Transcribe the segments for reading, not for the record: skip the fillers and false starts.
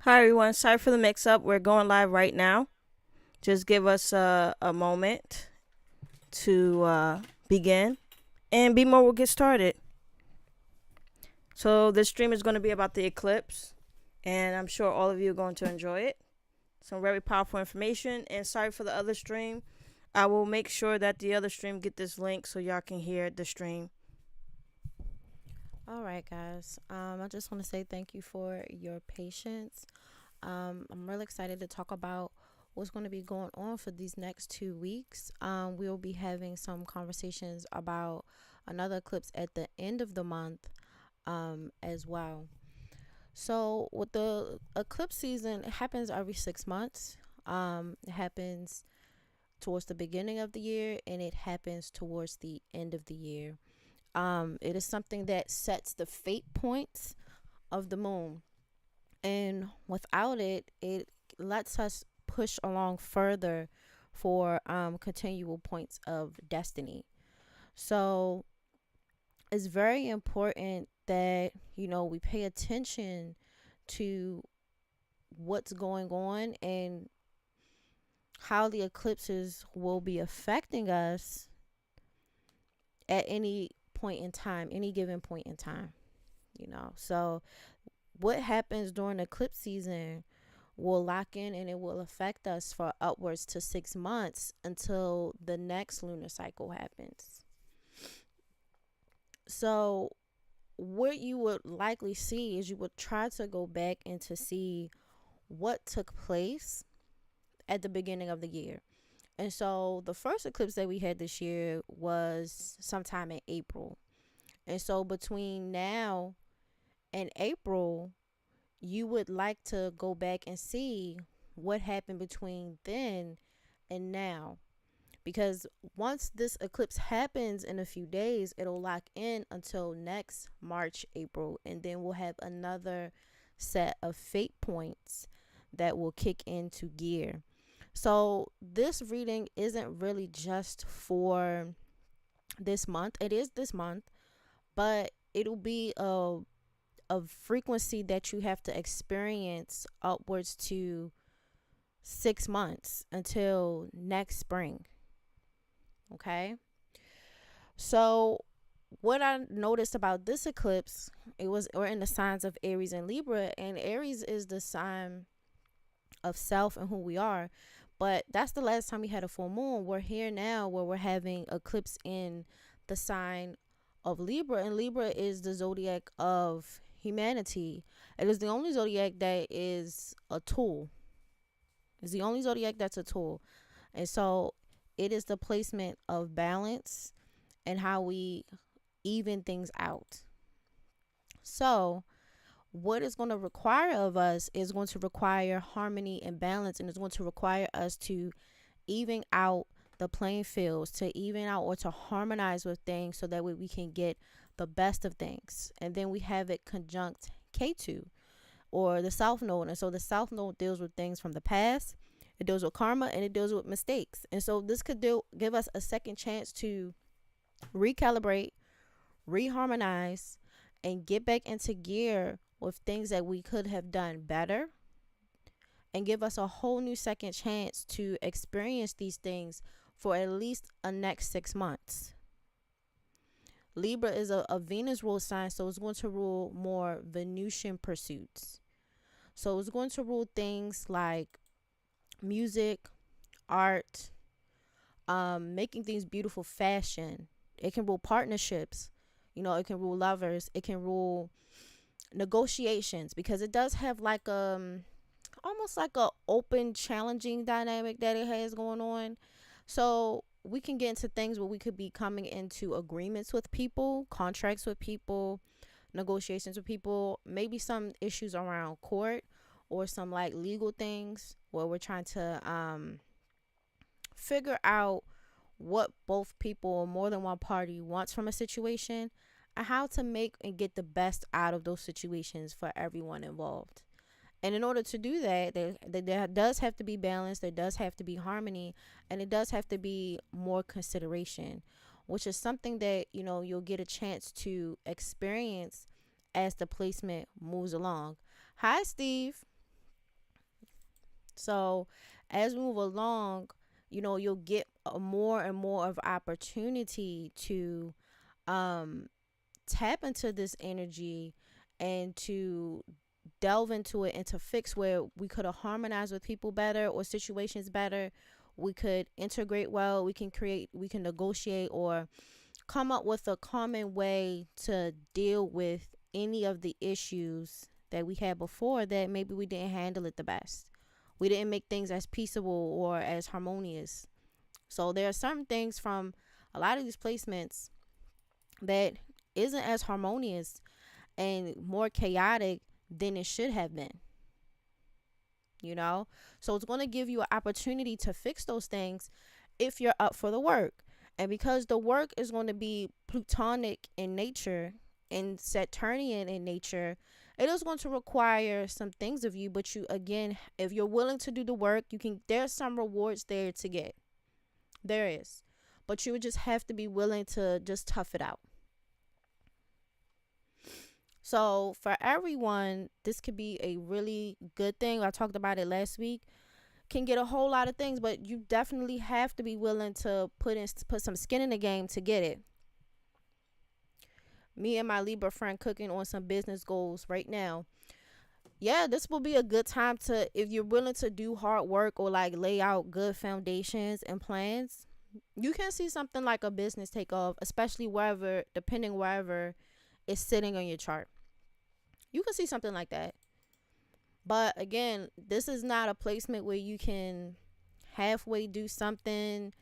Hi everyone, sorry for the mix up. We're going live right now. Just give us a moment to begin and BMORE will get started. So this stream is going to be about the eclipse and I'm sure all of you are going to enjoy it. Some very powerful information, and sorry for the other stream. I will make sure that the other stream get this link so y'all can hear the stream. All right, guys. I just want to say thank you for your patience. I'm really excited to talk about what's going to be going on for these next 2 weeks. We'll be having some conversations about another eclipse at the end of the month as well. So, with the eclipse season, it happens every 6 months. It happens towards the beginning of the year and it happens towards the end of the year. It is something that sets the fate points of the moon. And without it, it lets us push along further for continual points of destiny. So it's very important that, we pay attention to what's going on and how the eclipses will be affecting us at any point in time, any given point in time. So what happens during eclipse season will lock in and it will affect us for upwards to 6 months until the next lunar cycle happens. So what you would likely see is you would try to go back and to see what took place at the beginning of the year. And so the first eclipse that we had this year was sometime in April. And so between now and April, you would like to go back and see what happened between then and now. Because once this eclipse happens in a few days, it'll lock in until next March, April, and then we'll have another set of fate points that will kick into gear. So this reading isn't really just for this month. It is this month, but it'll be a frequency that you have to experience upwards to 6 months until next spring. Okay. So what I noticed about this eclipse, we're in the signs of Aries and Libra, and Aries is the sign of self and who we are. But that's the last time we had a full moon. We're here now where we're having eclipse in the sign of Libra, and Libra is the zodiac of humanity. It is the only zodiac that is a tool. It's the only zodiac that's a tool. And so it is the placement of balance and how we even things out. So what it's going to require of us is going to require harmony and balance, and it's going to require us to even out the playing fields, to even out or to harmonize with things so that way we can get the best of things. And then we have it conjunct K2 or the South Node. And so the South Node deals with things from the past, it deals with karma, and it deals with mistakes. And so this could give us a second chance to recalibrate, reharmonize, and get back into gear with things that we could have done better, and give us a whole new second chance to experience these things for at least a next 6 months. Libra is a Venus ruled sign, so it's going to rule more Venusian pursuits. So it's going to rule things like music, art, making things beautiful, fashion. It can rule partnerships. It can rule lovers. It can rule negotiations, because it does have like almost like a open challenging dynamic that it has going on. So we can get into things where we could be coming into agreements with people, contracts with people, negotiations with people, maybe some issues around court or some like legal things where we're trying to figure out what both people or more than one party wants from a situation, and how to make and get the best out of those situations for everyone involved. And in order to do that, there does have to be balance, there does have to be harmony, and it does have to be more consideration, which is something that, you'll get a chance to experience as the placement moves along. Hi, Steve. So as we move along, you'll get a more and more of opportunity to um tap into this energy and to delve into it and to fix where we could have harmonized with people better or situations better. We could integrate well, we can negotiate or come up with a common way to deal with any of the issues that we had before that maybe we didn't handle it the best. We didn't make things as peaceable or as harmonious. So there are certain things from a lot of these placements that isn't as harmonious and more chaotic than it should have been, you know? So it's going to give you an opportunity to fix those things if you're up for the work. And because the work is going to be plutonic in nature and Saturnian in nature, it is going to require some things of you. But you, again, if you're willing to do the work, there's some rewards there to get. There is. But you would just have to be willing to just tough it out. So for everyone, this could be a really good thing. I talked about it last week. Can get a whole lot of things, but you definitely have to be willing to put some skin in the game to get it. Me and my Libra friend cooking on some business goals right now. Yeah, this will be a good time to, if you're willing to do hard work or like lay out good foundations and plans, you can see something like a business take off, especially depending wherever it's sitting on your chart. You can see something like that. But again, this is not a placement where you can halfway do something,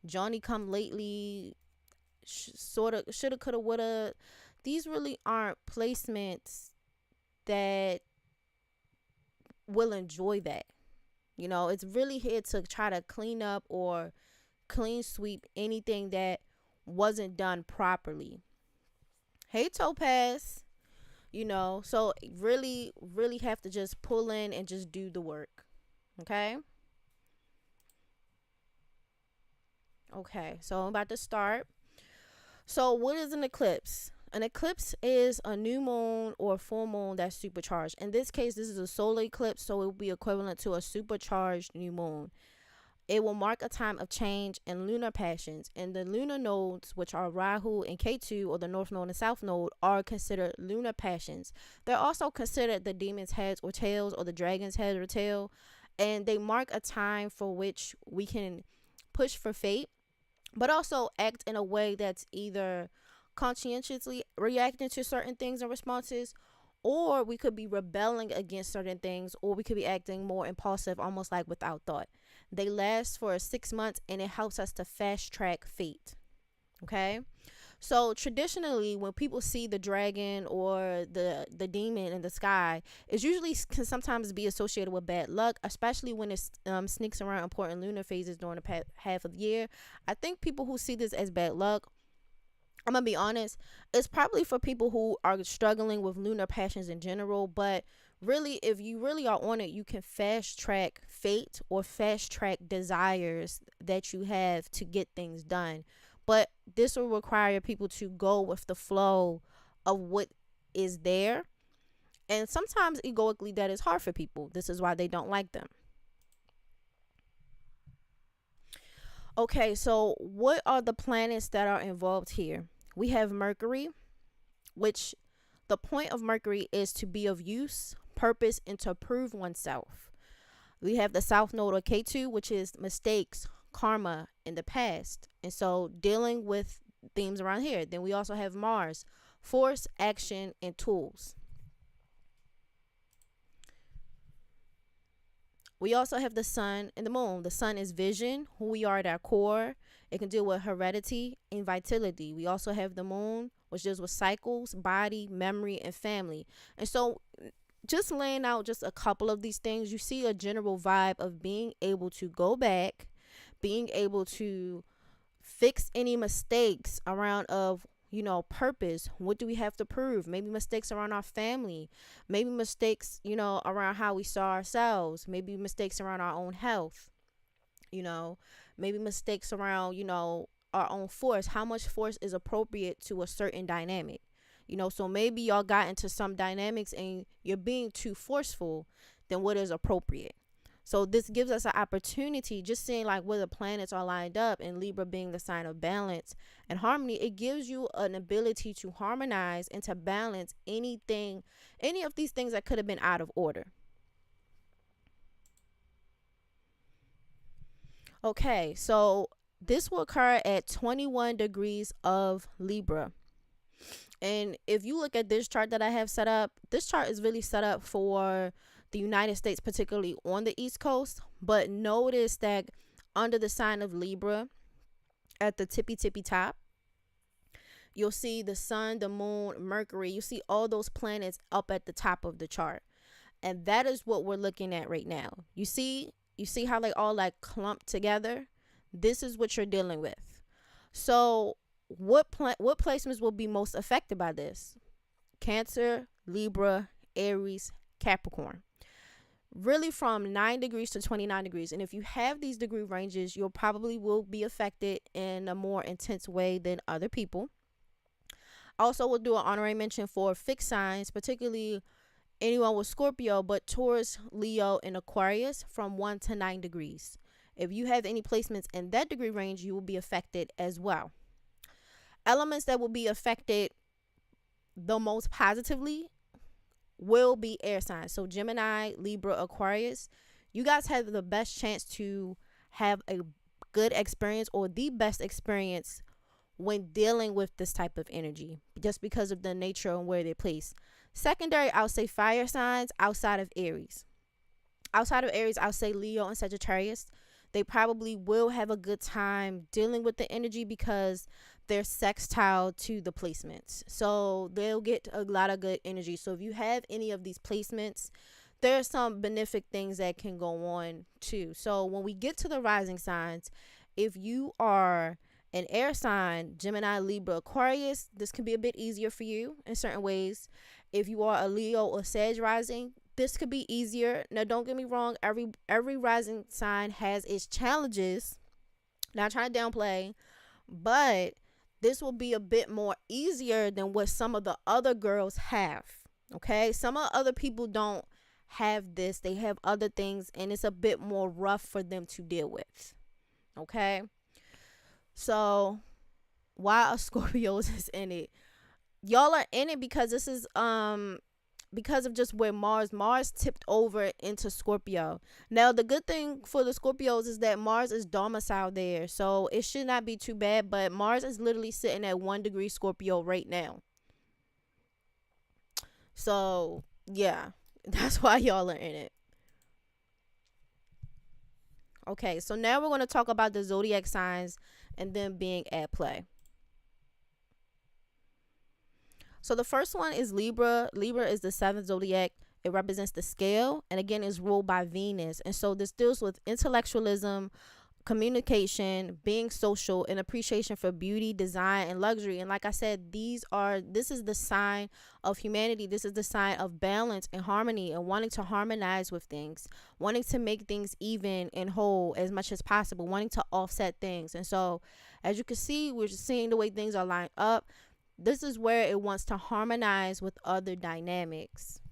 Johnny come lately, sort of, shoulda, coulda, woulda. These really aren't placements that will enjoy that. It's really here to try to clean up or clean sweep anything that wasn't done properly. Hey, Topaz. So really, really have to just pull in and just do the work. Okay. Okay. So I'm about to start. So what is an eclipse? An eclipse is a new moon or full moon that's supercharged. In this case, this is a solar eclipse, so it will be equivalent to a supercharged new moon. It will mark a time of change and lunar passions, and the lunar nodes, which are Rahu and Ketu, or the North Node and South Node, are considered lunar passions. They're also considered the demon's heads or tails, or the dragon's head or tail, and they mark a time for which we can push for fate, but also act in a way that's either conscientiously reacting to certain things and responses, or we could be rebelling against certain things, or we could be acting more impulsive, almost like without thought. They last for 6 months, and it helps us to fast track fate. Okay. So traditionally, when people see the dragon or the demon in the sky, it usually can sometimes be associated with bad luck, especially when it sneaks around important lunar phases during the half of the year. I think people who see this as bad luck, I'm gonna be honest, it's probably for people who are struggling with lunar passions in general. But really, if you really are on it, you can fast track fate or fast track desires that you have to get things done. But this will require people to go with the flow of what is there. And sometimes egoically, that is hard for people. This is why they don't like them. Okay, so what are the planets that are involved here? We have Mercury, which the point of Mercury is to be of use, purpose, and to prove oneself. We have the South Node or K2, which is mistakes, karma in the past. And so dealing with themes around here. Then we also have Mars, force, action, and tools. We also have the sun and the moon. The sun is vision, who we are at our core. It can deal with heredity and vitality. We also have the moon, which deals with cycles, body, memory, and family. And so just laying out just a couple of these things, you see a general vibe of being able to go back, being able to fix any mistakes around of purpose. What do we have to prove? Maybe mistakes around our family, maybe mistakes around how we saw ourselves, maybe mistakes around our own health, maybe mistakes around our own force, how much force is appropriate to a certain dynamic. So maybe y'all got into some dynamics and you're being too forceful than what is appropriate. So this gives us an opportunity, just seeing like where the planets are lined up, and Libra being the sign of balance and harmony, it gives you an ability to harmonize and to balance any of these things that could have been out of order. Okay, so this will occur at 21 degrees of Libra. And if you look at this chart that I have set up, this chart is really set up for the United States, particularly on the East Coast. But notice that under the sign of Libra, at the tippy top, you'll see the sun, the moon, Mercury. You see all those planets up at the top of the chart. And that is what we're looking at right now. You see how they all like clumped together? This is what you're dealing with. So what placements will be most affected by this? Cancer, Libra, Aries, Capricorn. Really from 9 degrees to 29 degrees. And if you have these degree ranges, you'll probably will be affected in a more intense way than other people. Also, we'll do an honorary mention for fixed signs, particularly anyone with Scorpio, but Taurus, Leo, and Aquarius from 1 to 9 degrees. If you have any placements in that degree range, you will be affected as well. Elements that will be affected the most positively will be air signs. So Gemini, Libra, Aquarius, you guys have the best chance to have a good experience or the best experience when dealing with this type of energy, just because of the nature and where they're placed. Secondary, I'll say fire signs outside of Aries. Outside of Aries, I'll say Leo and Sagittarius. They probably will have a good time dealing with the energy because they're sextile to the placements. So they'll get a lot of good energy. So if you have any of these placements, there are some benefic things that can go on too. So when we get to the rising signs, if you are an air sign, Gemini, Libra, Aquarius, this can be a bit easier for you in certain ways. If you are a Leo or Sag rising, this could be easier. Now, don't get me wrong. Every rising sign has its challenges. Not trying to downplay, but this will be a bit more easier than what some of the other girls have. Okay, some of other people don't have this. They have other things, and it's a bit more rough for them to deal with. Okay, so why are Scorpios is in it? Y'all are in it because this is because of just where Mars tipped over into Scorpio. Now, the good thing for the Scorpios is that Mars is domiciled there, so it should not be too bad, but Mars is literally sitting at 1 degree Scorpio right now. So, yeah, that's why y'all are in it. Okay, so now we're going to talk about the zodiac signs and them being at play. So the first one is Libra. Libra is the 7th zodiac. It represents the scale, and again is ruled by Venus. And so this deals with intellectualism, communication, being social, and appreciation for beauty, design, and luxury. And like I said, this is the sign of humanity. This is the sign of balance and harmony, and wanting to harmonize with things, wanting to make things even and whole as much as possible, wanting to offset things. And so as you can see, we're just seeing the way things are lined up. This is where it wants to harmonize with other dynamics.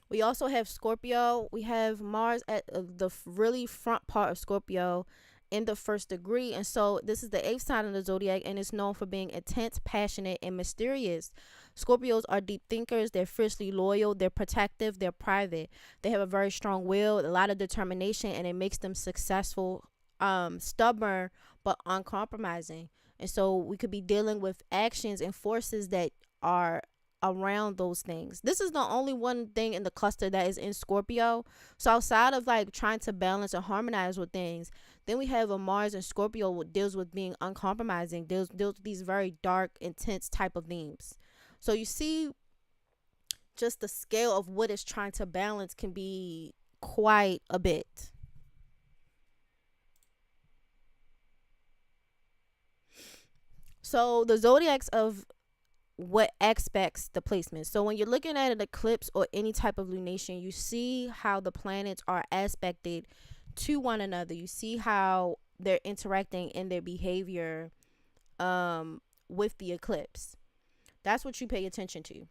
We also have Scorpio. We have Mars at the really front part of Scorpio in the 1st degree. And so this is the 8th sign of the zodiac, and it's known for being intense, passionate, and mysterious. Scorpios are deep thinkers. They're fiercely loyal. They're protective. They're private. They have a very strong will, a lot of determination, and it makes them successful, stubborn, but uncompromising. And so we could be dealing with actions and forces that are around those things. This is the only one thing in the cluster that is in Scorpio. So outside of like trying to balance and harmonize with things, then we have a Mars and Scorpio, what deals with being uncompromising, deals with these very dark, intense type of themes. So you see just the scale of what it's trying to balance can be quite a bit. So the zodiacs of what aspects the placement. So when you're looking at an eclipse or any type of lunation, you see how the planets are aspected to one another. You see how they're interacting in their behavior with the eclipse. That's what you pay attention to.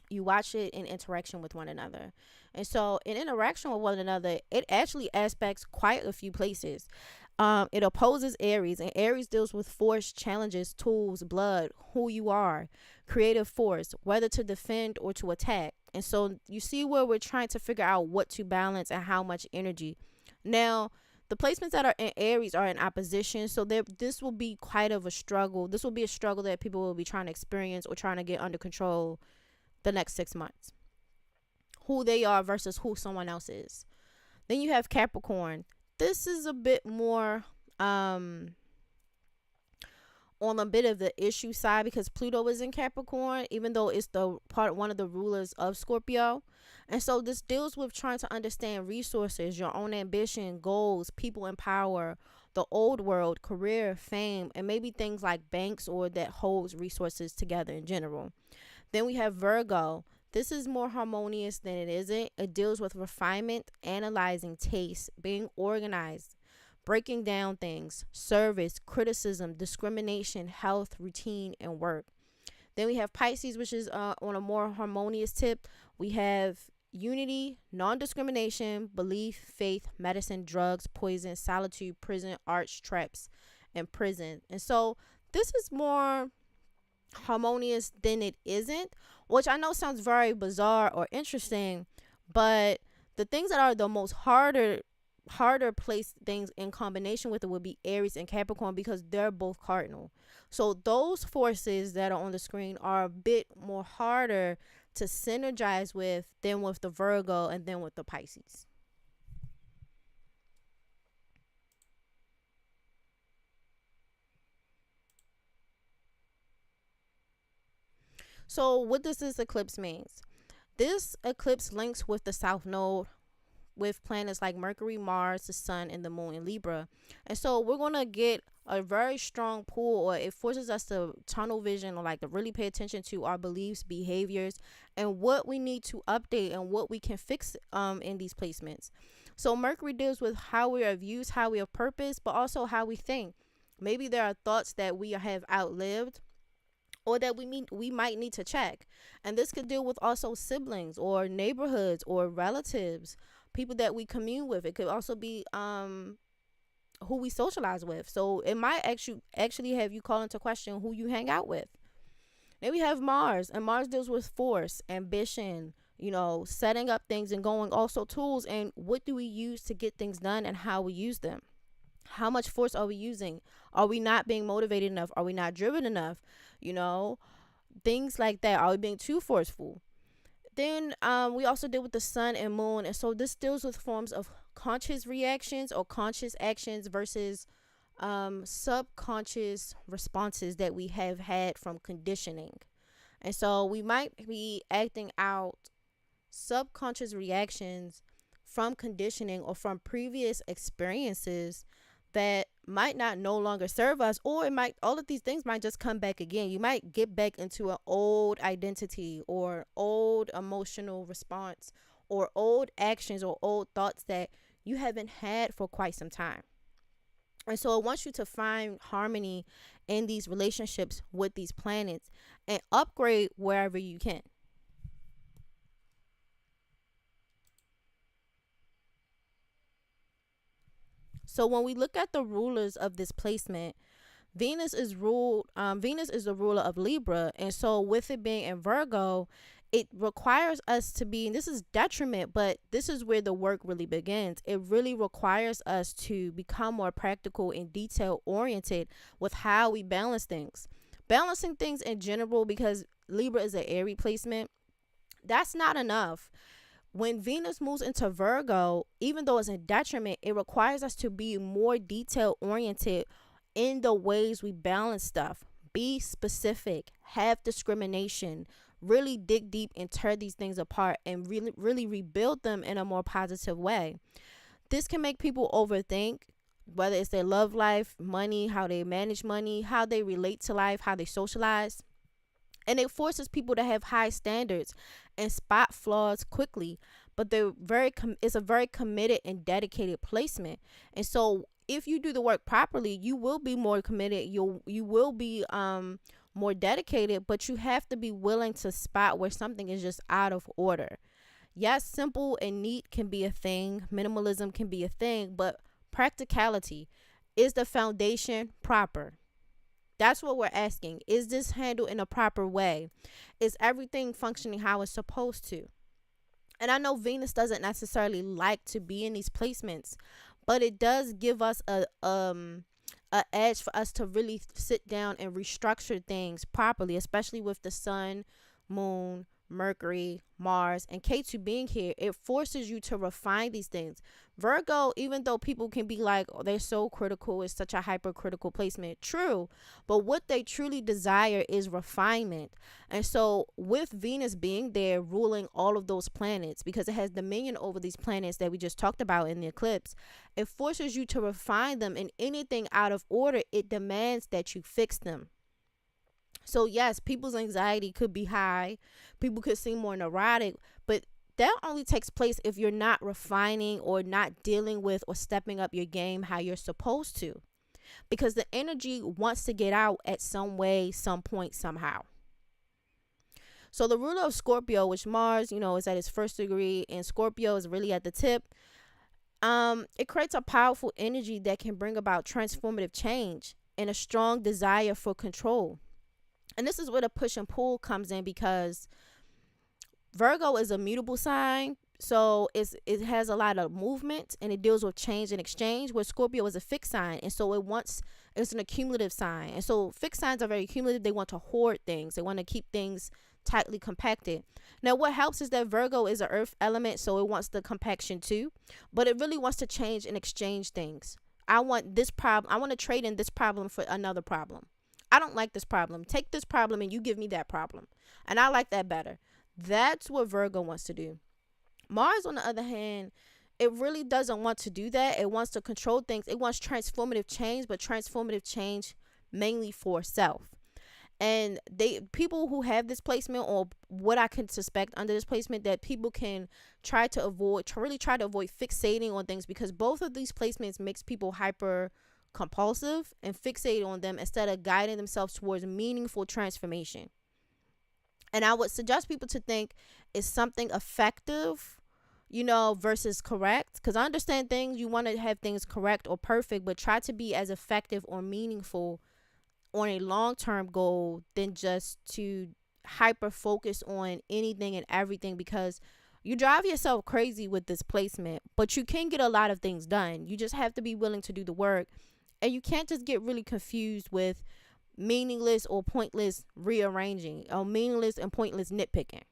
You watch it in interaction with one another. And so in interaction with one another, it actually aspects quite a few places. It opposes Aries, and Aries deals with force, challenges, tools, blood, who you are, creative force, whether to defend or to attack. And so you see where we're trying to figure out what to balance and how much energy. Now, the placements that are in Aries are in opposition, so this will be quite of a struggle. This will be a struggle that people will be trying to experience or trying to get under control the next 6 months. Who they are versus who someone else is. Then you have Capricorn. This is a bit more on a bit of the issue side because Pluto is in Capricorn, even though it's one of the rulers of Scorpio. And so this deals with trying to understand resources, your own ambition, goals, people in power, the old world, career, fame, and maybe things like banks or that holds resources together in general. Then we have Virgo. This is more harmonious than it isn't. It deals with refinement, analyzing taste, being organized, breaking down things, service, criticism, discrimination, health, routine, and work. Then we have Pisces, which is on a more harmonious tip. We have unity, non-discrimination, belief, faith, medicine, drugs, poison, solitude, prison, arts, traps, and prison. And so this is more harmonious than it isn't, which I know sounds very bizarre or interesting, but the things that are the most harder placed things in combination with it would be Aries and Capricorn because they're both cardinal. So those forces that are on the screen are a bit more harder to synergize with than with the Virgo and then with the Pisces. So what does this eclipse means? This eclipse links with the South Node with planets like Mercury, Mars, the Sun, and the Moon in Libra. And so we're going to get a very strong pull, or it forces us to tunnel vision or like to really pay attention to our beliefs, behaviors, and what we need to update and what we can fix in these placements. So Mercury deals with how we are views, how we are purpose, but also how we think. Maybe there are thoughts that we have outlived or that we might need to check. And this could deal with also siblings or neighborhoods or relatives, people that we commune with. It could also be who we socialize with. So it might actually have you call into question who you hang out with. Then we have Mars, and Mars deals with force, ambition, setting up things and going, also tools, and what do we use to get things done and how we use them. How much force are we using? Are we not being motivated enough? Are we not driven enough? Things like that. Are we being too forceful? Then we also deal with the Sun and Moon, and so this deals with forms of conscious reactions or conscious actions versus subconscious responses that we have had from conditioning. And so we might be acting out subconscious reactions from conditioning or from previous experiences that might not no longer serve us, or all of these things might just come back again. You might get back into an old identity or old emotional response or old actions or old thoughts that you haven't had for quite some time. And so it wants you to find harmony in these relationships with these planets and upgrade wherever you can. So when we look at the rulers of this placement, Venus is the ruler of Libra, and so with it being in Virgo, it requires us to be, and this is detriment, but this is where the work really begins. It really requires us to become more practical and detail oriented with how we balance things. Balancing things in general, because Libra is an Aries placement, that's not enough. When Venus moves into Virgo, even though it's a detriment, it requires us to be more detail oriented in the ways we balance stuff. Be specific, have discrimination, really dig deep and tear these things apart and really rebuild them in a more positive way. This can make people overthink, whether it's their love life, money, how they manage money, how they relate to life, how they socialize. And it forces people to have high standards and spot flaws quickly. But it's a very committed and dedicated placement. And so if you do the work properly, you will be more committed. You will be more dedicated, but you have to be willing to spot where something is just out of order. Yes, simple and neat can be a thing, minimalism can be a thing, but practicality, is the foundation proper? That's what we're asking. Is this handled in a proper way? Is everything functioning how it's supposed to? And I know Venus doesn't necessarily like to be in these placements, but it does give us a edge for us to really sit down and restructure things properly, especially with the sun, moon, Mercury, Mars, and K2 being here. It forces you to refine these things. Virgo, even though people can be like, oh, they're so critical, it's such a hypercritical placement. True. But what they truly desire is refinement. And so with Venus being there ruling all of those planets, because it has dominion over these planets that we just talked about in the eclipse, it forces you to refine them, and anything out of order, it demands that you fix them. So yes, people's anxiety could be high. People could seem more neurotic, but that only takes place if you're not refining or not dealing with or stepping up your game how you're supposed to. Because the energy wants to get out at some way, some point, somehow. So the ruler of Scorpio, which Mars, is at its first degree, and Scorpio is really at the tip. It creates a powerful energy that can bring about transformative change and a strong desire for control. And this is where the push and pull comes in, because Virgo is a mutable sign. So it has a lot of movement and it deals with change and exchange, where Scorpio is a fixed sign. And so it's an accumulative sign. And so fixed signs are very accumulative. They want to hoard things. They want to keep things tightly compacted. Now, what helps is that Virgo is an earth element, so it wants the compaction too. But it really wants to change and exchange things. I want this problem. I want to trade in this problem for another problem. I don't like this problem. Take this problem and you give me that problem. And I like that better. That's what Virgo wants to do. Mars, on the other hand, it really doesn't want to do that. It wants to control things. It wants transformative change, but transformative change mainly for self. And people who have this placement, or what I can suspect under this placement, that people can try to avoid fixating on things, because both of these placements makes people hyper compulsive and fixate on them instead of guiding themselves towards meaningful transformation. And I would suggest people to think, is something effective, versus correct? Because I understand things, you want to have things correct or perfect, but try to be as effective or meaningful on a long-term goal than just to hyper focus on anything and everything, because you drive yourself crazy with this placement. But you can get a lot of things done. You just have to be willing to do the work. And you can't just get really confused with meaningless or pointless rearranging, or meaningless and pointless nitpicking.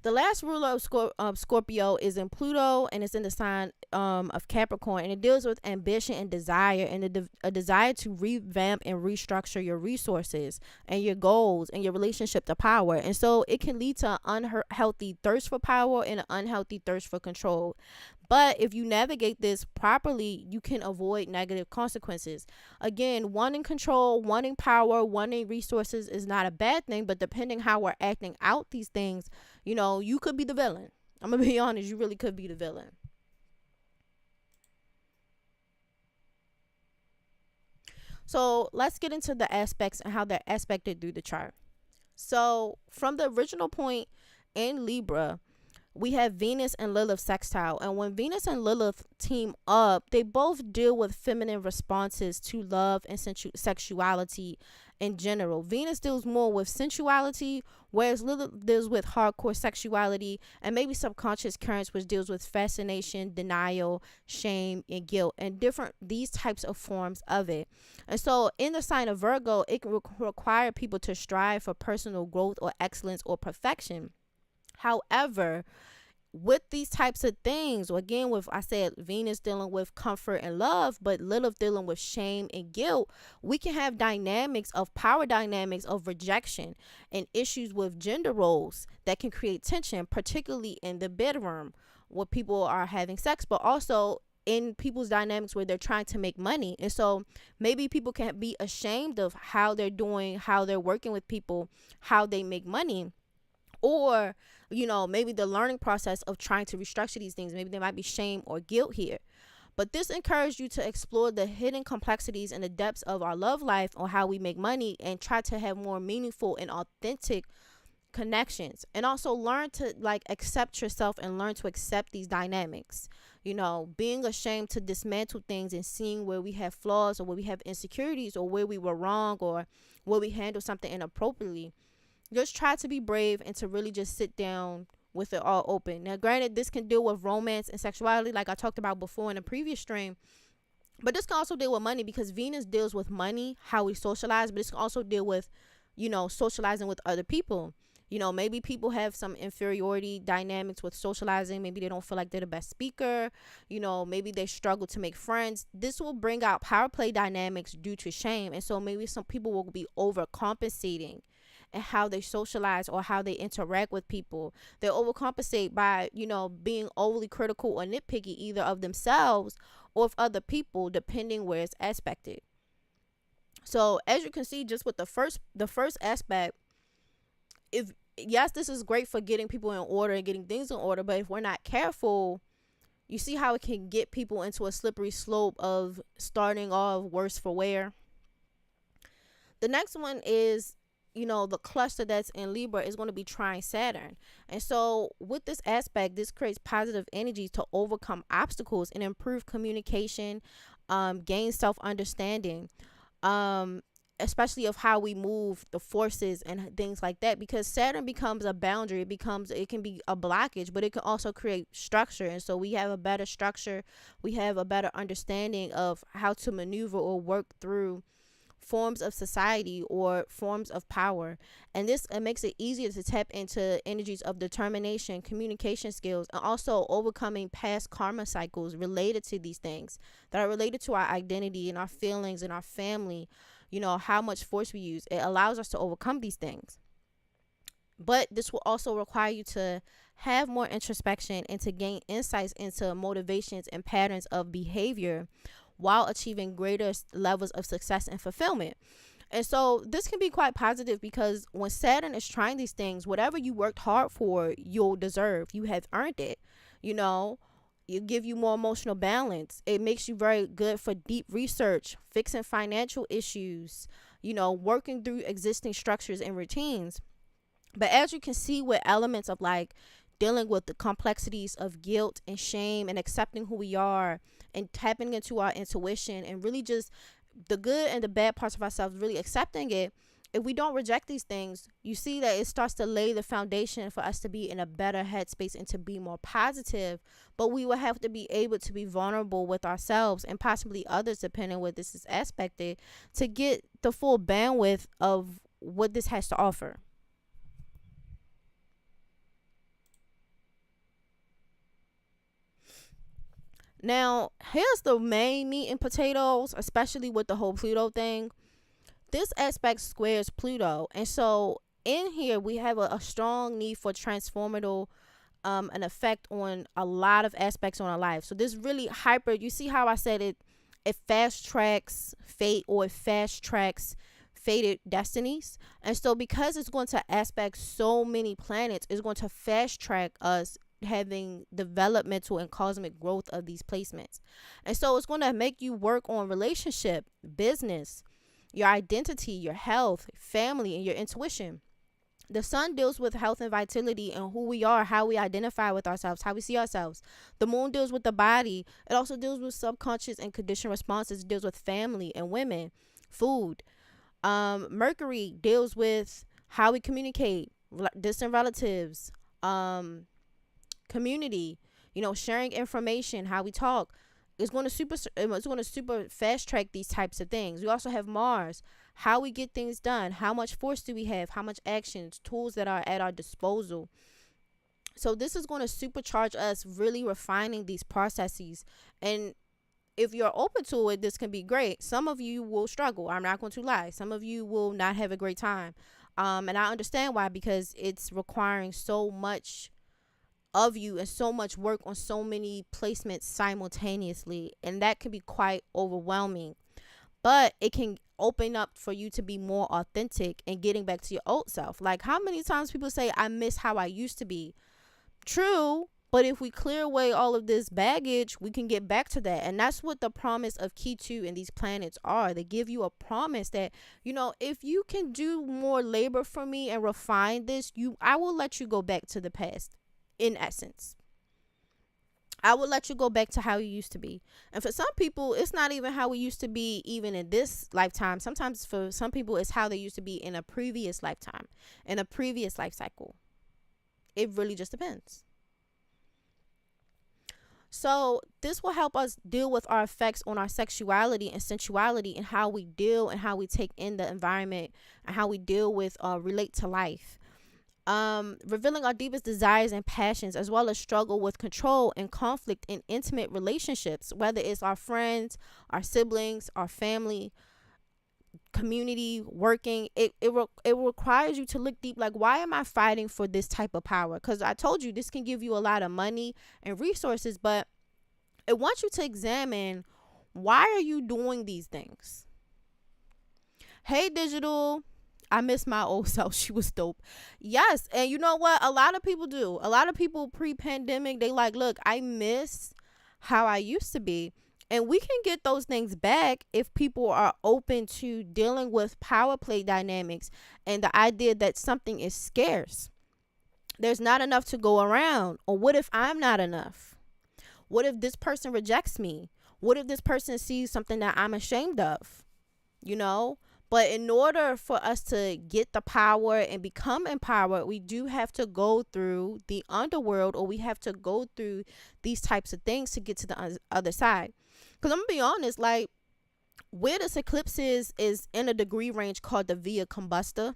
The last ruler of Scorpio is in Pluto, and it's in the sign of Capricorn, and it deals with ambition and desire, and a desire to revamp and restructure your resources and your goals and your relationship to power. And so it can lead to an unhealthy thirst for power and an unhealthy thirst for control. But if you navigate this properly, you can avoid negative consequences. Again, wanting control, wanting power, wanting resources is not a bad thing, but depending how we're acting out these things, you could be the villain. I'm going to be honest, you really could be the villain. So let's get into the aspects and how they're aspected through the chart. So from the original point in Libra, we have Venus and Lilith sextile. And when Venus and Lilith team up, they both deal with feminine responses to love and sexuality in general. Venus deals more with sensuality, whereas Lilith deals with hardcore sexuality and maybe subconscious currents, which deals with fascination, denial, shame, and guilt, and these types of forms of it. And so in the sign of Virgo, it can require people to strive for personal growth or excellence or perfection. However, with these types of things, again, I said Venus dealing with comfort and love, but Lilith dealing with shame and guilt, we can have power dynamics of rejection and issues with gender roles that can create tension, particularly in the bedroom where people are having sex, but also in people's dynamics where they're trying to make money. And so maybe people can be ashamed of how they're doing, how they're working with people, how they make money. Or, maybe the learning process of trying to restructure these things. Maybe there might be shame or guilt here. But this encouraged you to explore the hidden complexities and the depths of our love life on how we make money and try to have more meaningful and authentic connections, and also learn to like accept yourself and learn to accept these dynamics. Being ashamed to dismantle things and seeing where we have flaws or where we have insecurities or where we were wrong or where we handle something inappropriately. Just try to be brave and to really just sit down with it all open. Now, granted, this can deal with romance and sexuality, like I talked about before in a previous stream, but this can also deal with money because Venus deals with money, how we socialize, but this can also deal with, socializing with other people. Maybe people have some inferiority dynamics with socializing. Maybe they don't feel like they're the best speaker. Maybe they struggle to make friends. This will bring out power play dynamics due to shame. And so maybe some people will be overcompensating and how they socialize or how they interact with people. They overcompensate by, being overly critical or nitpicky either of themselves or of other people, depending where it's aspected. So as you can see, just with the first aspect, if yes, this is great for getting people in order and getting things in order, but if we're not careful, you see how it can get people into a slippery slope of starting off worse for wear. The next one is, the cluster that's in Libra is going to be trine Saturn. And so with this aspect, this creates positive energy to overcome obstacles and improve communication, gain self-understanding, especially of how we move the forces and things like that, because Saturn becomes a boundary. It can be a blockage, but it can also create structure. And so we have a better structure. We have a better understanding of how to maneuver or work through forms of society or forms of power. And this makes it easier to tap into energies of determination, communication skills, and also overcoming past karma cycles related to these things that are related to our identity and our feelings and our family. How much force we use. It allows us to overcome these things. But this will also require you to have more introspection and to gain insights into motivations and patterns of behavior while achieving greater levels of success and fulfillment. And so this can be quite positive because when Saturn is trying these things, whatever you worked hard for, you'll deserve. You have earned it. It give you more emotional balance. It makes you very good for deep research, fixing financial issues, working through existing structures and routines. But as you can see, with elements of like dealing with the complexities of guilt and shame and accepting who we are and tapping into our intuition and really just the good and the bad parts of ourselves, really accepting it. If we don't reject these things, you see that it starts to lay the foundation for us to be in a better headspace and to be more positive. But we will have to be able to be vulnerable with ourselves and possibly others, depending on what this is aspected, to get the full bandwidth of what this has to offer. Now, here's the main meat and potatoes, especially with the whole Pluto thing. This aspect squares Pluto. And so in here, we have a strong need for transformative an effect on a lot of aspects on our life. So this really you see how I said it fast tracks fate, or it fast tracks fated destinies. And so because it's going to aspect so many planets, it's going to fast track us having developmental and cosmic growth of these placements. And so it's going to make you work on relationship, business, your identity, your health, family, and your intuition. The sun deals with health and vitality and who we are, how we identify with ourselves, how we see ourselves. The moon deals with the body. It also deals with subconscious and conditioned responses. It deals with family and women, food. Mercury deals with how we communicate, distant relatives, community, sharing information, how we talk. It's going to super fast track these types of things. We also have Mars, how we get things done, how much force do we have, how much actions, tools that are at our disposal. So this is going to supercharge us really refining these processes. And if you're open to it, this can be great. Some of you will struggle. I'm not going to lie. Some of you will not have a great time. And I understand why, because it's requiring so much of you and so much work on so many placements simultaneously, and that can be quite overwhelming. But it can open up for you to be more authentic and getting back to your old self. Like, how many times people say, I miss how I used to be? True, But if we clear away all of this baggage, we can get back to that. And that's what the promise of Key 2 and these planets are. They give you a promise that, if you can do more labor for me and refine this, I will let you go back to the past, in essence. I will let you go back to how you used to be. And for some people, it's not even how we used to be even in this lifetime. Sometimes for some people, it's how they used to be in a previous lifetime, in a previous life cycle. It really just depends. So this will help us deal with our effects on our sexuality and sensuality, and how we deal and how we take in the environment, and how we deal with relate to life. Revealing our deepest desires and passions, as well as struggle with control and conflict in intimate relationships, whether it's our friends, our siblings, our family, community, working. It requires you to look deep, like, why am I fighting for this type of power? Because I told you, this can give you a lot of money and resources, but it wants you to examine, why are you doing these things? Hey, Digital, I miss my old self. She was dope. Yes. And you know what? A lot of people do. A lot of people pre-pandemic, they like, look, I miss how I used to be. And we can get those things back if people are open to dealing with power play dynamics and the idea that something is scarce. There's not enough to go around. Or what if I'm not enough? What if this person rejects me? What if this person sees something that I'm ashamed of? But in order for us to get the power and become empowered, we do have to go through the underworld, or we have to go through these types of things to get to the other side. Because I'm going to be honest, like, where this eclipse is in a degree range called the Via Combusta.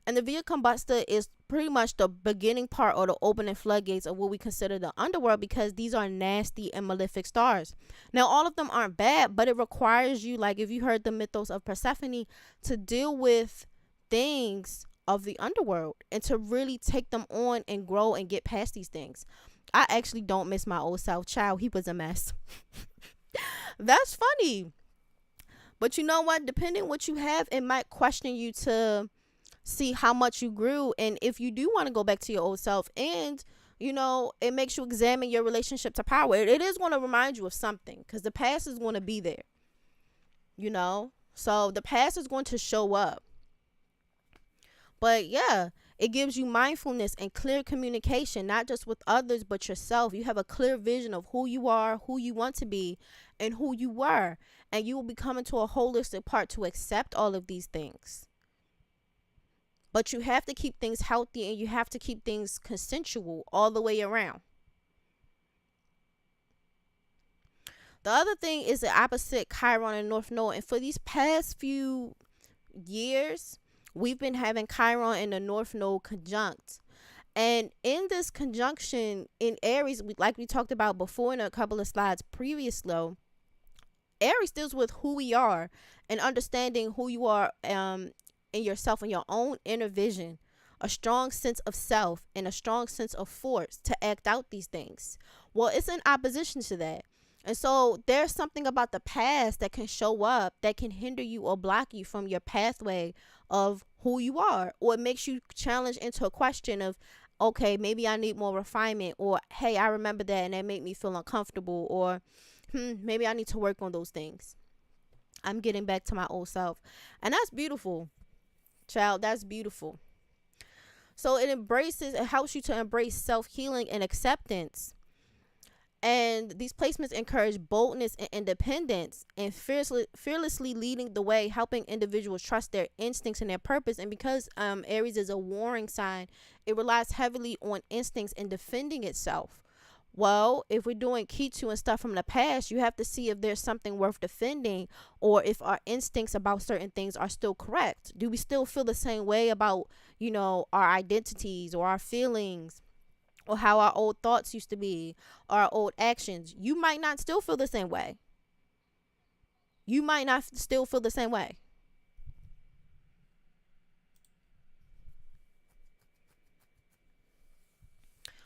And the Via Combusta is pretty much the beginning part, or the opening floodgates of what we consider the underworld, because these are nasty and malefic stars. Now, all of them aren't bad, but it requires you, like, if you heard the mythos of Persephone, to deal with things of the underworld and to really take them on and grow and get past these things. I actually don't miss my old self. Child, he was a mess. That's funny. But you know what? Depending what you have, it might question you to see how much you grew, and if you do want to go back to your old self, and it makes you examine your relationship to power. It is going to remind you of something, because the past is going to be there, so the past is going to show up. But yeah, it gives you mindfulness and clear communication, not just with others but yourself. You have a clear vision of who you are, who you want to be, and who you were, and you will be coming to a holistic part to accept all of these things. But you have to keep things healthy, and you have to keep things consensual all the way around. The other thing is the opposite Chiron and North Node. And for these past few years, we've been having Chiron and the North Node conjunct. And in this conjunction in Aries, like we talked about before in a couple of slides previously, Aries deals with who we are and understanding who you are in yourself and your own inner vision, a strong sense of self and a strong sense of force to act out these things. Well, it's in opposition to that. And so there's something about the past that can show up that can hinder you or block you from your pathway of who you are, or it makes you challenge into a question of, okay, maybe I need more refinement, or hey, I remember that and that made me feel uncomfortable, or maybe I need to work on those things. I'm getting back to my old self. And that's beautiful. Child, that's beautiful. So it helps you to embrace self-healing and acceptance. And these placements encourage boldness and independence, and fearlessly leading the way, helping individuals trust their instincts and their purpose. And because Aries is a warring sign, it relies heavily on instincts and defending itself. Well, if we're doing Ketu and stuff from the past, you have to see if there's something worth defending, or if our instincts about certain things are still correct. Do we still feel the same way about, our identities or our feelings, or how our old thoughts used to be, or our old actions? You might not still feel the same way. You might not still feel the same way.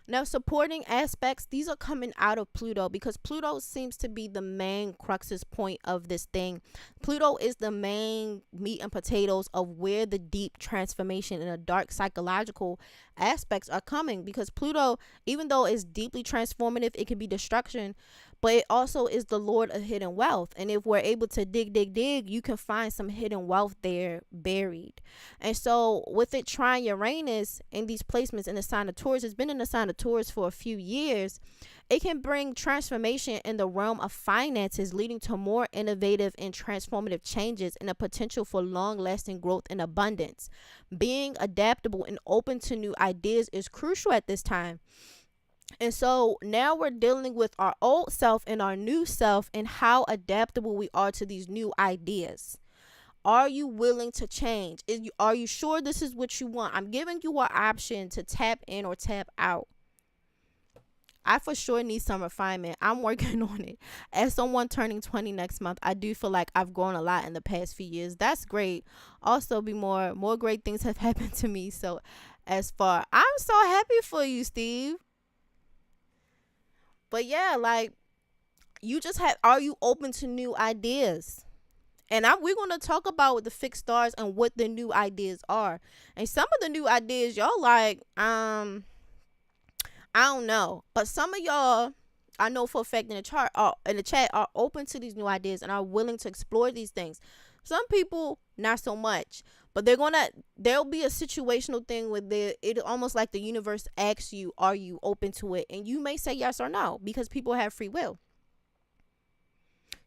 Now, supporting aspects, these are coming out of Pluto because Pluto seems to be the main cruxus point of this thing. Pluto is the main meat and potatoes of where the deep transformation and the dark psychological aspects are coming, because Pluto, even though it's deeply transformative, it can be destruction, but it also is the lord of hidden wealth. And if we're able to dig, you can find some hidden wealth there buried. And so with it trying Uranus in these placements in the sign of Taurus, it's been in the sign of Taurus for a few years, it can bring transformation in the realm of finances, leading to more innovative and transformative changes and a potential for long-lasting growth and abundance. Being adaptable and open to new ideas is crucial at this time. And so now we're dealing with our old self and our new self and how adaptable we are to these new ideas. Are you willing to change? Are you sure this is what you want? I'm giving you an option to tap in or tap out. I for sure need some refinement. I'm working on it. As someone turning 20 next month, I do feel like I've grown a lot in the past few years. That's great. Also, more great things have happened to me. So I'm so happy for you, Steve. But yeah, like, are you open to new ideas? And we're going to talk about the fixed stars and what the new ideas are. And some of the new ideas, y'all like, I don't know. But some of y'all, I know for a fact in the chat are open to these new ideas and are willing to explore these things. Some people, not so much. But there'll be a situational thing where it almost like the universe asks you, are you open to it? And you may say yes or no, because people have free will.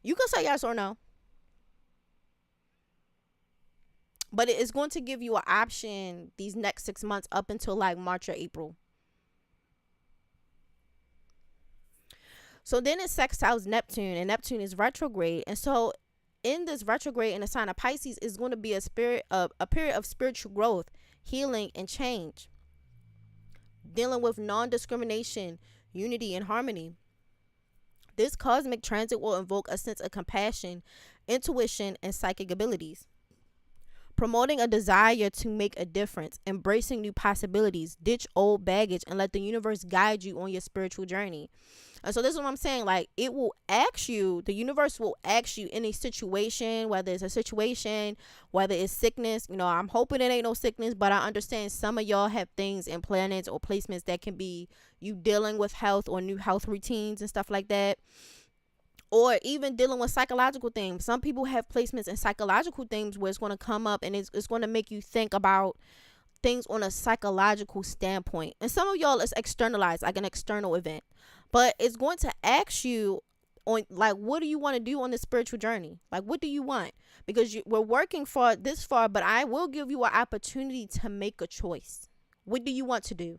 You can say yes or no. But it is going to give you an option these next 6 months up until like March or April. So then it sextiles Neptune, and Neptune is retrograde. And so in this retrograde in the sign of Pisces is going to be a period of spiritual growth, healing, and change. Dealing with non-discrimination, unity, and harmony. This cosmic transit will invoke a sense of compassion, intuition, and psychic abilities. Promoting a desire to make a difference, embracing new possibilities, ditch old baggage, and let the universe guide you on your spiritual journey. And so this is what I'm saying. Like, the universe will ask you in a situation, whether it's sickness. I'm hoping it ain't no sickness, but I understand some of y'all have things in planets or placements that can be you dealing with health or new health routines and stuff like that. Or even dealing with psychological things. Some people have placements in psychological things where it's going to come up and it's going to make you think about things on a psychological standpoint. And some of y'all is externalized, like an external event. But it's going to ask you on, like, what do you want to do on this spiritual journey? Like, what do you want? Because we're working for this far, but I will give you an opportunity to make a choice. What do you want to do?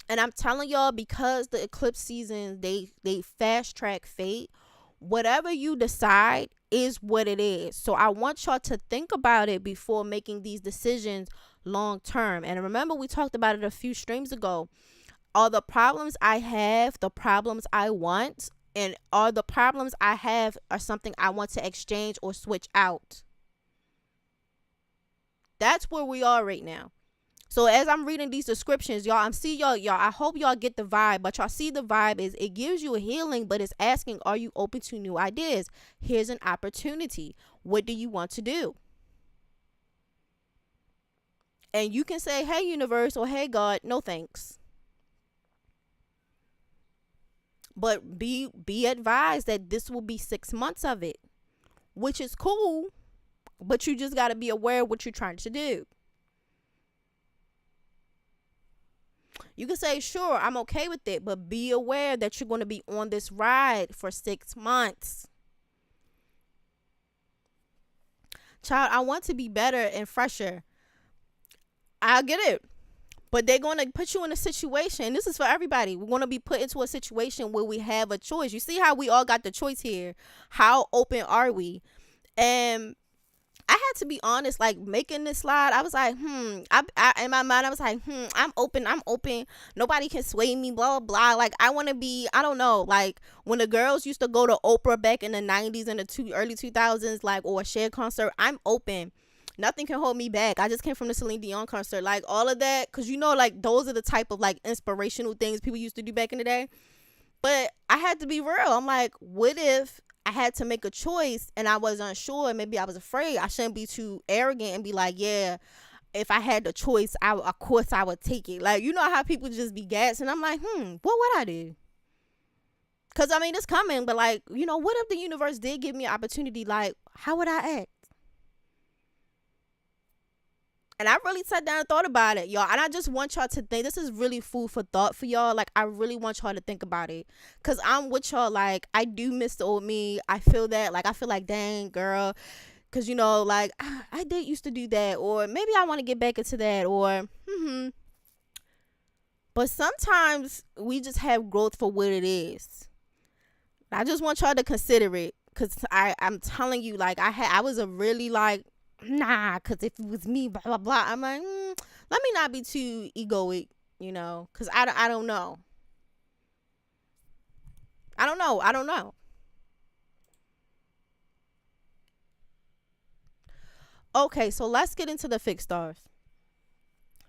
And I'm telling y'all, because the eclipse seasons, they fast track fate. Whatever you decide is what it is. So I want y'all to think about it before making these decisions long term. And remember, we talked about it a few streams ago. Are the problems I have the problems I want? And are the problems I have are something I want to exchange or switch out? That's where we are right now. So as I'm reading these descriptions, y'all, I hope y'all get the vibe, but y'all see the vibe is it gives you a healing, but it's asking, are you open to new ideas? Here's an opportunity. What do you want to do? And you can say, hey, universe, or hey, God, no thanks. But be advised that this will be 6 months of it, which is cool, but you just got to be aware of what you're trying to do. You can say, sure, I'm okay with it, but be aware that you're going to be on this ride for 6 months. Child, I want to be better and fresher. I get it. But they're going to put you in a situation, and this is for everybody. We're going to be put into a situation where we have a choice. You see how we all got the choice here? How open are we? And I had to be honest, like making this slide, I was like, I in my mind, I was like, I'm open. Nobody can sway me, blah, blah, blah. Like, I want to be, I don't know, like when the girls used to go to Oprah back in the 90s and the early 2000s, like, or a Cher concert, I'm open. Nothing can hold me back. I just came from the Celine Dion concert. Like, all of that, because, like, those are the type of, like, inspirational things people used to do back in the day. But I had to be real. I'm like, what if I had to make a choice and I was unsure? Maybe I was afraid. I shouldn't be too arrogant and be like, yeah, if I had the choice, of course I would take it. Like, you know how people just be gassing? I'm like, what would I do? Because, I mean, it's coming. But, like, what if the universe did give me an opportunity? Like, how would I act? And I really sat down and thought about it, y'all. And I just want y'all to think. This is really food for thought for y'all. Like, I really want y'all to think about it. Because I'm with y'all. Like, I do miss the old me. I feel that. Like, I feel like, dang, girl. Because, like, I did used to do that. Or maybe I want to get back into that. Or, But sometimes we just have growth for what it is. I just want y'all to consider it. Because I'm telling you, like, I was a really, like, nah, because if it was me, blah, blah, blah. I'm like, let me not be too egoic, because I don't know. I don't know. Okay, so let's get into the fixed stars.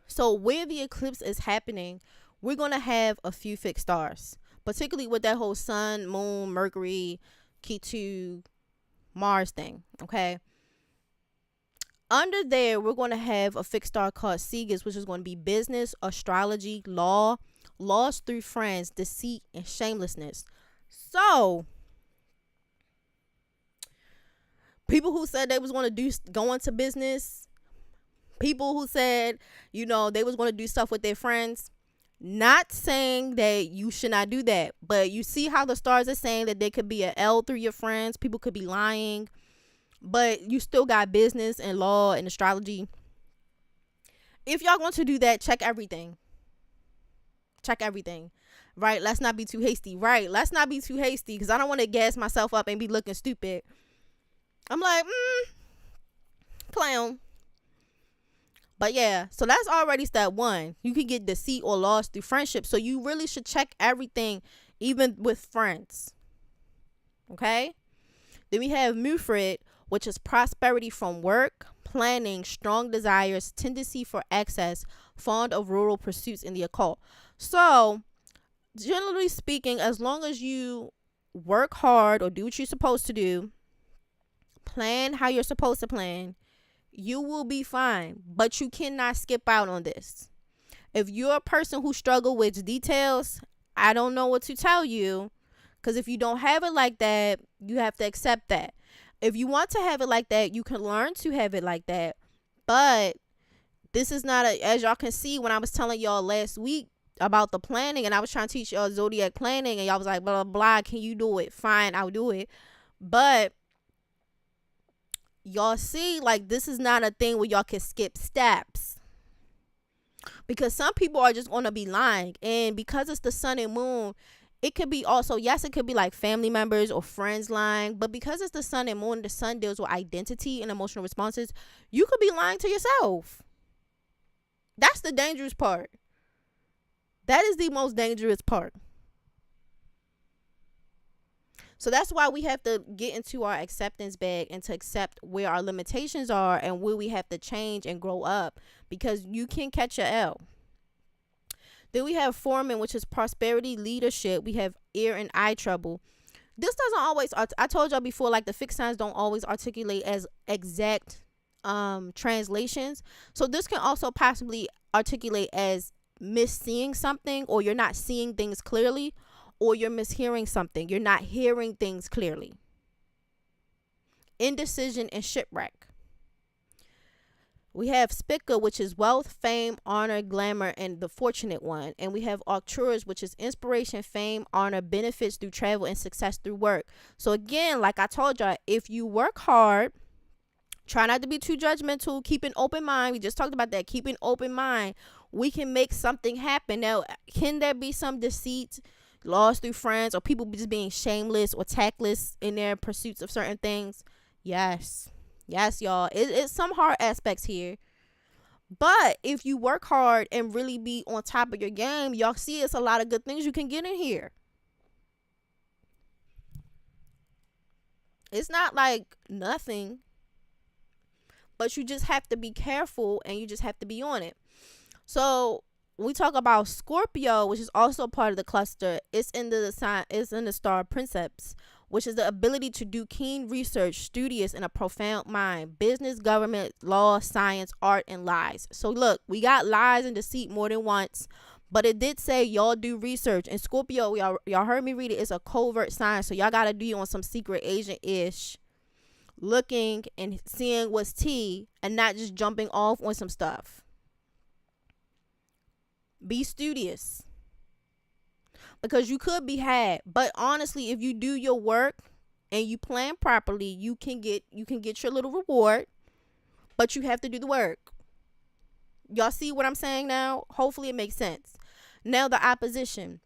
So where the eclipse is happening, we're going to have a few fixed stars, particularly with that whole sun, moon, Mercury, Ketu, Mars thing, okay? Under there, we're going to have a fixed star called Seegers, which is going to be business, astrology, law, loss through friends, deceit, and shamelessness. So, people who said they was going to go into business, people who said, they was going to do stuff with their friends, not saying that you should not do that. But you see how the stars are saying that there could be an L through your friends. People could be lying. But you still got business and law and astrology. If y'all going to do that, check everything. Right? Let's not be too hasty. Because I don't want to gas myself up and be looking stupid. I'm like, clown. But yeah, so that's already step one. You can get deceit or loss through friendship. So you really should check everything, even with friends. Okay? Then we have Mufred, which is prosperity from work, planning, strong desires, tendency for excess, fond of rural pursuits in the occult. So, generally speaking, as long as you work hard or do what you're supposed to do, plan how you're supposed to plan, you will be fine. But you cannot skip out on this. If you're a person who struggles with details, I don't know what to tell you. Because if you don't have it like that, you have to accept that. If you want to have it like that, you can learn to have it like that. But this is not as y'all can see when I was telling y'all last week about the planning, and I was trying to teach y'all zodiac planning, and y'all was like, blah, blah, blah, can you do it? Fine, I'll do it. But y'all see, like, this is not a thing where y'all can skip steps. Because some people are just going to be lying. And because it's the sun and moon, it could be also, yes, it could be like family members or friends lying. But because it's the sun and moon, the sun deals with identity and emotional responses, you could be lying to yourself. That's the dangerous part. That is the most dangerous part. So that's why we have to get into our acceptance bag and to accept where our limitations are and where we have to change and grow up, because you can catch a L. Then we have foreman, which is prosperity, leadership. We have ear and eye trouble. This doesn't always, I told y'all before, like, the fixed signs don't always articulate as exact translations. So this can also possibly articulate as misseeing something, or you're not seeing things clearly, or you're mishearing something. You're not hearing things clearly. Indecision and shipwreck. We have Spica, which is wealth, fame, honor, glamour, and the fortunate one. And we have Arcturus, which is inspiration, fame, honor, benefits through travel, and success through work. So again, like I told y'all, if you work hard, try not to be too judgmental, keep an open mind. We just talked about that. Keep an open mind. We can make something happen. Now, can there be some deceit, loss through friends, or people just being shameless or tactless in their pursuits of certain things? Yes. Yes, y'all. It's some hard aspects here. But if you work hard and really be on top of your game, y'all see it's a lot of good things you can get in here. It's not like nothing. but you just have to be careful and you just have to be on it. So we talk about Scorpio, which is also part of the cluster. It's in the sign, it's in the star Princeps, which is the ability to do keen research, studious, and a profound mind, business, government, law, science, art, and lies. So look, we got lies and deceit more than once, but it did say y'all do research. And Scorpio, y'all heard me read it, it's a covert sign, so y'all gotta do on some secret agent-ish, looking and seeing what's tea and not just jumping off on some stuff. Be studious, because you could be had, but honestly, if you do your work and you plan properly, you can get your little reward, but you have to do the work. Y'all see what I'm saying now? Hopefully it makes sense. Now the opposition.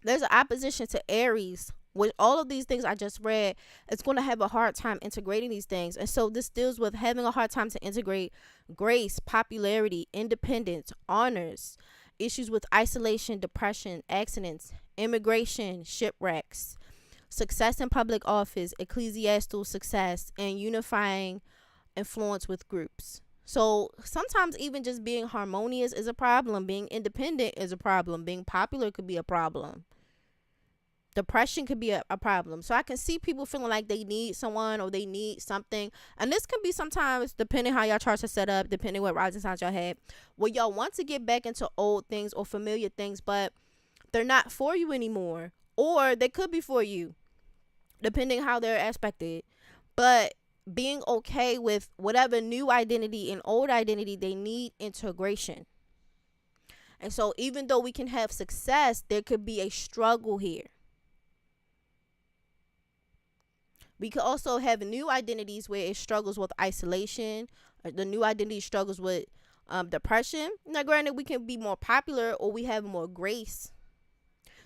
There's an opposition to Aries. With all of these things I just read, it's going to have a hard time integrating these things. And so this deals with having a hard time to integrate grace, popularity, independence, honors, issues with isolation, depression, accidents, immigration, shipwrecks, success in public office, ecclesiastical success, and unifying influence with groups. So sometimes even just being harmonious is a problem. Being independent is a problem. Being popular could be a problem. Depression could be a problem. So I can see people feeling like they need someone or they need something. And this can be sometimes, depending how y'all charts are set up, depending what rising signs y'all have, where y'all want to get back into old things or familiar things, but they're not for you anymore. Or they could be for you, depending how they're aspected. But being okay with whatever new identity and old identity, they need integration. And so even though we can have success, there could be a struggle here. We could also have new identities where it struggles with isolation. The new identity struggles with depression. Now, granted, we can be more popular or we have more grace.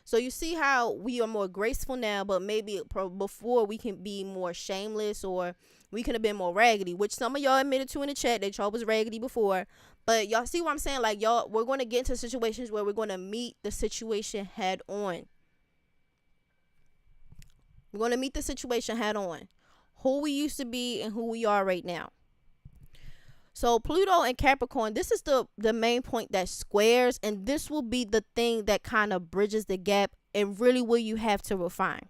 So you see how we are more graceful now, but maybe before we can be more shameless, or we could have been more raggedy, which some of y'all admitted to in the chat that y'all was raggedy before. But y'all see what I'm saying? Like, y'all, we're going to get into situations where we're going to meet the situation head on. We're going to meet the situation head on. Who we used to be and who we are right now. So Pluto and Capricorn, this is the main point that squares, and this will be the thing that kind of bridges the gap and really where you have to refine.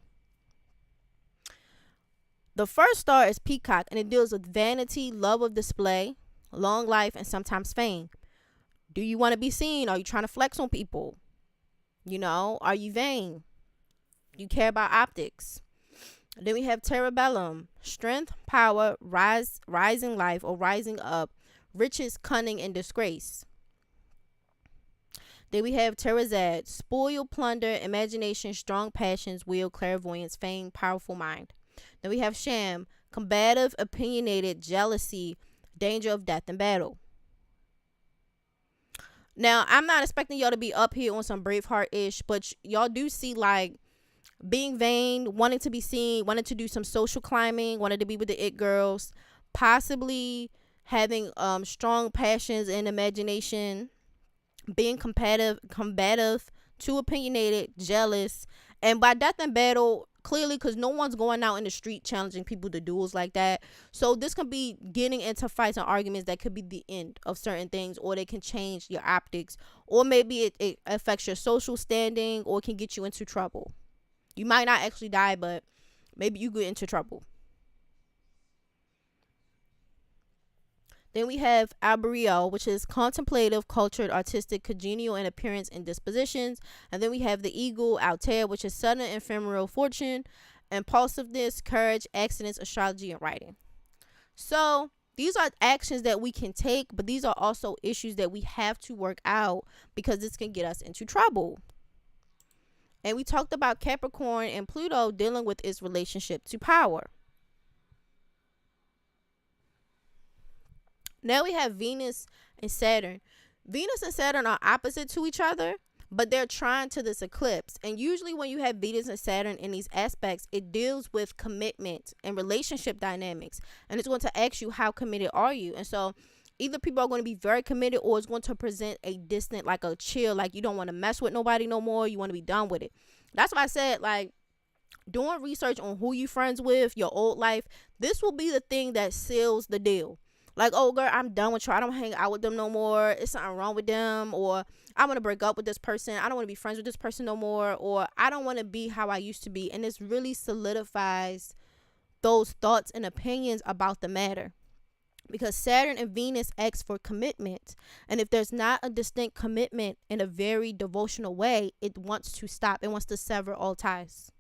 The first star is Peacock, and it deals with vanity, love of display, long life, and sometimes fame. Do you want to be seen? Are you trying to flex on people? You know, are you vain? Do you care about optics? Then we have Terabellum, strength, power, rising life or rising up, riches, cunning, and disgrace. Then we have Terazad, spoil, plunder, imagination, strong passions, will, clairvoyance, fame, powerful mind. Then we have Sham, combative, opinionated, jealousy, danger of death and battle. Now, I'm not expecting y'all to be up here on some Braveheart-ish, but y'all do see like being vain, wanting to be seen, wanting to do some social climbing, wanting to be with the it girls, possibly having strong passions and imagination, being combative, too opinionated, jealous, and by death and battle, clearly because no one's going out in the street challenging people to duels like that. So this could be getting into fights and arguments that could be the end of certain things, or they can change your optics, or maybe it affects your social standing, or can get you into trouble. You might not actually die, but maybe you get into trouble. Then we have Arboreal, which is contemplative, cultured, artistic, congenial in appearance and dispositions. And then we have the Eagle, Altair, which is sudden ephemeral fortune, impulsiveness, courage, accidents, astrology, and writing. So these are actions that we can take, but these are also issues that we have to work out because this can get us into trouble. And we talked about Capricorn and Pluto dealing with its relationship to power. Now we have Venus and Saturn. Venus and Saturn are opposite to each other, but they're trying to this eclipse. And usually when you have Venus and Saturn in these aspects, it deals with commitment and relationship dynamics. And it's going to ask you, how committed are you? And so either people are going to be very committed, or it's going to present a distant, like a chill, like you don't want to mess with nobody no more. You want to be done with it. That's why I said, like, doing research on who you friends with, your old life, this will be the thing that seals the deal. Like, oh girl, I'm done with you, I don't hang out with them no more, it's something wrong with them, or I want to break up with this person, I don't want to be friends with this person no more, or I don't want to be how I used to be. And this really solidifies those thoughts and opinions about the matter, because Saturn and Venus acts for commitment, and if there's not a distinct commitment in a very devotional way, it wants to stop, it wants to sever all ties.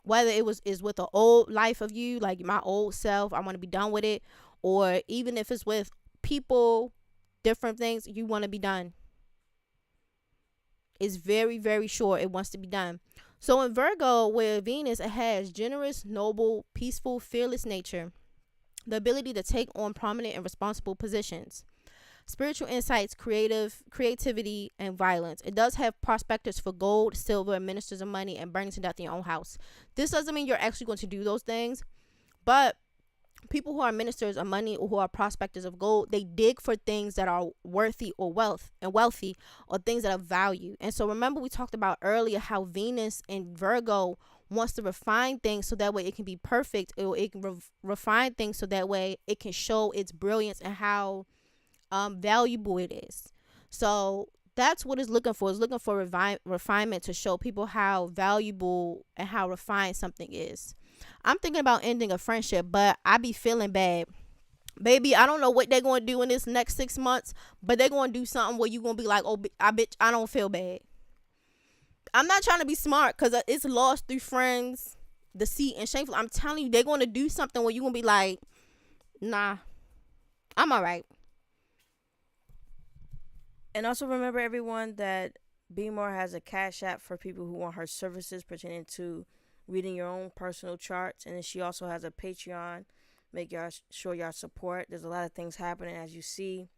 Whether is with an old life of you, like my old self, I want to be done with it, or even if it's with people, different things, you want to be done. It's very, very short, it wants to be done. So in Virgo, with Venus, it has generous, noble, peaceful, fearless nature, the ability to take on prominent and responsible positions, spiritual insights, creativity, and violence. It does have prospectors for gold, silver, ministers of money, and burning to death in your own house. This doesn't mean you're actually going to do those things, but people who are ministers of money or who are prospectors of gold, they dig for things that are worthy or wealthy, or things that have value. And so remember, we talked about earlier how Venus in Virgo wants to refine things so that way it can be perfect, or it can refine things so that way it can show its brilliance and how valuable it is. So that's what it's looking for. It's looking for refinement to show people how valuable and how refined something is. I'm thinking about ending a friendship, but I be feeling bad. Baby, I don't know what they're going to do in this next 6 months, but they're going to do something where you're going to be like, oh, I don't feel bad. I'm not trying to be smart, because it's lost through friends, deceit, and shameful. I'm telling you, they're going to do something where you're going to be like, nah, I'm all right. And also remember, everyone, that BMORE has a cash app for people who want her services pertaining to reading your own personal charts. And then she also has a Patreon. Make sure y'all support. There's a lot of things happening, as you see,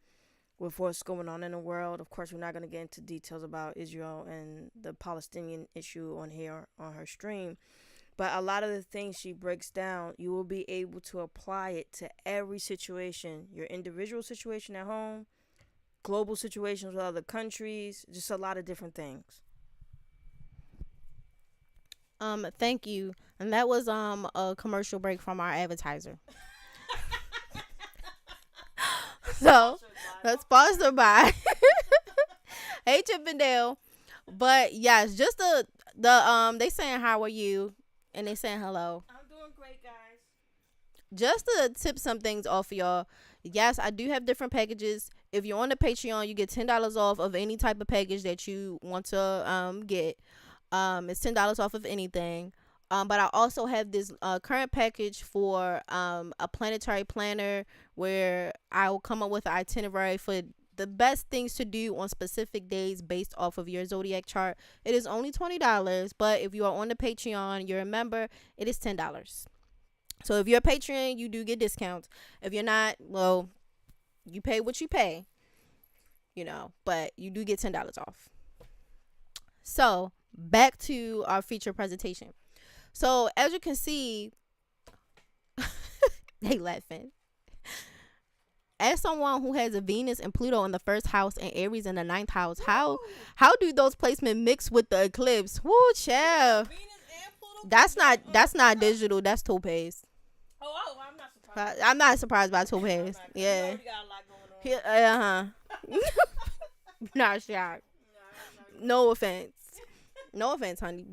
with what's going on in the world. Of course, we're not going to get into details about Israel and the Palestinian issue on here on her stream. But a lot of the things she breaks down, you will be able to apply it to every situation. Your individual situation at home, global situations with other countries, just a lot of different things. Thank you. And that was a commercial break from our advertiser. So that's sponsored by Hey Chippendale. But yes, just the they saying how are you, and they saying hello. I'm doing great, guys. Just to tip some things off of y'all. Yes, I do have different packages. If you're on the Patreon, you get $10 off of any type of package that you want to get. It's $10 off of anything. But I also have this current package for a planetary planner, where I will come up with an itinerary for the best things to do on specific days based off of your zodiac chart. It is only $20, but if you are on the Patreon, you're a member, it is $10. So if you're a Patreon, you do get discounts. If you're not, well, you pay what you pay, but you do get $10 off. So back to our feature presentation. So as you can see, they laughing. As someone who has a Venus and Pluto in the first house and Aries in the 9th house, how do those placements mix with the eclipse? Woo, chill. That's not digital. That's Topaz. Oh, I'm not surprised. I'm not surprised by Topaz. Yeah. Not shocked. No offense. No offense, honey,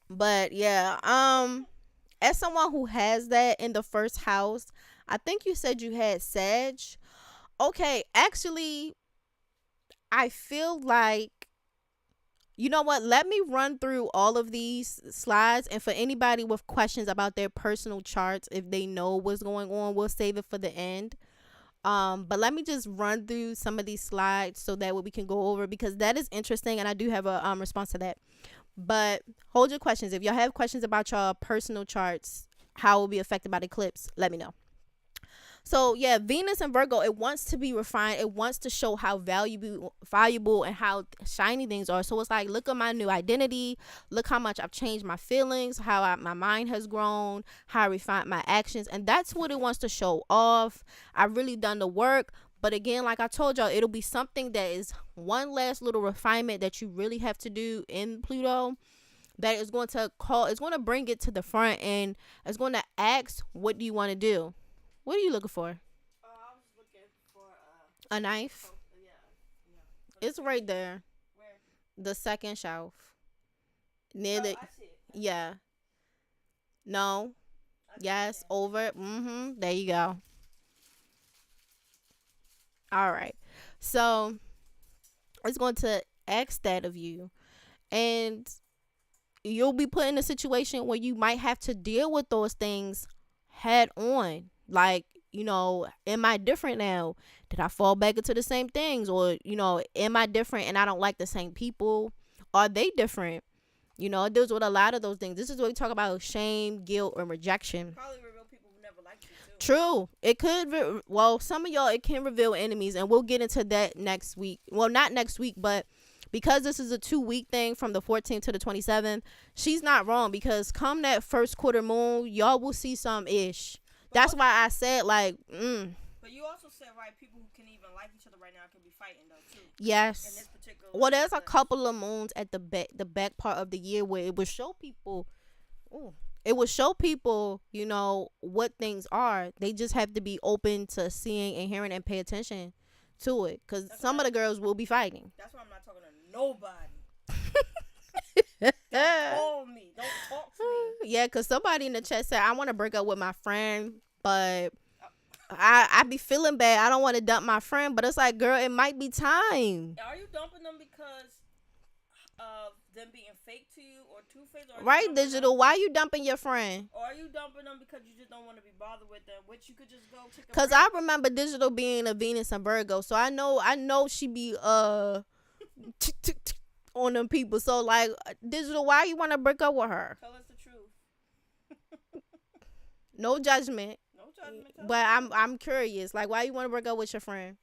but yeah. As someone who has that in the first house, I think you said you had Sag. Okay, actually, I feel like, you know what? Let me run through all of these slides. And for anybody with questions about their personal charts, if they know what's going on, we'll save it for the end. But let me just run through some of these slides so that we can go over, because that is interesting. And I do have a response to that. But hold your questions. If y'all have questions about your personal charts, how it will be affected by the eclipse, let me know. So yeah, Venus and Virgo, it wants to be refined. It wants to show how valuable and how shiny things are. So it's like, look at my new identity. Look how much I've changed my feelings, how my mind has grown, how I refined my actions. And that's what it wants to show off. I've really done the work. But again, like I told y'all, it'll be something that is one last little refinement that you really have to do in Pluto, that is going to bring it to the front, and it's going to ask, what do you want to do? What are you looking for? I was looking for A knife? yeah, yeah. It's right there. Where? The second shelf. Near Oh, the. I see it. Yeah. No. Yes. Over. There you go. All right. So it's going to ask that of you. And you'll be put in a situation where you might have to deal with those things head on. Like, am I different now? Did I fall back into the same things? Or, am I different and I don't like the same people? Are they different? It deals with a lot of those things. This is what we talk about: shame, guilt, or rejection. Probably reveal people who never liked you too. True. It could, some of y'all, it can reveal enemies, and we'll get into that next week. Well, not next week, but because this is a 2-week thing from the 14th to the 27th, she's not wrong, because come that first quarter moon, y'all will see some ish. That's why I said, like, But you also said, right, people who can even like each other right now could be fighting, though, too. Yes. In this particular. Well, there's a couple of moons at the back part of the year where it would show people. It will show people, what things are. They just have to be open to seeing and hearing and pay attention to it. Because some of the girls will be fighting. That's why I'm not talking to nobody. Don't call me. Don't talk to me. Yeah, because somebody in the chat said, I want to break up with my friend, but I be feeling bad. I don't want to dump my friend. But it's like, girl, it might be time. Are you dumping them because of them being fake to you or two-faced? Right, Digital? Why you dumping your friend? Or are you dumping them because you just don't want to be bothered with them, which you could just go take a Because break? I remember Digital being a Venus and Virgo, so I know she be on them people. So, like, Digital, why you want to break up with her? Tell us the truth. No judgment. No judgment. But I'm curious. Like, why you want to break up with your friend?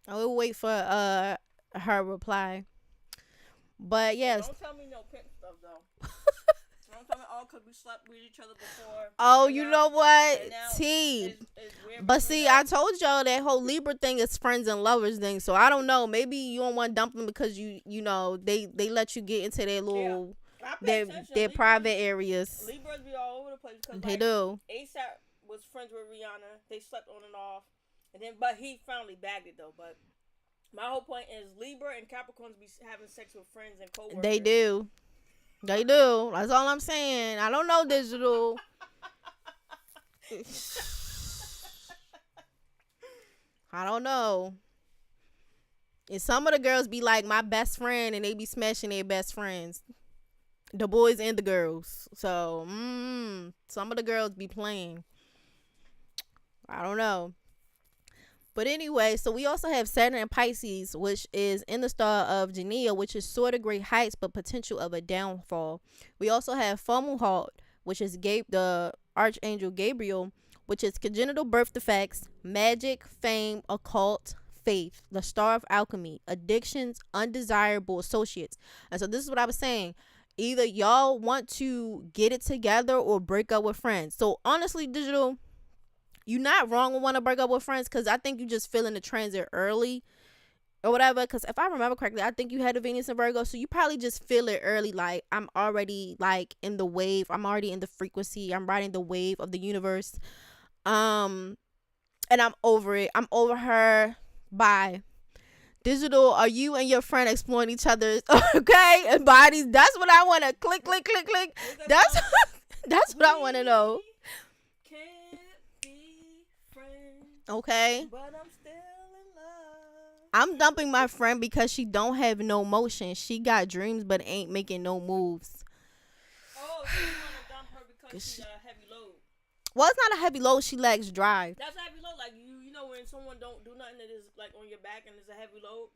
I will wait for her reply. But yes. Don't tell me no pimp stuff though. Don't tell me all because we slept with each other before. Oh, you know what? T. But see, I told y'all that whole Libra thing is friends and lovers thing. So I don't know. Maybe you don't want to dump them because they let you get into their little their private areas. Libras be all over the place. They do. ASAP was friends with Rihanna. They slept on and off. And then, but he finally bagged it though. But my whole point is Libra and Capricorns be having sex with friends and coworkers. They do. They do. That's all I'm saying. I don't know, Digital. I don't know. And some of the girls be like my best friend, and they be smashing their best friends, the boys and the girls. So, some of the girls be playing. I don't know. But anyway, so we also have Saturn and Pisces, which is in the star of Genea, which is sort of great heights, but potential of a downfall. We also have Fomalhaut, which is the Archangel Gabriel, which is congenital birth defects, magic, fame, occult, faith, the star of alchemy, addictions, undesirable associates. And so this is what I was saying. Either y'all want to get it together or break up with friends. So honestly, Digital, you're not wrong to want to break up with friends, because I think you just feeling the transit early or whatever. Because if I remember correctly, I think you had a Venus and Virgo, so you probably just feel it early. Like, I'm already like in the wave. I'm already in the frequency. I'm riding the wave of the universe. And I'm over it. I'm over her. Bye. Digital, are you and your friend exploring each other's bodies? That's what I want to click. That's what I want to know. Okay. But I'm still in love. I'm dumping my friend because she don't have no motion. She got dreams but ain't making no moves. Oh, so you want to dump her because she got a heavy load? Well, it's not a heavy load. She lacks drive. That's a heavy load. Like, you know when someone don't do nothing that is like on your back and it's a heavy load,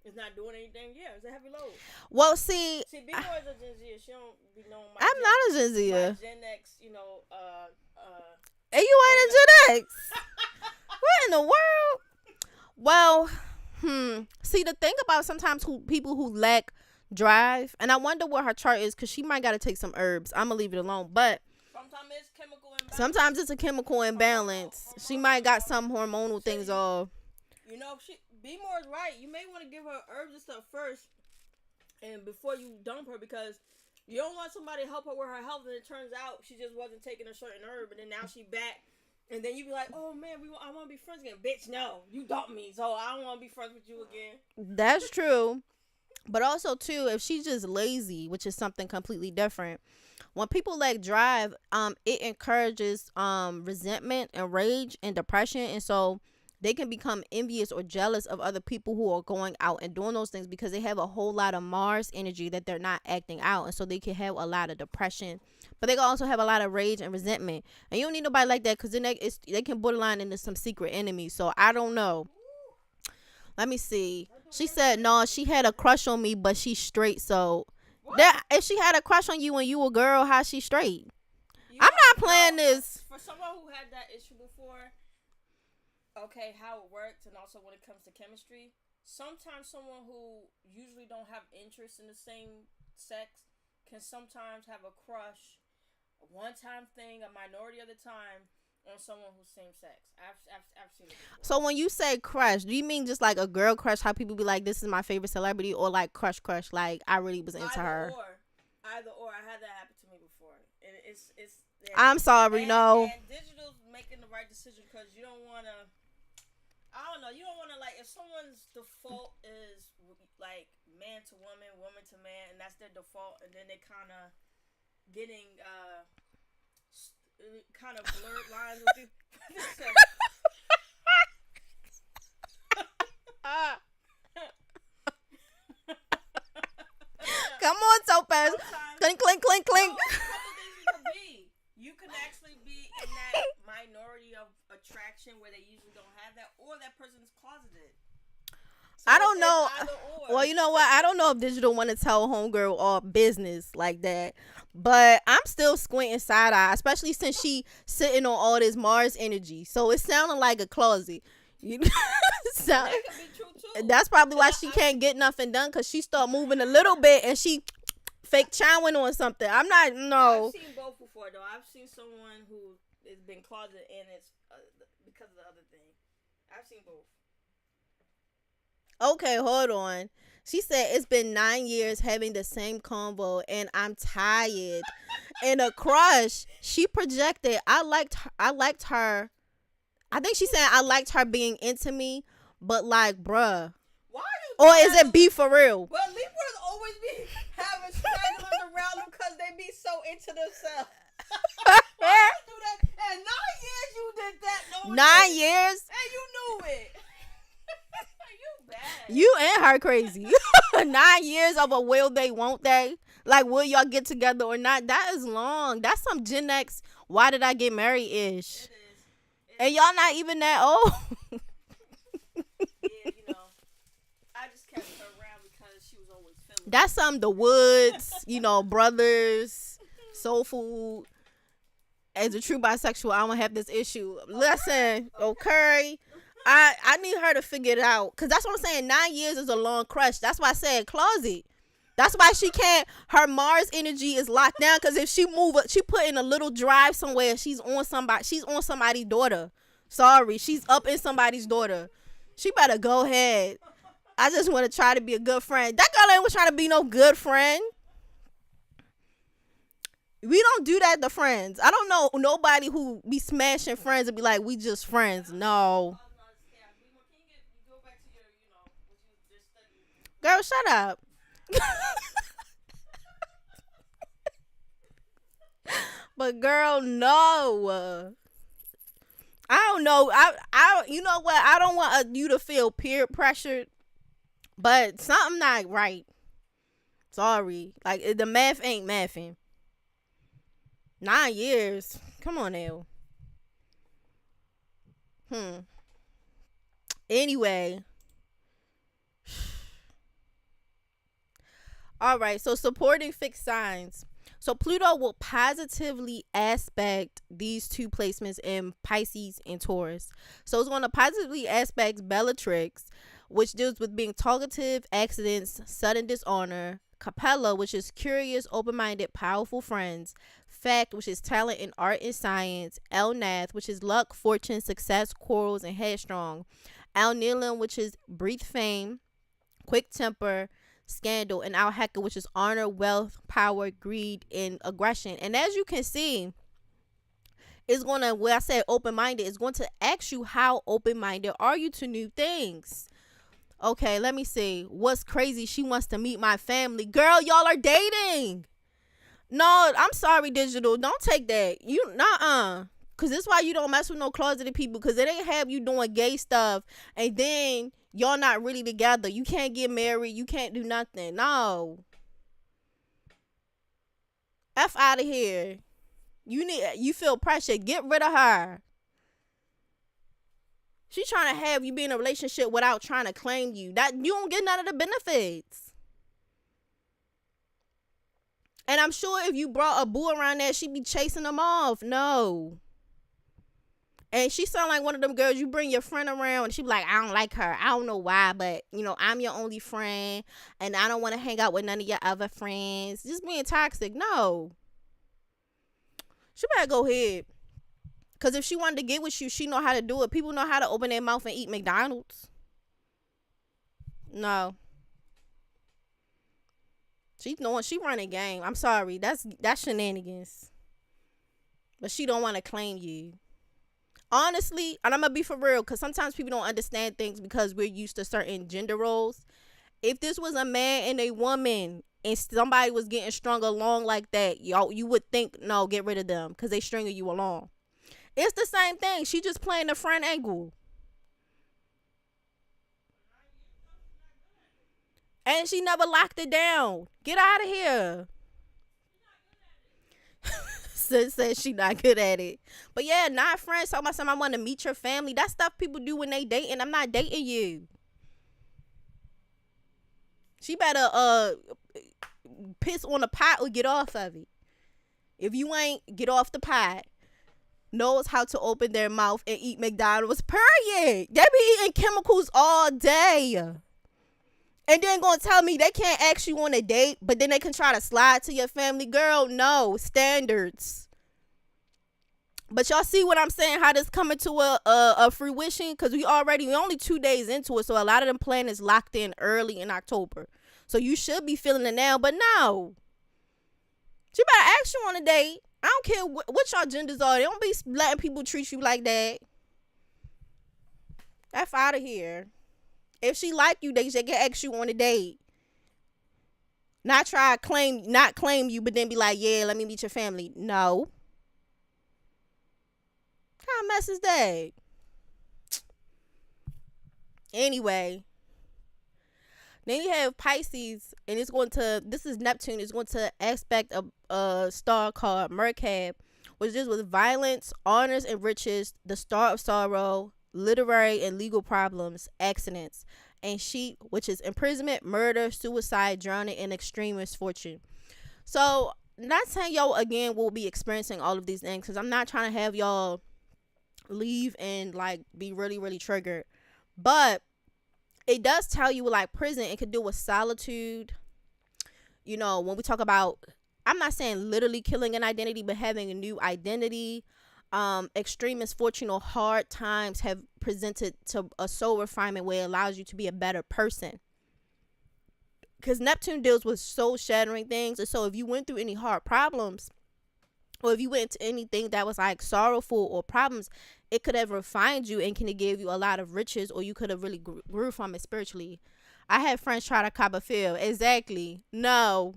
it's not doing anything. Yeah, it's a heavy load. Well, see, BMORE is a Gen Z. She don't be knowing I'm not a Gen Z. Gen X, And you ain't a Gen X. What in the world? Well, see, the thing about sometimes people who lack drive, and I wonder what her chart is, because she might got to take some herbs. I'm going to leave it alone. But sometimes it's a chemical imbalance. She might got some hormonal things off. BMORE is right. You may want to give her herbs and stuff first, and before you dump her, because you don't want somebody to help her with her health, and it turns out she just wasn't taking a certain herb, and then now she back, and then you be like, oh man, I want to be friends again. Bitch, no, you dumped me, so I don't want to be friends with you again. That's true. But also too, if she's just lazy, which is something completely different. When people lack drive, it encourages resentment and rage and depression, and so they can become envious or jealous of other people who are going out and doing those things because they have a whole lot of Mars energy that they're not acting out, and so they can have a lot of depression, but they can also have a lot of rage and resentment. And you don't need nobody like that, because then they can borderline into some secret enemies. So I don't know. Let me see. She said no, she had a crush on me, but she's straight. So that if she had a crush on you when you a girl, how she straight? I'm not playing this. For someone who had that issue before, okay, how it works, and also when it comes to chemistry, sometimes someone who usually don't have interest in the same sex can sometimes have a crush, a one-time thing, a minority of the time, on someone who's same sex. I've seen it before. So when you say crush, do you mean just like a girl crush? How people be like, "This is my favorite celebrity," or like crush, like I really was into her? Either or. I had that happen to me before, and it's. Yeah. I'm sorry, no. And digital's making the right decision, because you don't want to. I don't know. You don't want to, like, if someone's default is like man to woman, woman to man, and that's their default, and then they kind of getting kind of blurred lines with you. Come on, Topaz. Clink, clink, clink, clink. You can actually be in that minority of attraction where they usually don't have that, or that person is closeted. So I don't know. Well, you know what? I don't know if digital want to tell homegirl all business like that, but I'm still squinting side eye, especially since she sitting on all this Mars energy. So it sounding like a closet. You that could be true too. That's probably why she can't get nothing done, because she start moving a little bit and she fake chowing on something. I'm not. No. I've seen both before though. I've seen someone who has been closeted and it's because of the other thing. I've seen both. Okay, hold on. She said it's been 9 years having the same convo and I'm tired. And a crush, she projected. I liked her. I think she said I liked her being into me, but like, bruh. Why or is it be for real? Well, Libras always be having stragglers around them because they be so into themselves. Why you do that? And 9 years you did that. No 9 years? And you knew it. You bad. You and her crazy. 9 years of a will they, won't they? Like, will y'all get together or not? That is long. That's some Gen X, why did I get married ish. It is. And y'all not even that old. Yeah, you know. I just kept her around because she was always feminine. That's the Woods, brothers, soul food. As a true bisexual, I don't have this issue. Listen, okay. I need her to figure it out. Because that's what I'm saying. 9 years is a long crush. That's why I said closet. That's why she can't. Her Mars energy is locked down. Because if she she put in a little drive somewhere. She's on somebody's daughter. Sorry, she's up in somebody's daughter. She better go ahead. I just want to try to be a good friend. That girl ain't trying to be no good friend. We don't do that to friends. I don't know nobody who be smashing friends and be like, we just friends. No. Girl, shut up. But girl, no. I don't know. I you know what? I don't want you to feel peer pressured, but something not right. Sorry. Like, the math ain't mathing. 9 years. Come on now. Anyway. All right. So supporting fixed signs. So Pluto will positively aspect these two placements in Pisces and Taurus. So it's going to positively aspect Bellatrix, which deals with being talkative, accidents, sudden dishonor. Capella, which is curious, open-minded, powerful friends. Fact, which is talent in art and science. Elnath, which is luck, fortune, success, quarrels, and headstrong. Alnilam, which is breathe fame, quick temper, scandal, and our hacker, which is honor, wealth, power, greed, and aggression. And as you can see, it's going to, where I said open-minded, it's going to ask you how open-minded are you to new things. Okay, let me see. What's crazy? She wants to meet my family. Girl, y'all are dating. No, I'm sorry, digital. Don't take that. You, nuh-uh. Because this is why you don't mess with no closeted people. Because it ain't have you doing gay stuff. And then y'all not really together. You can't get married. You can't do nothing. No. F out of here. You feel pressure. Get rid of her. She trying to have you be in a relationship without trying to claim you. That you don't get none of the benefits. And I'm sure if you brought a boo around there, she'd be chasing them off. No. And she sound like one of them girls, you bring your friend around and she be like, I don't like her. I don't know why, but, you know, I'm your only friend and I don't want to hang out with none of your other friends. Just being toxic. No. She better go ahead. Because if she wanted to get with you, she know how to do it. People know how to open their mouth and eat McDonald's. No. She running game. I'm sorry. That's shenanigans. But she don't want to claim you. Honestly, and I'm going to be for real, because sometimes people don't understand things because we're used to certain gender roles. If this was a man and a woman and somebody was getting strung along like that, y'all, you would think, no, get rid of them because they stringing you along. It's the same thing. She just playing the front angle. And she never locked it down. Get out of here. Sis says she not good at it. But yeah, not friends. Talking about something, I want to meet your family. That's stuff people do when they dating. I'm not dating you. She better piss on the pot or get off of it. If you ain't, get off the pot. Knows how to open their mouth and eat McDonald's. Period. They be eating chemicals all day. And then gonna tell me they can't ask you on a date, but then they can try to slide to your family. Girl, no. Standards. But y'all see what I'm saying? How this coming to a fruition? Because we only 2 days into it. So a lot of them planners locked in early in October. So you should be feeling it now. But no. She better ask you on a date. I don't care what y'all genders are. They don't be letting people treat you like that. F out of here. If she like you, they can ask you on a date. Not claim you, but then be like, yeah, let me meet your family. No. What kind of mess is that? Anyway. Then you have Pisces, and this is Neptune, it's going to aspect a star called Mercab, which is with violence, honors and riches, the star of sorrow, literary and legal problems, accidents, and sheep, which is imprisonment, murder, suicide, drowning, and extreme misfortune. So, not saying y'all again will be experiencing all of these things, because I'm not trying to have y'all leave and like be really, really triggered. But it does tell you, like, prison, it could do with solitude. You know, when we talk about, I'm not saying literally killing an identity, but having a new identity. Extreme misfortune or hard times have presented to a soul refinement where it allows you to be a better person. Because Neptune deals with soul shattering things. And so if you went through any hard problems, or if you went into anything that was like sorrowful or problems, it could have refined you and can give you a lot of riches, or you could have really grew from it spiritually. I had friends try to cop a feel. Exactly. No.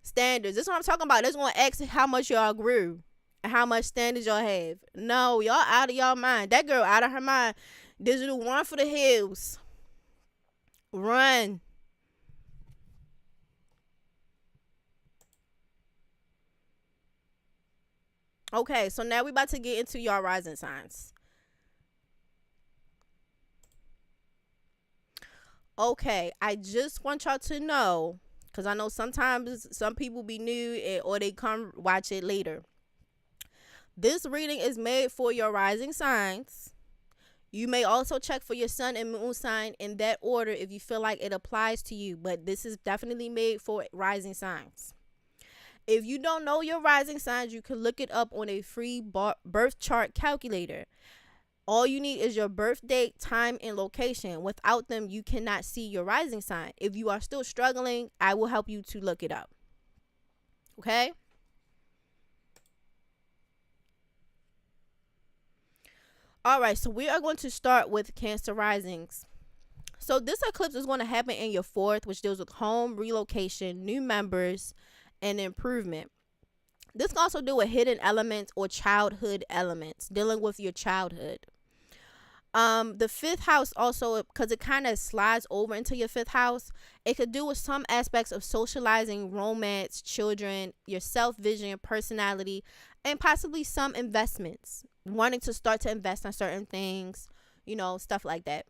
Standards. This is what I'm talking about. This one asks how much y'all grew and how much standards y'all have. No, y'all out of y'all mind. That girl out of her mind. Digital, run for the hills. Run. Okay, so now we about to get into y'all rising signs. Okay, I just want y'all to know, because I know sometimes some people be new or they come watch it later. This reading is made for your rising signs. You may also check for your sun and moon sign in that order if you feel like it applies to you, but this is definitely made for rising signs. If you don't know your rising signs, you can look it up on a free birth chart calculator. All you need is your birth date, time, and location. Without them, you cannot see your rising sign. If you are still struggling, I will help you to look it up. Okay? All right, so we are going to start with Cancer risings. So this eclipse is going to happen in your fourth, which deals with home, relocation, new members, and improvement. This can also do with hidden elements or childhood elements, dealing with your childhood. The fifth house also, because it kind of slides over into your fifth house, it could do with some aspects of socializing, romance, children, your self vision, personality, and possibly some investments, wanting to start to invest in certain things, stuff like that.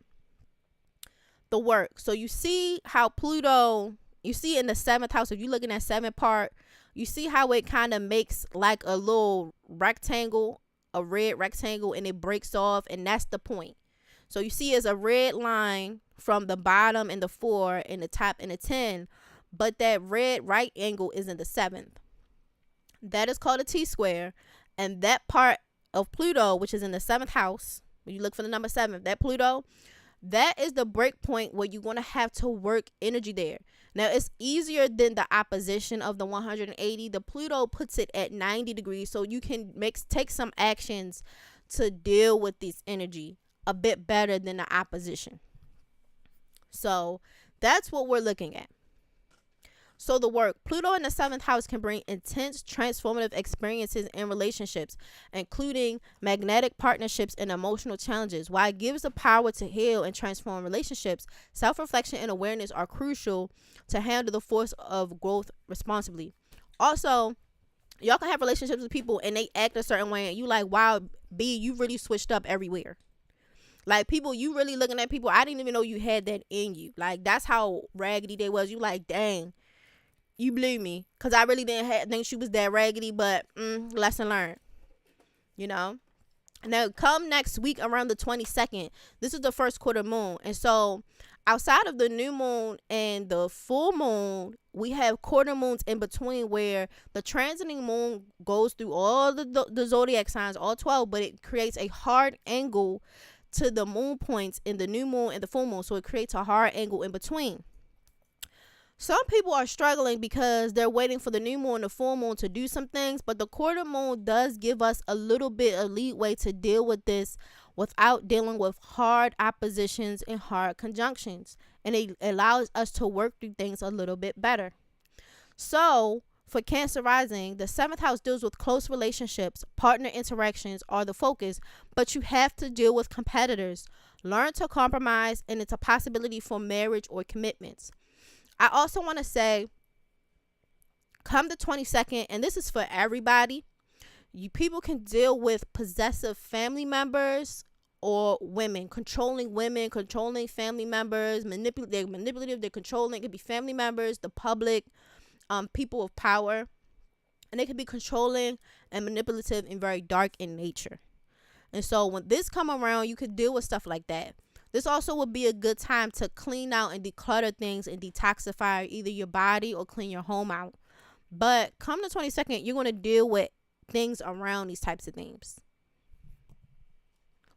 The work. So you see how Pluto, you see in the seventh house, if you're looking at seventh part, you see how it kind of makes like a little rectangle, a red rectangle, and it breaks off, and that's the point. So you see it's a red line from the bottom and the 4 and the top and the 10, but that red right angle is in the 7th. That is called a T-square, and that part of Pluto, which is in the 7th house, when you look for the number 7, that Pluto, that is the break point where you're going to have to work energy there. Now, it's easier than the opposition of the 180. The Pluto puts it at 90 degrees, so you can take some actions to deal with this energy a bit better than the opposition. So that's what we're looking at. So the work. Pluto in the 7th house can bring intense transformative experiences in relationships, including magnetic partnerships and emotional challenges. While it gives the power to heal and transform relationships, self-reflection and awareness are crucial to handle the force of growth responsibly. Also, y'all can have relationships with people and they act a certain way and you like, wow, B, you really switched up everywhere. Like, people, you really looking at people, I didn't even know you had that in you. Like, that's how raggedy they was. You like, dang, you blew me, because I really didn't think she was that raggedy, but lesson learned. Now, come next week around the 22nd, this is the first quarter moon. And so outside of the new moon and the full moon, we have quarter moons in between where the transiting moon goes through all the zodiac signs, all 12, but it creates a hard angle to the moon points in the new moon and the full moon. So it creates a hard angle in between. Some people are struggling because they're waiting for the new moon and the full moon to do some things, but the quarter moon does give us a little bit of leeway to deal with this without dealing with hard oppositions and hard conjunctions. And it allows us to work through things a little bit better. So for Cancer rising, the 7th house deals with close relationships. Partner interactions are the focus, but you have to deal with competitors. Learn to compromise, and it's a possibility for marriage or commitments. I also want to say, come the 22nd, and this is for everybody, people can deal with possessive family members or women, controlling family members, they're manipulative, they're controlling. It could be family members, the public, people of power, and they could be controlling and manipulative and very dark in nature. And so when this come around, you could deal with stuff like that. This also would be a good time to clean out and declutter things and detoxify either your body or clean your home out. But come the 22nd, you're going to deal with things around these types of things.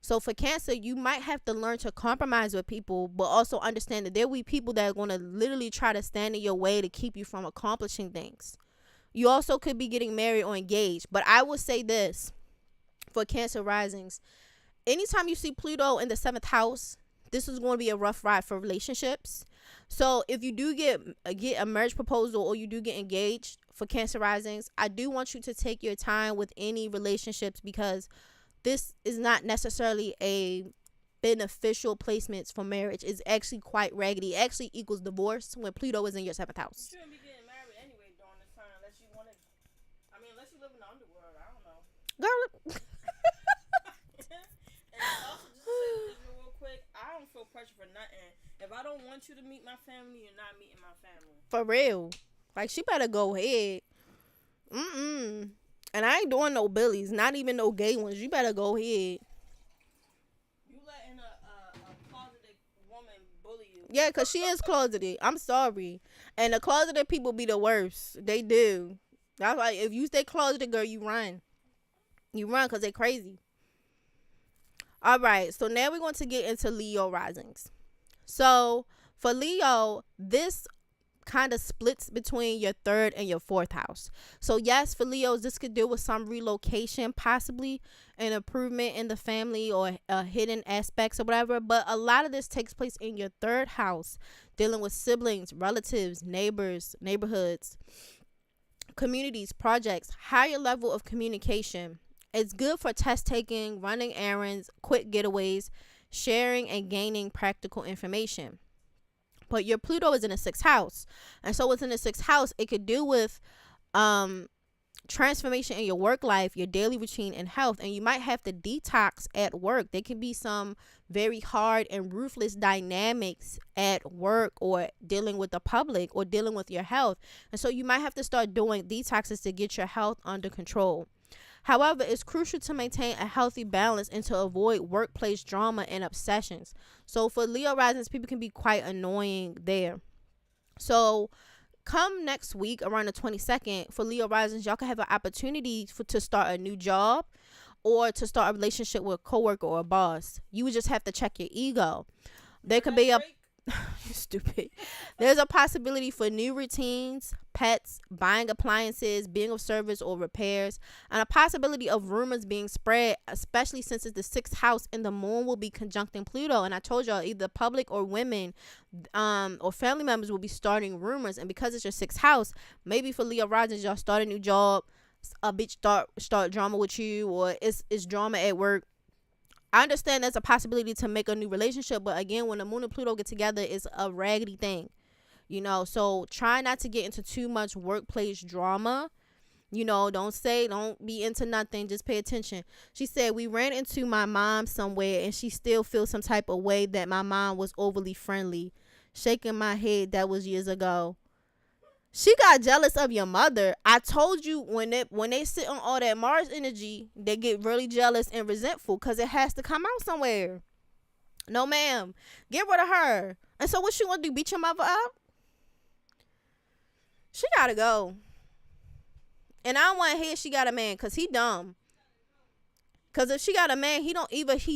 So for Cancer, you might have to learn to compromise with people, but also understand that there will be people that are going to literally try to stand in your way to keep you from accomplishing things. You also could be getting married or engaged. But I will say this for Cancer risings. Anytime you see Pluto in the 7th house, this is going to be a rough ride for relationships. So if you do get a marriage proposal or you do get engaged for Cancer risings, I do want you to take your time with any relationships, because this is not necessarily a beneficial placements for marriage. It's actually quite raggedy. It actually equals divorce when Pluto is in your 7th house. You shouldn't be getting married anyway during this time unless you want to. I mean, unless you live in the underworld. I don't know. Girl. And also, just to say this real quick, I don't feel pressure for nothing. If I don't want you to meet my family, you're not meeting my family. For real. Like, she better go ahead. And I ain't doing no billies, not even no gay ones. You better go ahead. You letting a closeted woman bully you. Yeah, because she is closeted. I'm sorry. And the closeted people be the worst. They do. That's like, if you stay closeted, girl, you run. You run because they crazy. All right, so now we're going to get into Leo risings. So for Leo, this kind of splits between your third and your fourth house. So yes, for Leos, this could deal with some relocation, possibly an improvement in the family or hidden aspects or whatever. But a lot of this takes place in your third house, dealing with siblings, relatives, neighbors, neighborhoods, communities, projects, higher level of communication. It's good for test taking, running errands, quick getaways, sharing and gaining practical information. But your Pluto is in the sixth house. And so within the sixth house, it could do with transformation in your work life, your daily routine, and health. And you might have to detox at work. There can be some very hard and ruthless dynamics at work, or dealing with the public, or dealing with your health. And so you might have to start doing detoxes to get your health under control. However, it's crucial to maintain a healthy balance and to avoid workplace drama and obsessions. So for Leo risings, people can be quite annoying there. So come next week around the 22nd, for Leo risings, y'all can have an opportunity to start a new job or to start a relationship with a coworker or a boss. You would just have to check your ego. There could be a stupid. There's a possibility for new routines, pets, buying appliances, being of service or repairs, and a possibility of rumors being spread, especially since it's the sixth house and the moon will be conjuncting Pluto. And I told y'all, either public or women or family members will be starting rumors. And because it's your sixth house, maybe for Leo risings, y'all start a new job, a bitch start drama with you, or it's drama at work. I understand there's a possibility to make a new relationship, but again, when the moon and Pluto get together, it's a raggedy thing, so try not to get into too much workplace drama. Don't be into nothing, just pay attention. She said, we ran into my mom somewhere and she still feels some type of way that my mom was overly friendly. Shaking my head, that was years ago. She got jealous of your mother. I told you, when they sit on all that Mars energy, they get really jealous and resentful because it has to come out somewhere. No, ma'am. Get rid of her. And so what she want to do, beat your mother up? She got to go. And I don't want to hear she got a man because he dumb. Because if she got a man, he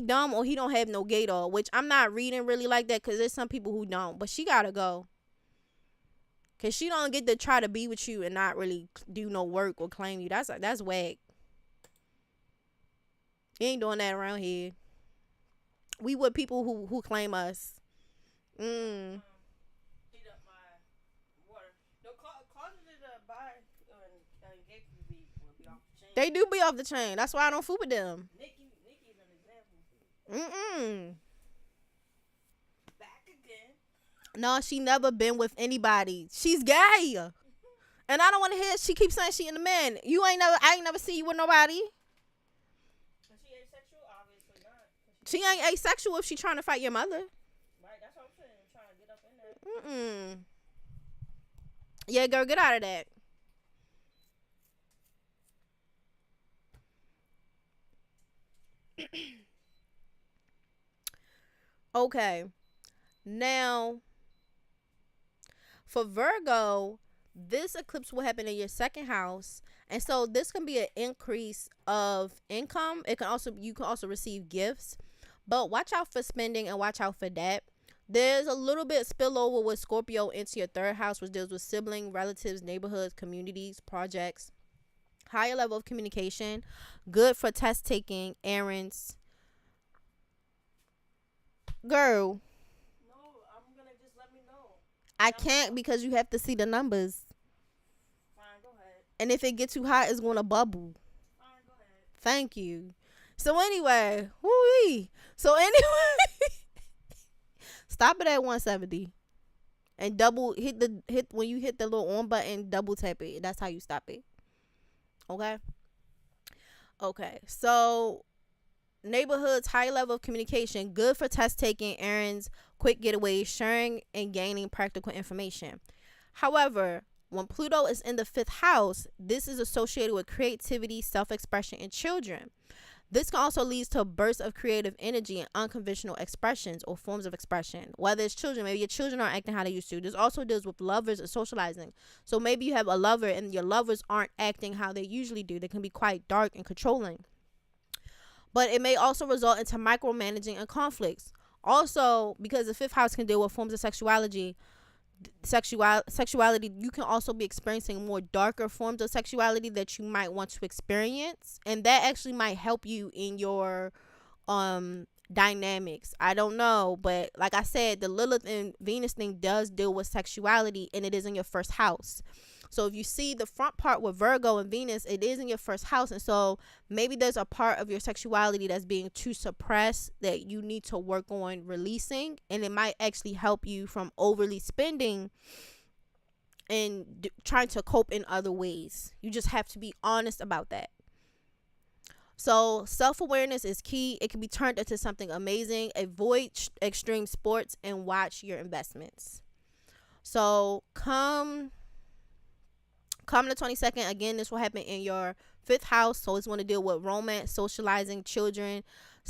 dumb or he don't have no gator, which I'm not reading really like that because there's some people who don't. But she got to go. Because she don't get to try to be with you and not really do no work or claim you. That's whack. You ain't doing that around here. We with people who claim us. They do be off the chain. That's why I don't fool with them. Nikki's an example. No, she never been with anybody. She's gay. And I don't want to hear she keeps saying she in the man. I ain't never seen you with nobody. She asexual? Obviously not. She ain't asexual if she trying to fight your mother. Right, that's what I'm saying. Trying to get up in there. Yeah, girl, get out of that. Okay. Now, for Virgo, this eclipse will happen in your second house, and so this can be an increase of income. You can also receive gifts, but watch out for spending and watch out for that. There's a little bit spillover with Scorpio into your third house, which deals with sibling, relatives, neighborhoods, communities, projects, higher level of communication, good for test taking, errands. Girl, I can't because you have to see the numbers. Fine, go ahead. And if it gets too hot, it's going to bubble. Fine, go ahead. Thank you. So anyway, stop it at 170. And hit when you hit the little on button, double tap it. That's how you stop it. Okay? Okay. So neighborhoods, high level of communication, good for test taking, errands, quick getaways, sharing and gaining practical information. However, when Pluto is in the fifth house, this is associated with creativity, self-expression, and children. This can also lead to bursts of creative energy and unconventional expressions or forms of expression. Whether it's children, maybe your children aren't acting how they used to. This also deals with lovers and socializing. So maybe you have a lover and your lovers aren't acting how they usually do. They can be quite dark and controlling. But it may also result into micromanaging and conflicts. Also, because the fifth house can deal with forms of sexuality, you can also be experiencing more darker forms of sexuality that you might want to experience, and that actually might help you in your dynamics. I don't know, but like I said, the Lilith and Venus thing does deal with sexuality, and it is in your first house. So if you see the front part with Virgo and Venus, it is in your first house. And so maybe there's a part of your sexuality that's being too suppressed that you need to work on releasing. And it might actually help you from overly spending and trying to cope in other ways. You just have to be honest about that. So self-awareness is key. It can be turned into something amazing. Avoid extreme sports and watch your investments. So come the 22nd, again, this will happen in your fifth house. So it's going to deal with romance, socializing, children,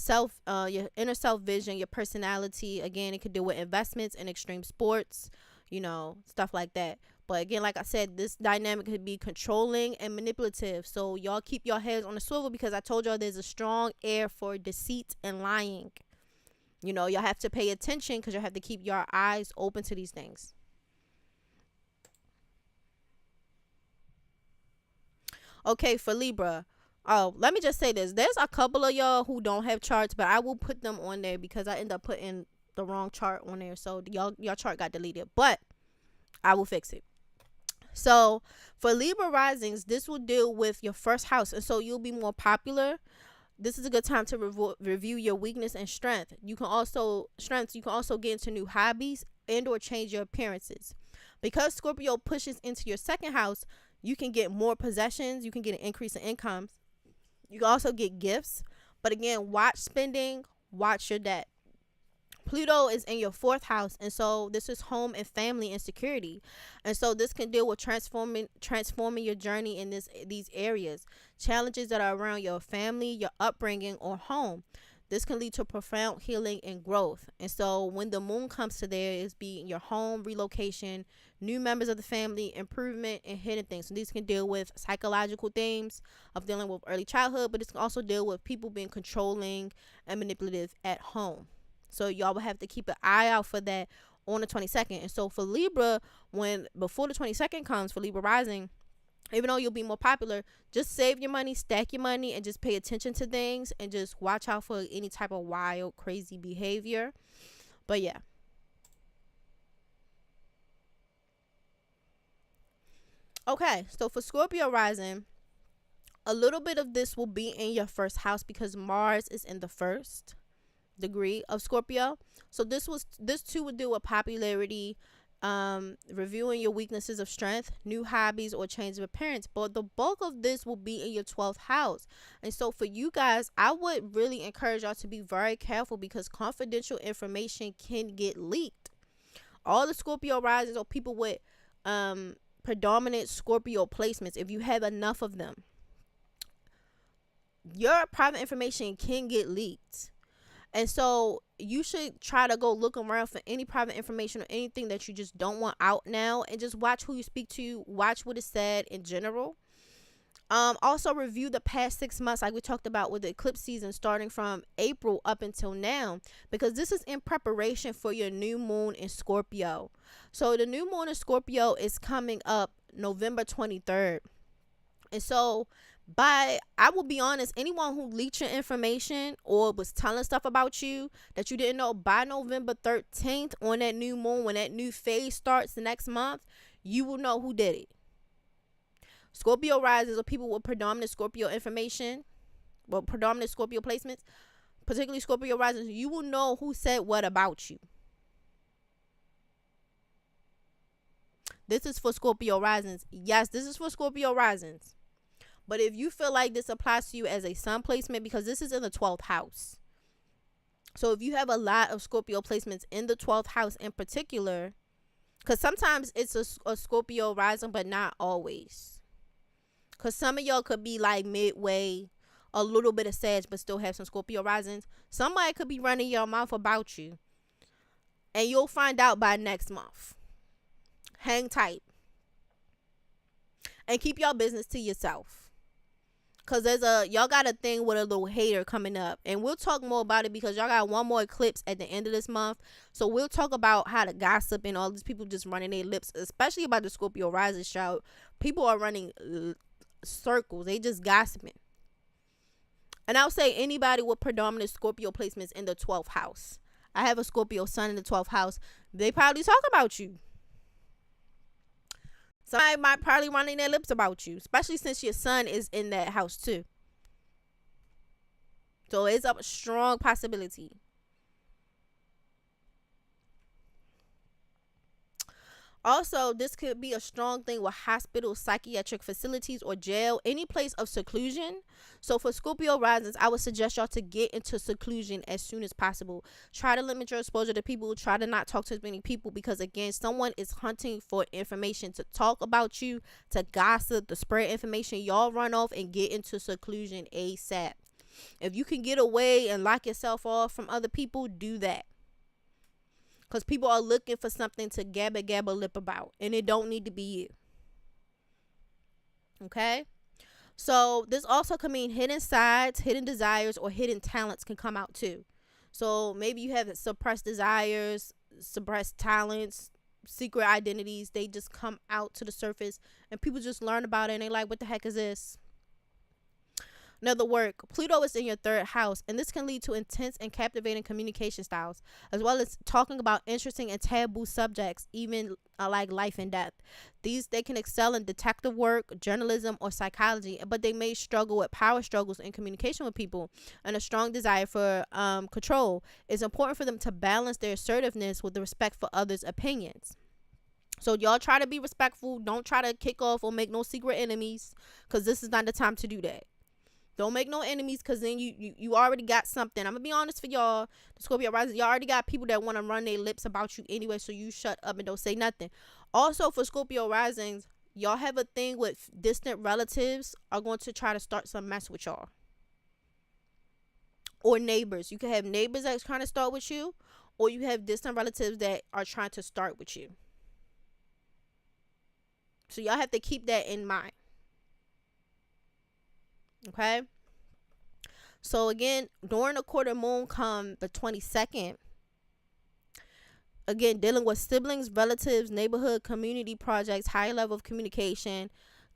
your inner self vision, your personality. Again, it could deal with investments and extreme sports, stuff like that. But again, like I said, this dynamic could be controlling and manipulative. So y'all keep your heads on the swivel, because I told y'all there's a strong air for deceit and lying. Y'all have to pay attention, because you have to keep your eyes open to these things. Okay, for Libra. Oh, let me just say this. There's a couple of y'all who don't have charts, but I will put them on there because I end up putting the wrong chart on there. So your chart got deleted, but I will fix it. So for Libra risings, this will deal with your first house, and so you'll be more popular. This is a good time to review your weakness and strength. You can also get into new hobbies and or change your appearances. Because Scorpio pushes into your second house, you can get more possessions. You can get an increase in income. You can also get gifts. But again, watch spending, watch your debt. Pluto is in your fourth house, and so this is home and family and security. And so this can deal with transforming your journey in these areas. Challenges that are around your family, your upbringing, or home. This can lead to profound healing and growth. And so when the moon comes to there, it's be in your home, relocation, new members of the family, improvement, and hidden things. So these can deal with psychological themes of dealing with early childhood, but this can also deal with people being controlling and manipulative at home. So y'all will have to keep an eye out for that on the 22nd. And so for Libra, before the 22nd comes, for Libra rising, even though you'll be more popular, just save your money, stack your money, and just pay attention to things, and just watch out for any type of wild, crazy behavior. But yeah. Okay, so for Scorpio rising, a little bit of this will be in your first house because Mars is in the first degree of Scorpio. So this too would deal with popularity, reviewing your weaknesses of strength, new hobbies, or change of appearance. But the bulk of this will be in your 12th house. And so for you guys, I would really encourage y'all to be very careful, because confidential information can get leaked. All the Scorpio risings or people with predominant Scorpio placements, if you have enough of them, your private information can get leaked. And so you should try to go look around for any private information or anything that you just don't want out now, and just watch who you speak to, watch what is said in general. Also review the past 6 months, like we talked about with the eclipse season starting from April up until now, because this is in preparation for your new moon in Scorpio. So the new moon in Scorpio is coming up November 23rd. And so I will be honest, anyone who leaked your information or was telling stuff about you that you didn't know, by November 13th on that new moon, when that new phase starts the next month, you will know who did it. Scorpio risers or people with predominant Scorpio information, well, predominant Scorpio placements, particularly Scorpio risers, you will know who said what about you. This is for Scorpio risings. Yes, this is for Scorpio risings. But if you feel like this applies to you as a sun placement, because this is in the 12th house. So if you have a lot of Scorpio placements in the 12th house in particular, because sometimes it's a Scorpio rising, but not always. Because some of y'all could be like midway, a little bit of Sag, but still have some Scorpio risings. Somebody could be running your mouth about you, and you'll find out by next month. Hang tight. And keep your business to yourself. Cause y'all got a thing with a little hater coming up, and we'll talk more about it because y'all got one more eclipse at the end of this month. So we'll talk about how to gossip and all these people just running their lips, especially about the Scorpio rising shout. People are running circles. They just gossiping. And I'll say anybody with predominant Scorpio placements in the 12th house. I have a Scorpio sun in the 12th house. They probably talk about you. Somebody might probably running their lips about you, especially since your sun is in that house too. So it's a strong possibility. Also, this could be a strong thing with hospitals, psychiatric facilities, or jail, any place of seclusion. So for Scorpio risings, I would suggest y'all to get into seclusion as soon as possible. Try to limit your exposure to people. Try to not talk to as many people because, again, someone is hunting for information to talk about you, to gossip, to spread information. Y'all run off and get into seclusion ASAP. If you can get away and lock yourself off from other people, do that. Because people are looking for something to gabba lip about. And it don't need to be you. Okay? So this also can mean hidden sides, hidden desires, or hidden talents can come out too. So maybe you have suppressed desires, suppressed talents, secret identities. They just come out to the surface. And people just learn about it. And they like, what the heck is this? Another work, Pluto is in your 3rd house, and this can lead to intense and captivating communication styles, as well as talking about interesting and taboo subjects, even like life and death. They can excel in detective work, journalism, or psychology, but they may struggle with power struggles in communication with people and a strong desire for control. It's important for them to balance their assertiveness with the respect for others' opinions. So y'all try to be respectful. Don't try to kick off or make no secret enemies, because this is not the time to do that. Don't make no enemies, because then you already got something. I'm going to be honest for y'all, the Scorpio rising, y'all already got people that want to run their lips about you anyway, so you shut up and don't say nothing. Also, for Scorpio risings, y'all have a thing with distant relatives are going to try to start some mess with y'all. Or neighbors. You can have neighbors that's trying to start with you, or you have distant relatives that are trying to start with you. So y'all have to keep that in mind. Okay, so again, during the quarter moon come the 22nd, again, dealing with siblings, relatives, neighborhood, community projects, higher level of communication,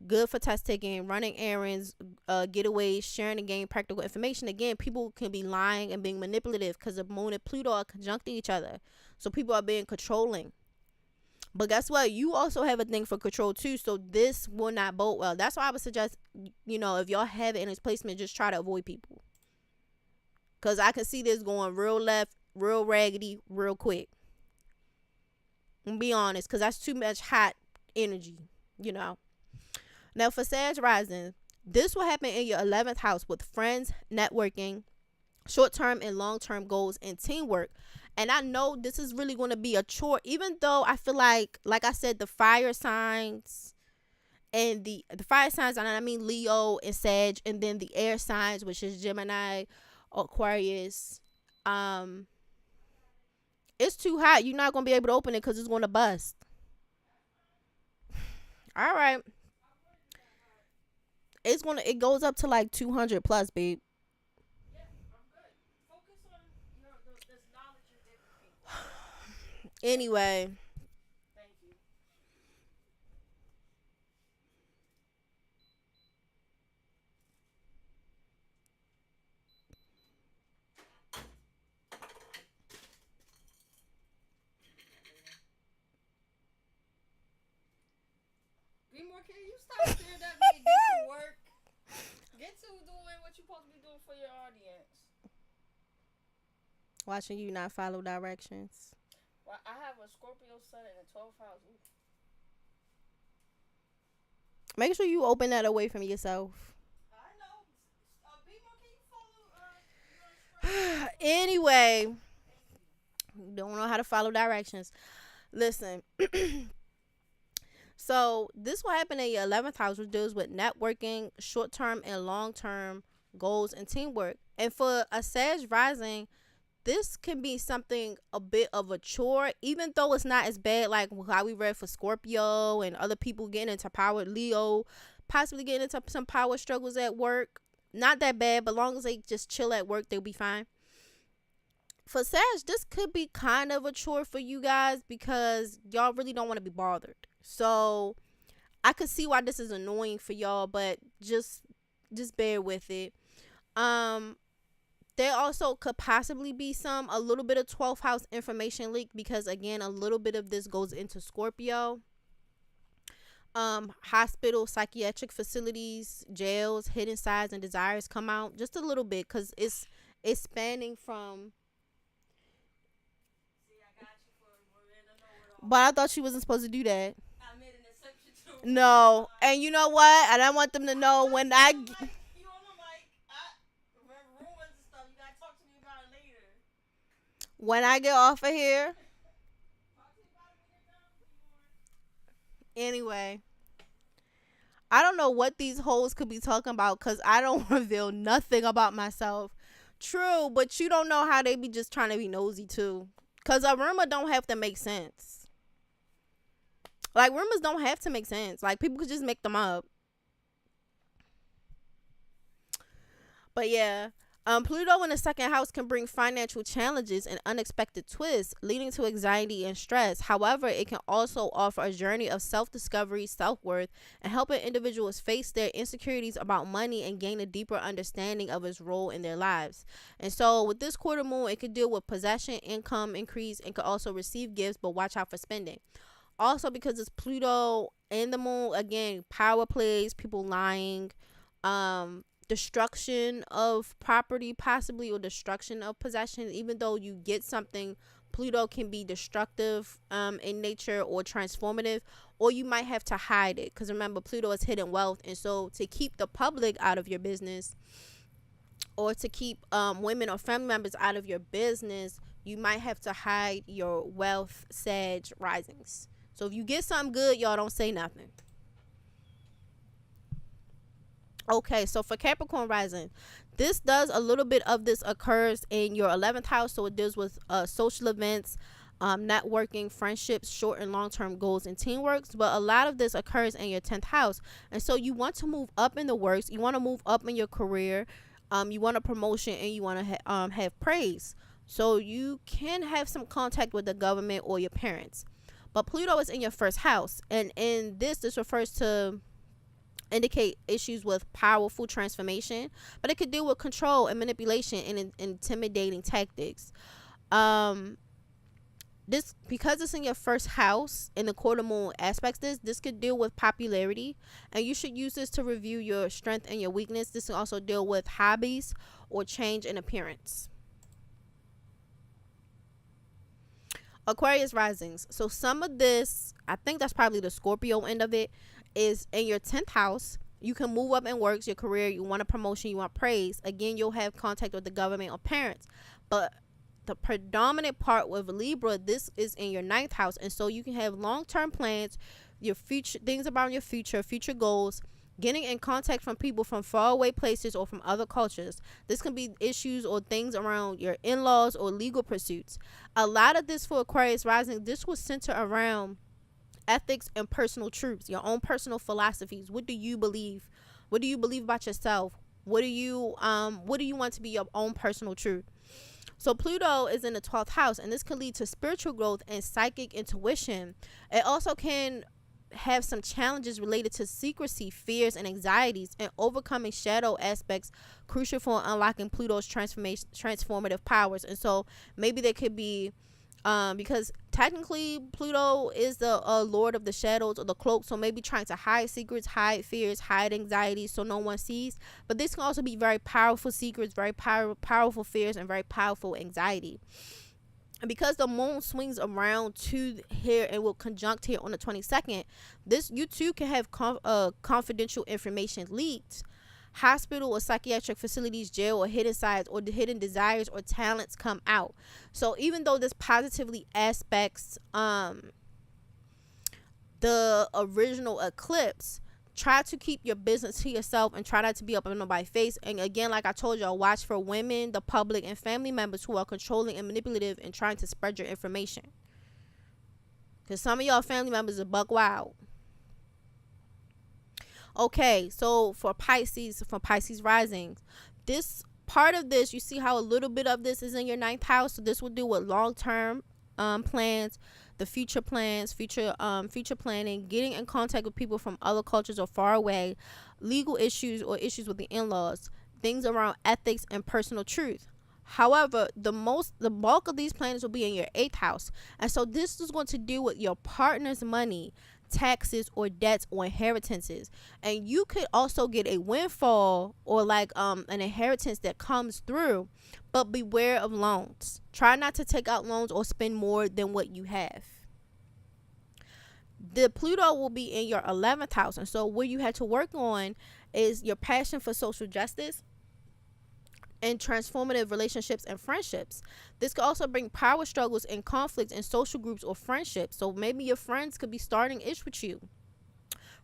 good for test taking, running errands, getaways, sharing and gaining practical information. Again, people can be lying and being manipulative because the moon and Pluto are conjuncting each other, so people are being controlling. But guess what? You also have a thing for control too, so this will not bode well. That's why I would suggest, if y'all have it in its placement, just try to avoid people. Because I can see this going real left, real raggedy, real quick. And be honest, because that's too much hot energy, Now for Sag rising, this will happen in your 11th house with friends, networking, short-term and long-term goals, and teamwork. And I know this is really going to be a chore, even though I feel like I said, the fire signs and the fire signs, and I mean Leo and Sag, and then the air signs, which is Gemini, Aquarius. It's too hot. You're not going to be able to open it because it's going to bust. All right. It goes up to like 200 plus, babe. Anyway, thank you. BMORE, can you stop staring at me and get to work? Get to doing what you're supposed to be doing for your audience. Watching you not follow directions. Well, I have a Scorpio sun in the 12th house. Ooh. Make sure you open that away from yourself. I know. BMORE, can you follow? Anyway, don't know how to follow directions. Listen. So this will happen in your 11th house, which deals with networking, short-term and long-term goals, and teamwork. And for a Sag rising, this can be something a bit of a chore, even though it's not as bad like how we read for Scorpio and other people getting into power. Leo possibly getting into some power struggles at work. not that bad, but long as they just chill at work, they'll be fine. For Sag, this could be kind of a chore for you guys because y'all really don't want to be bothered. So I could see why this is annoying for y'all, but just bear with it. Um, there also could possibly be a little bit of 12th house information leak because again, a little bit of this goes into Scorpio. Hospital, psychiatric facilities, jails, hidden sides and desires come out just a little bit because it's spanning from. But I thought she wasn't supposed to do that. I made an exception too. No, and you know what? And I want them to know when I. You on the mic. Rumors and stuff. You gotta talk to me about it later. When I get off of here. Anyway, I don't know what these hoes could be talking about because I don't reveal nothing about myself. True, but you don't know how they be just trying to be nosy too. Because a rumor don't have to make sense. Like, rumors don't have to make sense. Like, people could just make them up. But yeah, Pluto in the second house can bring financial challenges and unexpected twists, leading to anxiety and stress. However, it can also offer a journey of self-discovery, self-worth, and helping individuals face their insecurities about money and gain a deeper understanding of its role in their lives. And so with this quarter moon, it could deal with possession, income increase, and could also receive gifts, but watch out for spending. Also, because it's Pluto and the moon, again, power plays, people lying, destruction of property possibly, or destruction of possession. Even though you get something, Pluto can be destructive in nature or transformative, or you might have to hide it because remember, Pluto is hidden wealth. And so to keep the public out of your business, or to keep women or family members out of your business, you might have to hide your wealth, Sag risings. So if you get something good, y'all don't say nothing. Okay, so for Capricorn rising, this does a little bit of this occurs in your 11th house. So it deals with social events, networking, friendships, short and long-term goals, and teamwork. But a lot of this occurs in your 10th house. And so you want to move up in the works. You want to move up in your career. You want a promotion, and you want to have praise. So you can have some contact with the government or your parents. But Pluto is in your first house. And in this refers to indicate issues with powerful transformation, but it could deal with control and manipulation and intimidating tactics. This, because it's in your first house and the quarter moon aspects this could deal with popularity, and you should use this to review your strength and your weakness. This can also deal with hobbies or change in appearance. Aquarius risings. So some of this, I think that's probably the Scorpio end of it, is in your 10th house. You can move up in works, your career, you want a promotion, you want praise. Again, you'll have contact with the government or parents. But the predominant part with Libra, this is in your 9th house. And so you can have long-term plans, your future, things about your future goals, getting in contact from people from faraway places or from other cultures. This can be issues or things around your in-laws or legal pursuits. A lot of this for Aquarius rising, this will center around ethics and personal truths, your own personal philosophies. What do you believe? What do you believe about yourself? What do you want to be your own personal truth? So Pluto is in the 12th house, and this can lead to spiritual growth and psychic intuition. It also can have some challenges related to secrecy, fears, and anxieties, and overcoming shadow aspects crucial for unlocking Pluto's transformative powers. And so maybe there could be because technically Pluto is the lord of the shadows or the cloak, so maybe trying to hide secrets, hide fears, hide anxieties so no one sees. But this can also be very powerful secrets, very powerful fears, and very powerful anxiety. And because the moon swings around to here and will conjunct here on the 22nd, this, you too can have confidential information leaked. Hospital or psychiatric facilities, jail, or hidden sides or the hidden desires or talents come out. So even though this positively aspects the original eclipse, try to keep your business to yourself and try not to be up in nobody's face. And again, like I told y'all, watch for women, the public, and family members who are controlling and manipulative and trying to spread your information, because some of y'all family members are buck wild. Okay, so for Pisces risings, this part of this, you see how a little bit of this is in your ninth house. So this will do with long term plans, the future plans, future planning, getting in contact with people from other cultures or far away, legal issues or issues with the in-laws, things around ethics and personal truth. However, the bulk of these planets will be in your eighth house, and so this is going to do with your partner's money, taxes or debts or inheritances. And you could also get a windfall or like an inheritance that comes through, but beware of loans. Try not to take out loans or spend more than what you have. The Pluto will be in your 11th house, and so what you had to work on is your passion for social justice and transformative relationships and friendships. This could also bring power struggles and conflicts in social groups or friendships. So maybe your friends could be starting ish with you,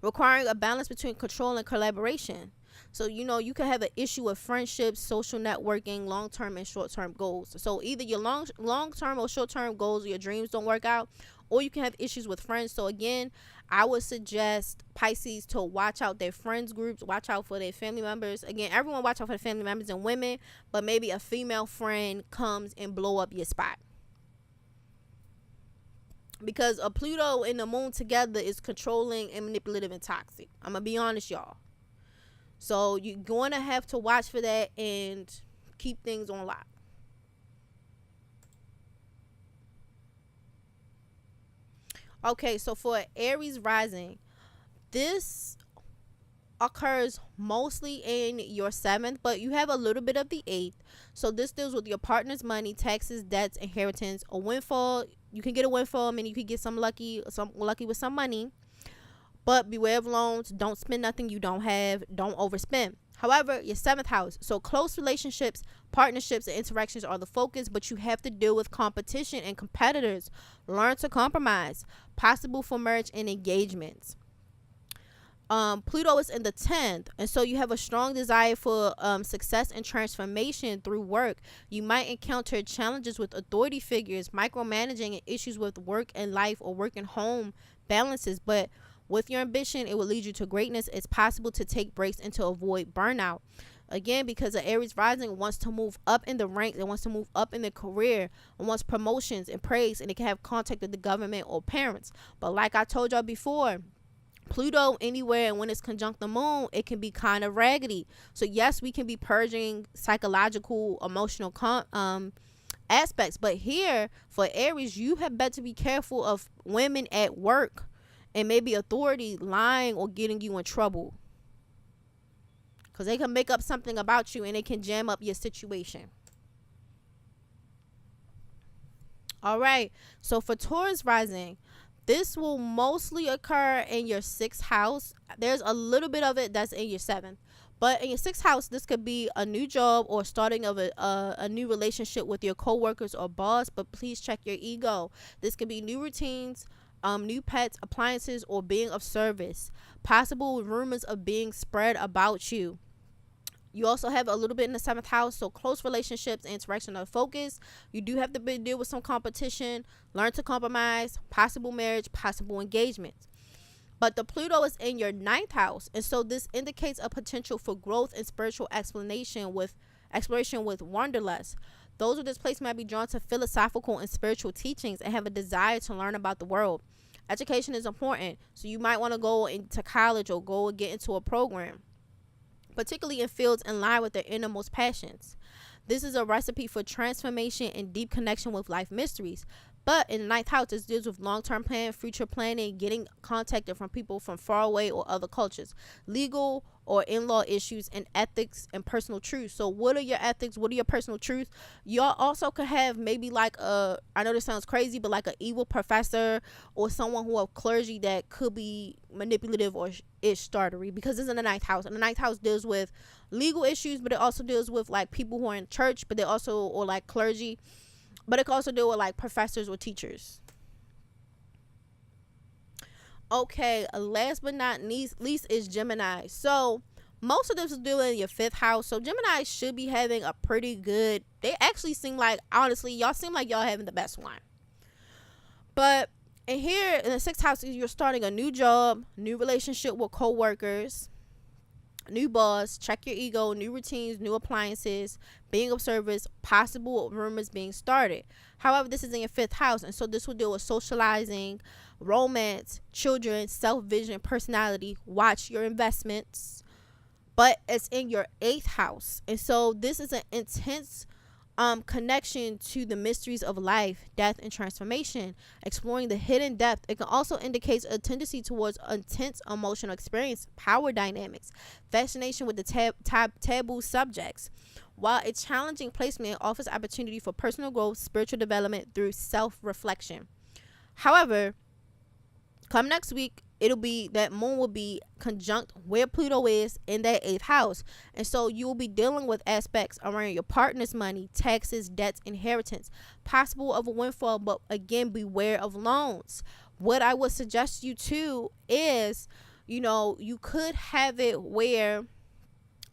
requiring a balance between control and collaboration. So, you could have an issue with friendships, social networking, long-term and short-term goals. So either your long-term or short-term goals or your dreams don't work out, or you can have issues with friends. So again, I would suggest Pisces to watch out their friends groups, watch out for their family members. Again, everyone watch out for the family members and women, but maybe a female friend comes and blow up your spot. Because a Pluto and the moon together is controlling and manipulative and toxic. I'm going to be honest, y'all. So you're going to have to watch for that and keep things on lock. Okay, so for Aries rising, this occurs mostly in your 7th, but you have a little bit of the 8th. So this deals with your partner's money, taxes, debts, inheritance, a windfall. You can get a windfall, I mean, you could get some lucky with some money. But beware of loans. Don't spend nothing you don't have. Don't overspend. However, your 7th house, so close relationships, partnerships, and interactions are the focus, but you have to deal with competition and competitors. Learn to compromise. Possible for marriage and engagements. Pluto is in the 10th, and so you have a strong desire for success and transformation through work. You might encounter challenges with authority figures, micromanaging, and issues with work and life or work and home balances, but with your ambition, it will lead you to greatness. It's possible to take breaks and to avoid burnout. Again, because the Aries rising wants to move up in the ranks, it wants to move up in their career, and wants promotions and praise, and it can have contact with the government or parents. But like I told y'all before, Pluto anywhere, and when it's conjunct the moon, it can be kind of raggedy. So yes, we can be purging psychological, emotional aspects, but here for Aries, you have better be careful of women at work and maybe authority lying or getting you in trouble, because they can make up something about you and it can jam up your situation. All right, so for Taurus rising, this will mostly occur in your 6th house. There's a little bit of it that's in your 7th, but in your 6th house, this could be a new job or starting of a new relationship with your coworkers or boss, but please check your ego. This could be new routines, new pets, appliances, or being of service. Possible rumors of being spread about you. You also have a little bit in the 7th house, so close relationships and interaction are focus. You do have to deal with some competition. Learn to compromise. Possible marriage, possible engagements. But the Pluto is in your 9th house, and so this indicates a potential for growth and spiritual exploration with wanderlust. Those with this place might be drawn to philosophical and spiritual teachings and have a desire to learn about the world. Education is important, so you might want to go into college or go and get into a program, particularly in fields in line with their innermost passions. This is a recipe for transformation and deep connection with life mysteries. But in the 9th house, this deals with long-term plan, future planning, getting contacted from people from far away or other cultures, legal or in-law issues, and ethics and personal truth. So what are your ethics? What are your personal truths? Y'all also could have maybe like I know this sounds crazy, but like an evil professor or someone who have clergy that could be manipulative or ish startery, because it's in the 9th house. And the 9th house deals with legal issues, but it also deals with like people who are in church, but they also, or like clergy, but it can also deal with like professors or teachers. Okay, last but not least is Gemini. So most of this is doing your 5th house. So Gemini should be having a pretty good, they actually seem like, honestly, y'all seem like y'all having the best one. But in here in the 6th house, you're starting a new job, new relationship with co-workers. new boss, check your ego, new routines, new appliances, being observers, possible rumors being started. However, this is in your 5th house, and so this will deal with socializing, romance, children, self-vision, personality. Watch your investments. But it's in your 8th house, and so this is an intense connection to the mysteries of life, death, and transformation, exploring the hidden depth. It can also indicate a tendency towards intense emotional experience, power dynamics, fascination with the taboo subjects. While a challenging placement, it offers opportunity for personal growth, spiritual development through self-reflection. However, come next week, it'll be that moon will be conjunct where Pluto is in that 8th house, and so you will be dealing with aspects around your partner's money, taxes, debts, inheritance, possible of a windfall, but again, beware of loans. What I would suggest you to is, you could have it where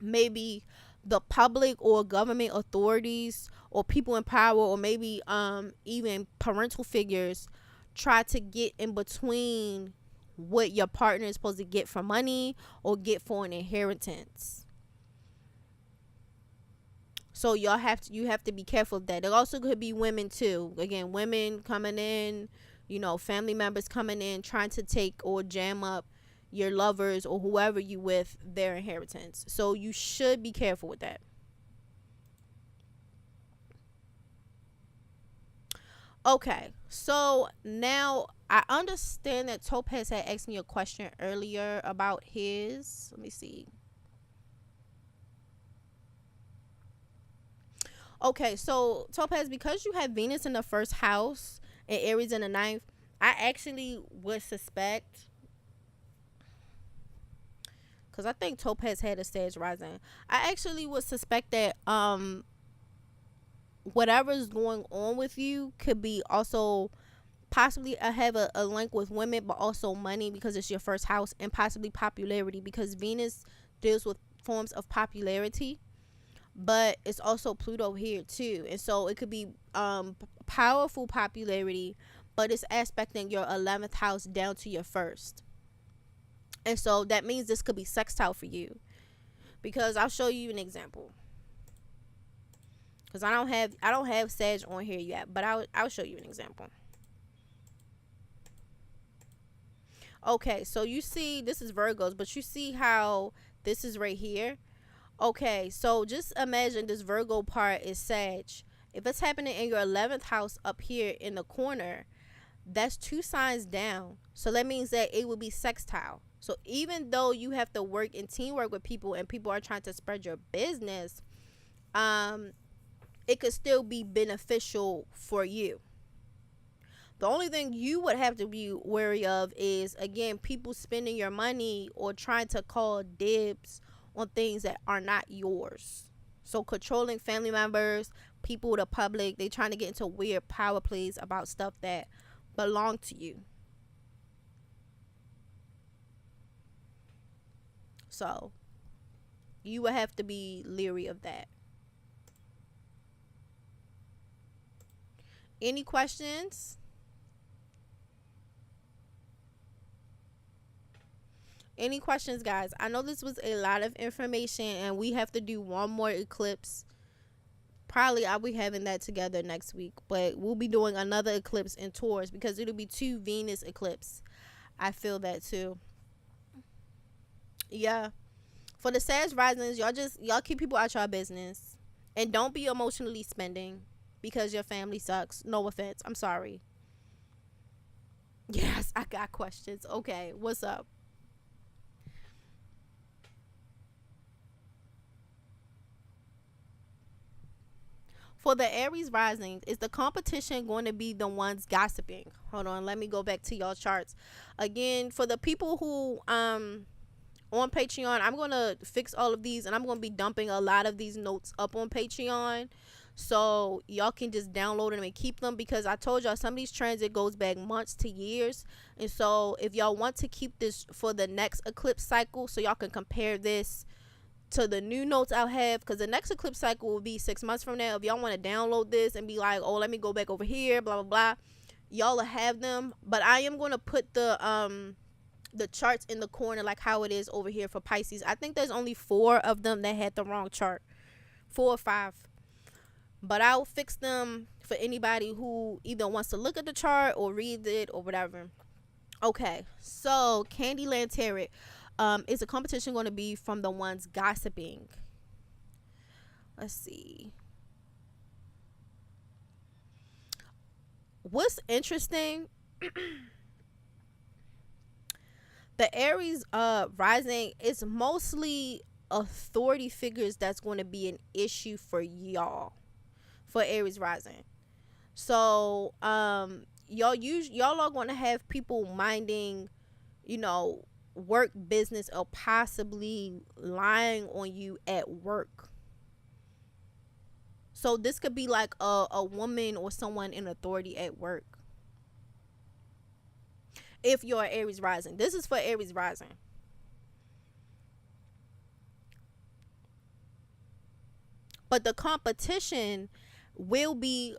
maybe the public or government authorities or people in power, or maybe even parental figures, try to get in between what your partner is supposed to get for money or get for an inheritance. So you have to be careful of that. There also could be women too. Again, women coming in, family members coming in, trying to take or jam up your lovers or whoever you with their inheritance. So you should be careful with that. Okay, so now I understand that Topaz had asked me a question earlier about his. Let me see. Okay, so Topaz, because you have Venus in the 1st house and Aries in the 9th, I actually would suspect, because I think Topaz had a Sag rising, I actually would suspect that whatever's going on with you could be also possibly have a link with women, but also money, because it's your 1st house, and possibly popularity, because Venus deals with forms of popularity, but it's also Pluto here too, and so it could be powerful popularity, but it's aspecting your 11th house down to your 1st, and so that means this could be sextile for you, because I'll show you an example. Because I don't have Sag on here yet, but I'll show you an example. Okay, so you see this is Virgos, but you see how this is right here. Okay, so just imagine this Virgo part is Sag. If it's happening in your 11th house up here in the corner, that's 2 signs down. So that means that it will be sextile. So even though you have to work in teamwork with people and people are trying to spread your business, it could still be beneficial for you. The only thing you would have to be wary of is, again, people spending your money or trying to call dibs on things that are not yours. So controlling family members, people, the public, they trying to get into weird power plays about stuff that belong to you. So you would have to be leery of that. Any questions? Any questions, guys? I know this was a lot of information, and we have to do one more eclipse. Probably I'll be having that together next week, but we'll be doing another eclipse in Taurus, because it'll be 2 Venus eclipse. I feel that too. Yeah. For the Sag risings, y'all keep people out your business, and don't be emotionally spending because your family sucks. No offense. I'm sorry. Yes, I got questions. Okay, what's up? For the Aries rising, is the competition going to be the ones gossiping? Hold on, let me go back to y'all charts. Again, for the people who on Patreon, I'm going to fix all of these, and I'm going to be dumping a lot of these notes up on Patreon, so y'all can just download them and keep them, because I told y'all some of these transit goes back months to years, and so if y'all want to keep this for the next eclipse cycle, so y'all can compare this to the new notes I'll have, because the next eclipse cycle will be 6 months from now. If y'all want to download this and be like, oh, let me go back over here, blah blah blah, y'all will have them. But I am going to put the the charts in the corner like how it is over here for Pisces. I think there's only 4 of them that had the wrong chart. 4 or 5. But I'll fix them for anybody who either wants to look at the chart or read it or whatever. Okay, so Candyland Tarot. Is the competition going to be from the ones gossiping? Let's see. What's interesting, the Aries rising is mostly authority figures that's going to be an issue for y'all, for Aries rising. So y'all are going to have people minding, work business or possibly lying on you at work. So this could be like a woman or someone in authority at work. If you're Aries rising, this is for Aries rising. But the competition will be,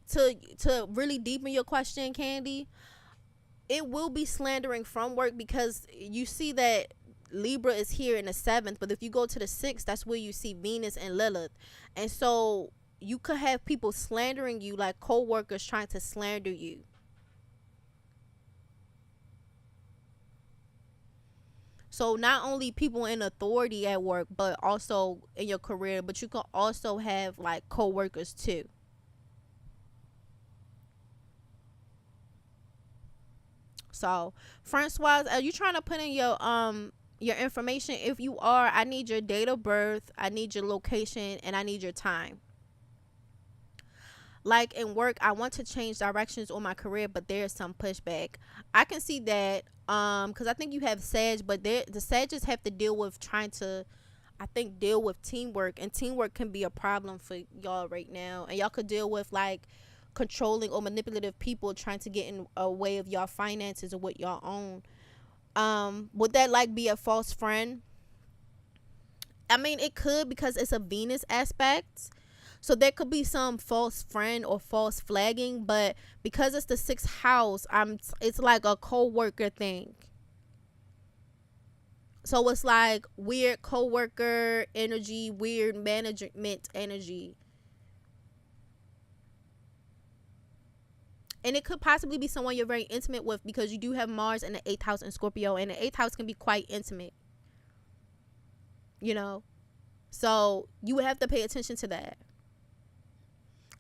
to really deepen your question, Candy, it will be slandering from work, because you see that Libra is here in the 7th, but if you go to the 6th, that's where you see Venus and Lilith. And so you could have people slandering you, like co-workers trying to slander you. So not only people in authority at work, but also in your career, but you could also have like co-workers too. So, Francoise, are you trying to put in your information? If you are, I need your date of birth, I need your location, and I need your time. Like in work, I want to change directions on my career, but there's some pushback. I can see that because I think you have Sag, but the Sages have to deal with trying to, I think, deal with teamwork, and teamwork can be a problem for y'all right now. And y'all could deal with like controlling or manipulative people trying to get in a way of y'all finances or what y'all own. Would that like be a false friend? I mean, it could, because it's a Venus aspect. So there could be some false friend or false flagging, but because it's the 6th house, it's like a co-worker thing. So it's like weird co-worker energy, weird management energy. And it could possibly be someone you're very intimate with, because you do have Mars in the 8th house in Scorpio, and the 8th house can be quite intimate. So you would have to pay attention to that.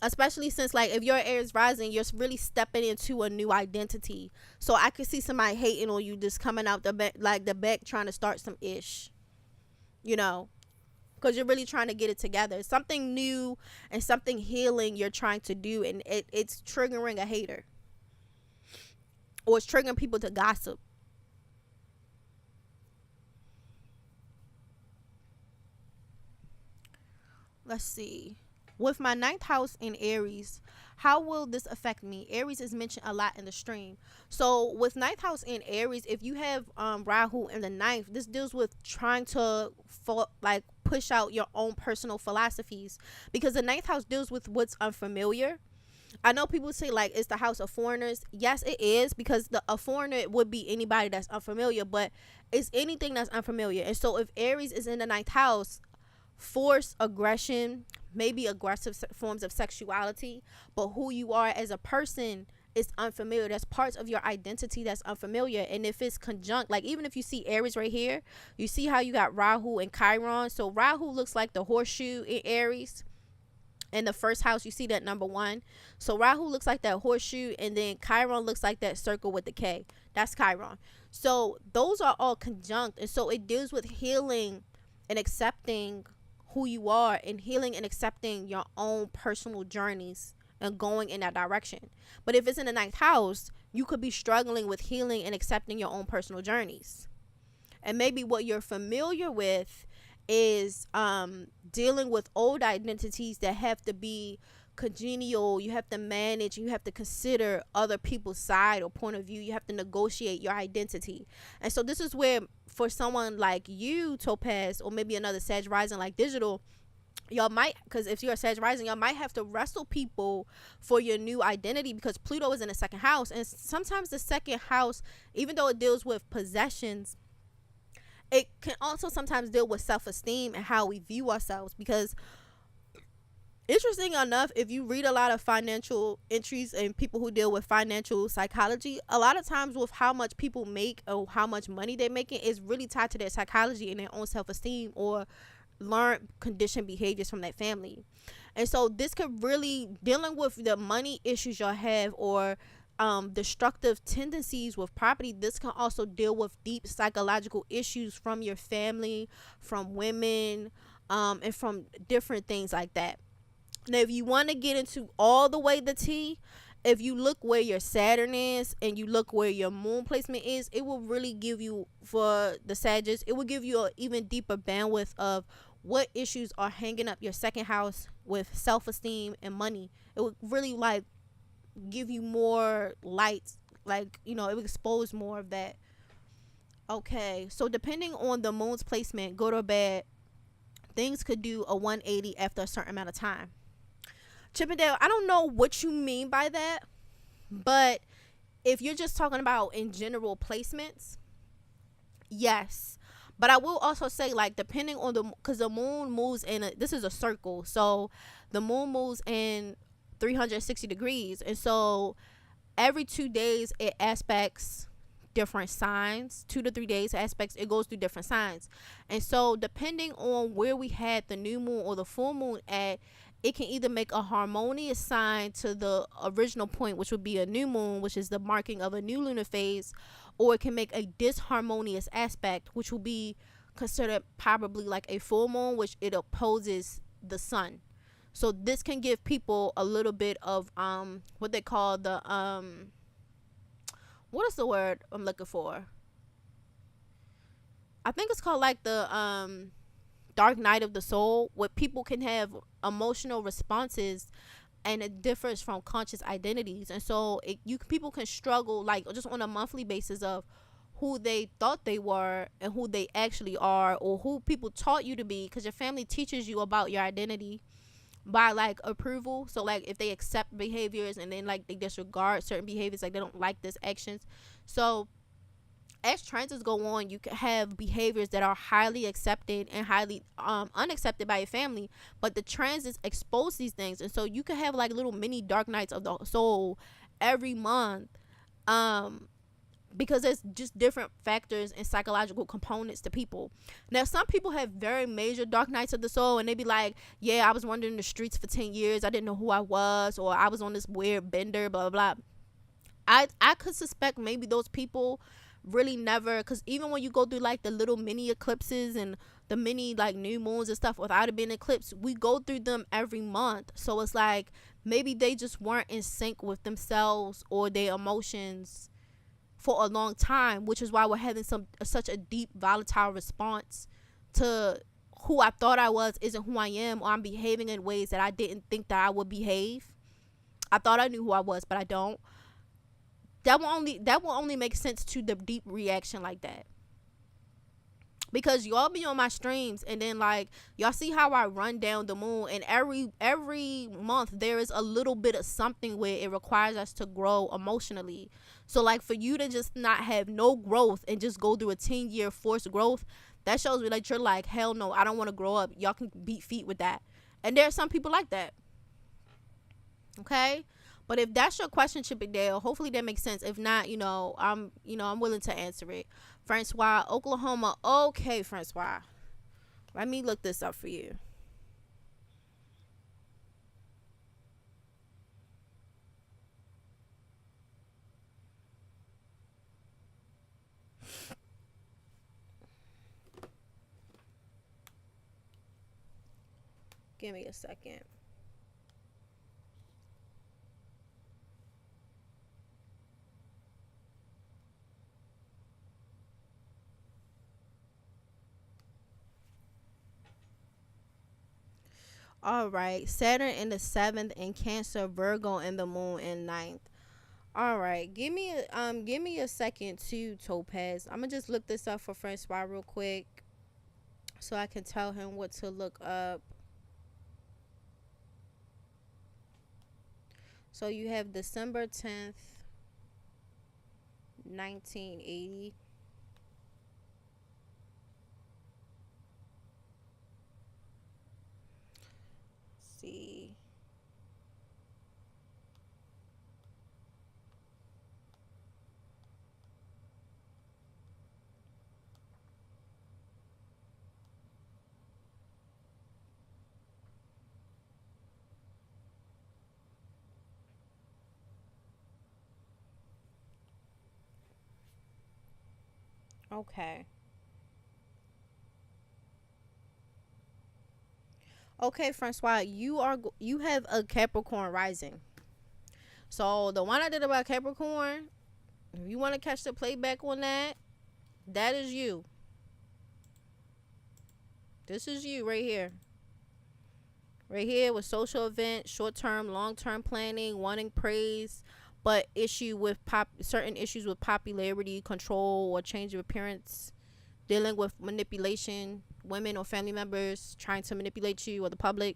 Especially since, like, if you're Aries rising, you're really stepping into a new identity. So I could see somebody hating on you, just coming out the back trying to start some ish. Because you're really trying to get it together. Something new and something healing you're trying to do, and it's triggering a hater. Or it's triggering people to gossip. Let's see. With my 9th house in Aries, how will this affect me? Aries is mentioned a lot in the stream. So with 9th house in Aries, if you have Rahu in the 9th, this deals with trying to push out your own personal philosophies, because the 9th house deals with what's unfamiliar. I know people say like it's the house of foreigners. Yes, it is, because a foreigner would be anybody that's unfamiliar, but it's anything that's unfamiliar. And so if Aries is in the 9th house, force, aggression, maybe aggressive forms of sexuality, but who you are as a person is unfamiliar. There's parts of your identity that's unfamiliar. And if it's conjunct, like even if you see Aries right here, you see how you got Rahu and Chiron. So Rahu looks like the horseshoe in Aries. In the 1st house, you see that number 1. So Rahu looks like that horseshoe, and then Chiron looks like that circle with the K. That's Chiron. So those are all conjunct, and so it deals with healing and accepting who you are, and healing and accepting your own personal journeys and going in that direction. But if it's in the 9th house, you could be struggling with healing and accepting your own personal journeys. And maybe what you're familiar with is dealing with old identities that have to be congenial. You have to manage, you have to consider other people's side or point of view. You have to negotiate your identity. And so this is where, for someone like you, Topaz, or maybe another Sag rising like Digital, y'all might, because if you're a Sag rising, y'all might have to wrestle people for your new identity, because Pluto is in the second house, and sometimes the second house, even though it deals with possessions, it can also sometimes deal with self-esteem and how we view ourselves. Because interesting enough, if you read a lot of financial entries and people who deal with financial psychology, a lot of times with how much people make or how much money they're making is really tied to their psychology and their own self-esteem, or learned conditioned behaviors from that family. And so this could really, dealing with the money issues y'all have, or destructive tendencies with property, this can also deal with deep psychological issues from your family, from women, and from different things like that. Now, if you want to get into all the way the tea, if you look where your Saturn is and you look where your moon placement is, it will really give you, for the Sagittarius, it will give you an even deeper bandwidth of what issues are hanging up your second house with self-esteem and money. It would really like give you more light, like, you know, it would expose more of that. Okay, so depending on the moon's placement, good or bad, things could do a 180 after a certain amount of time. Chippendale, I don't know what you mean by that, but if you're just talking about in general placements, yes. But I will also say, like, depending on the, because the moon moves in this is a circle, so the moon moves in 360 degrees, and so every 2 days it aspects different signs. 2 to 3 days aspects, it goes through different signs. And so depending on where we had the new moon or the full moon at, it can either make a harmonious sign to the original point, which would be a new moon, which is the marking of a new lunar phase, or it can make a disharmonious aspect, which will be considered probably like a full moon, which it opposes the sun. So this can give people a little bit of what they call the what is the word I'm looking for? I think it's called like the dark night of the soul, where people can have emotional responses, and it differs from conscious identities. And so people can struggle, like, just on a monthly basis, of who they thought they were and who they actually are, or who people taught you to be, because your family teaches you about your identity by like approval. So like if they accept behaviors and then like they disregard certain behaviors, like they don't like this actions. So as transits go on, you can have behaviors that are highly accepted and highly unaccepted by your family, but the transits expose these things. And so you can have like little mini dark nights of the soul every month, because there's just different factors and psychological components to people. Now, some people have very major dark nights of the soul, and they be like, yeah, I was wandering the streets for 10 years, I didn't know who I was, or I was on this weird bender, blah blah blah. I could suspect maybe those people really never, because even when you go through like the little mini eclipses and the mini like new moons and stuff without it being eclipse, we go through them every month. So it's like maybe they just weren't in sync with themselves or their emotions for a long time, which is why we're having such a deep volatile response to who I thought I was isn't who I am, or I'm behaving in ways that I didn't think that I would behave. I thought I knew who I was, but I don't. That will only make sense to the deep reaction like that, because y'all be on my streams and then like y'all see how I run down the moon, and every month there is a little bit of something where it requires us to grow emotionally. So like for you to just not have no growth and just go through a 10-year forced growth, that shows me that you're like, hell no, I don't want to grow up. Y'all can beat feet with that. And there are some people like that. Okay? But if that's your question, Chippendale, hopefully that makes sense. If not, I'm willing to answer it. Francois, Oklahoma. Okay, Francois. Let me look this up for you. Give me a second. All right, Saturn in the 7th, and Cancer, Virgo in the moon in ninth. All right, give me a second to Topaz. I'm gonna just look this up for Francois real quick, so I can tell him what to look up. So you have December 10th, 1980. Let's see. Okay. Okay, Francois, you have a Capricorn rising. So the one I did about Capricorn, if you want to catch the playback on that, that is you. This is you right here. Right here with social events, short term, long term planning, wanting praise, but issue with certain issues with popularity, control, or change of appearance, dealing with manipulation, women or family members trying to manipulate you or the public.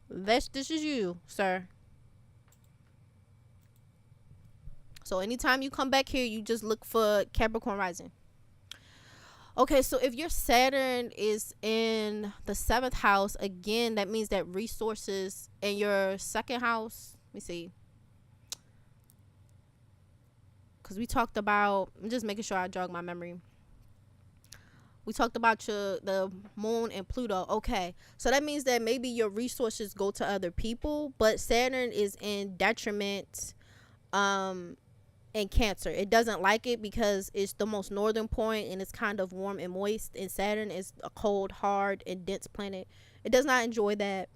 This is you, sir. So anytime you come back here, you just look for Capricorn rising. Okay, so if your Saturn is in the 7th house, again, that means that resources in your 2nd house, let me see. Because we talked about, I'm just making sure I jog my memory. We talked about the moon and Pluto. Okay, so that means that maybe your resources go to other people, but Saturn is in detriment in Cancer. It doesn't like it because it's the most northern point and it's kind of warm and moist, and Saturn is a cold, hard, and dense planet. It does not enjoy that.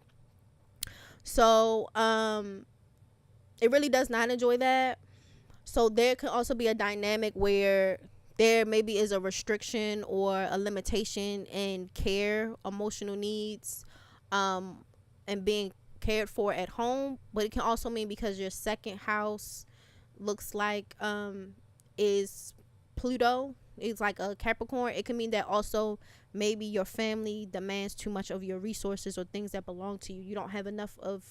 So it really does not enjoy that. So there could also be a dynamic where there maybe is a restriction or a limitation in care, emotional needs, and being cared for at home. But it can also mean because your 2nd house looks like is Pluto, is like a Capricorn. It can mean that also maybe your family demands too much of your resources or things that belong to you. You don't have enough of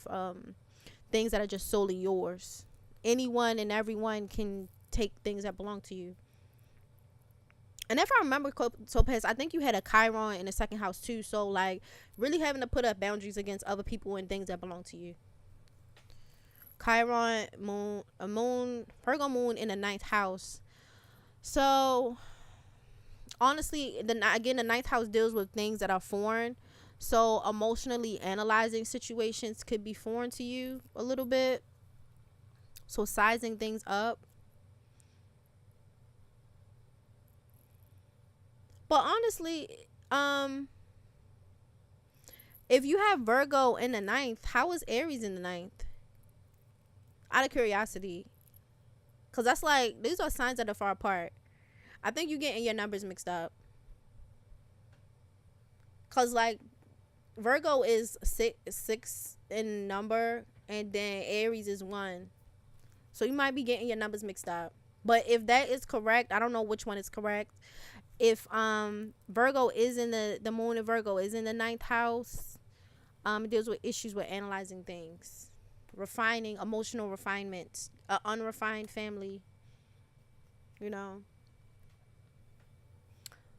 things that are just solely yours. Anyone and everyone can take things that belong to you. And if I remember, Topaz, I think you had a Chiron in the 2nd house too. So like really having to put up boundaries against other people and things that belong to you. Chiron, Virgo moon in the 9th house. So honestly, the 9th house deals with things that are foreign. So emotionally analyzing situations could be foreign to you a little bit. So sizing things up. But honestly, if you have Virgo in the 9th, how is Aries in the 9th? Out of curiosity. Because that's like, these are signs that are far apart. I think you're getting your numbers mixed up. Because like, Virgo is six in number, and then Aries is 1. So you might be getting your numbers mixed up. But if that is correct, I don't know which one is correct. If Virgo is in the moon in Virgo is in the 9th house, it deals with issues with analyzing things, refining, emotional refinement, unrefined family, you know,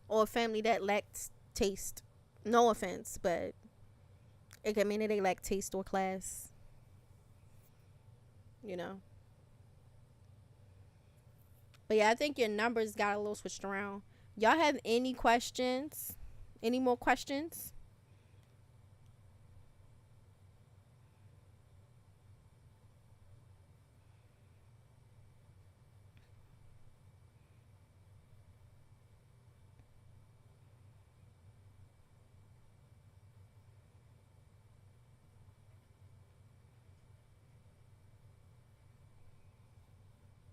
or a family that lacks taste. No offense, but it can mean that they lack taste or class, you know. But yeah, I think your numbers got a little switched around. Y'all have any questions? Any more questions?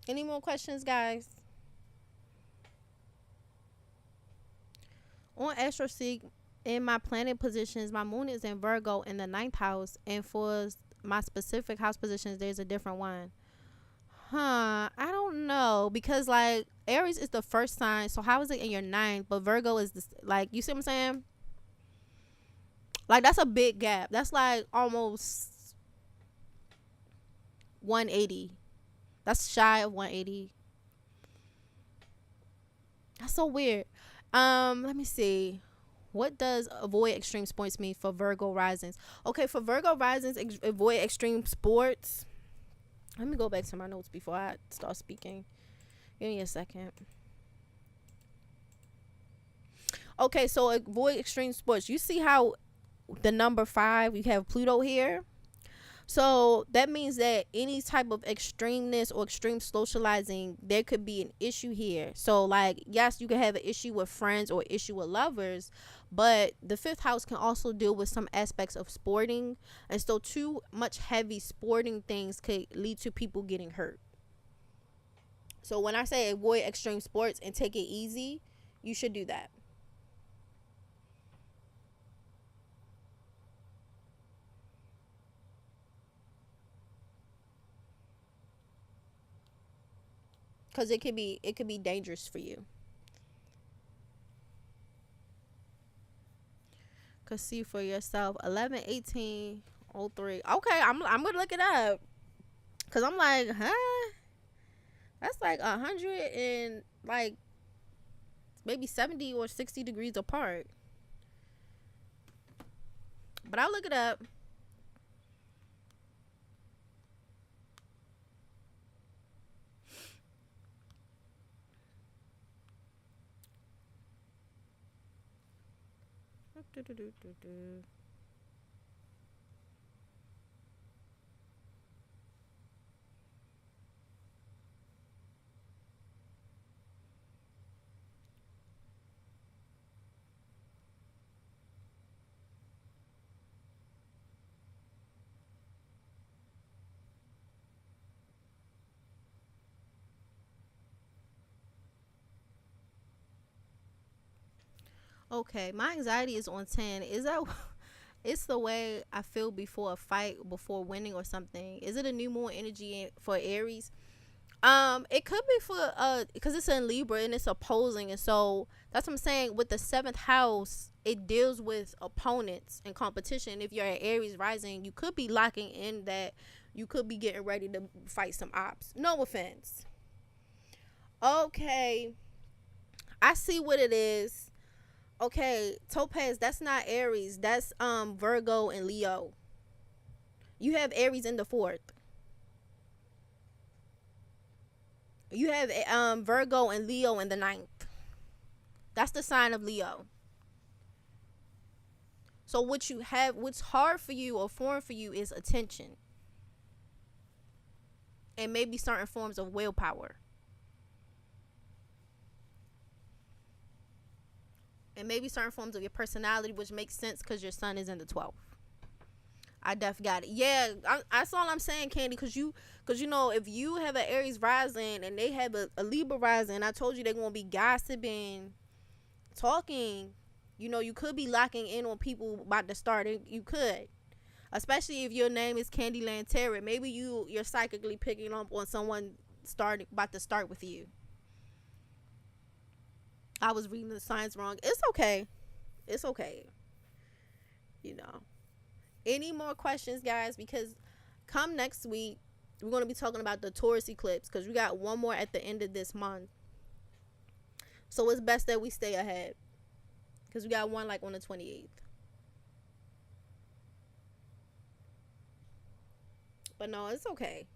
Any more questions, guys? On AstroSeek, in my planet positions, my moon is in Virgo in the 9th house, and for my specific house positions, there's a different one. I don't know, because like Aries is the first sign, so how is it in your 9th? But Virgo is this, like, you see what I'm saying? Like, that's a big gap. That's like almost 180. That's shy of 180. That's so weird. Let me see. What does avoid extreme sports mean for Virgo risings? Okay, for Virgo risings, avoid extreme sports. Let me go back to my notes before I start speaking. Give me a second. Okay, so avoid extreme sports. You see how the number 5, you have Pluto here? So that means that any type of extremeness or extreme socializing, there could be an issue here. So like, yes, you can have an issue with friends or issue with lovers, but the 5th house can also deal with some aspects of sporting. And so too much heavy sporting things could lead to people getting hurt. So when I say avoid extreme sports and take it easy, you should do that. Because it could be dangerous for you. Cause see for yourself, 11/18/03. Okay, I'm gonna look it up. Cause I'm like, huh? That's like 100 and like maybe 70 or 60 degrees apart. But I'll look it up. Okay, my anxiety is on 10. Is that it's the way I feel before a fight, before winning or something? Is it a new moon energy for Aries? It could be for because it's in Libra and it's opposing, and so that's what I'm saying. With the 7th house, it deals with opponents and competition. If you're at Aries rising, you could be locking in that you could be getting ready to fight some ops. No offense. Okay, I see what it is. Okay, Topaz, that's not Aries. That's Virgo and Leo. You have Aries in the 4th. You have Virgo and Leo in the 9th. That's the sign of Leo. So what you have, what's hard for you or foreign for you is attention. And maybe certain forms of willpower. And maybe certain forms of your personality, which makes sense because your sun is in the 12th. I def got it. Yeah, that's all I'm saying, Candy. Because you know, if you have an Aries rising and they have a Libra rising, I told you they're gonna be gossiping, talking. You know, you could be locking in on people about to start. You could, especially if your name is Candyland Tarot. Maybe you're psychically picking up on someone about to start with you. I was reading the signs wrong. It's okay. It's okay. You know. Any more questions, guys? Because come next week, we're going to be talking about the Taurus eclipse because we got one more at the end of this month. So it's best that we stay ahead because we got one like on the 28th. But no, it's okay.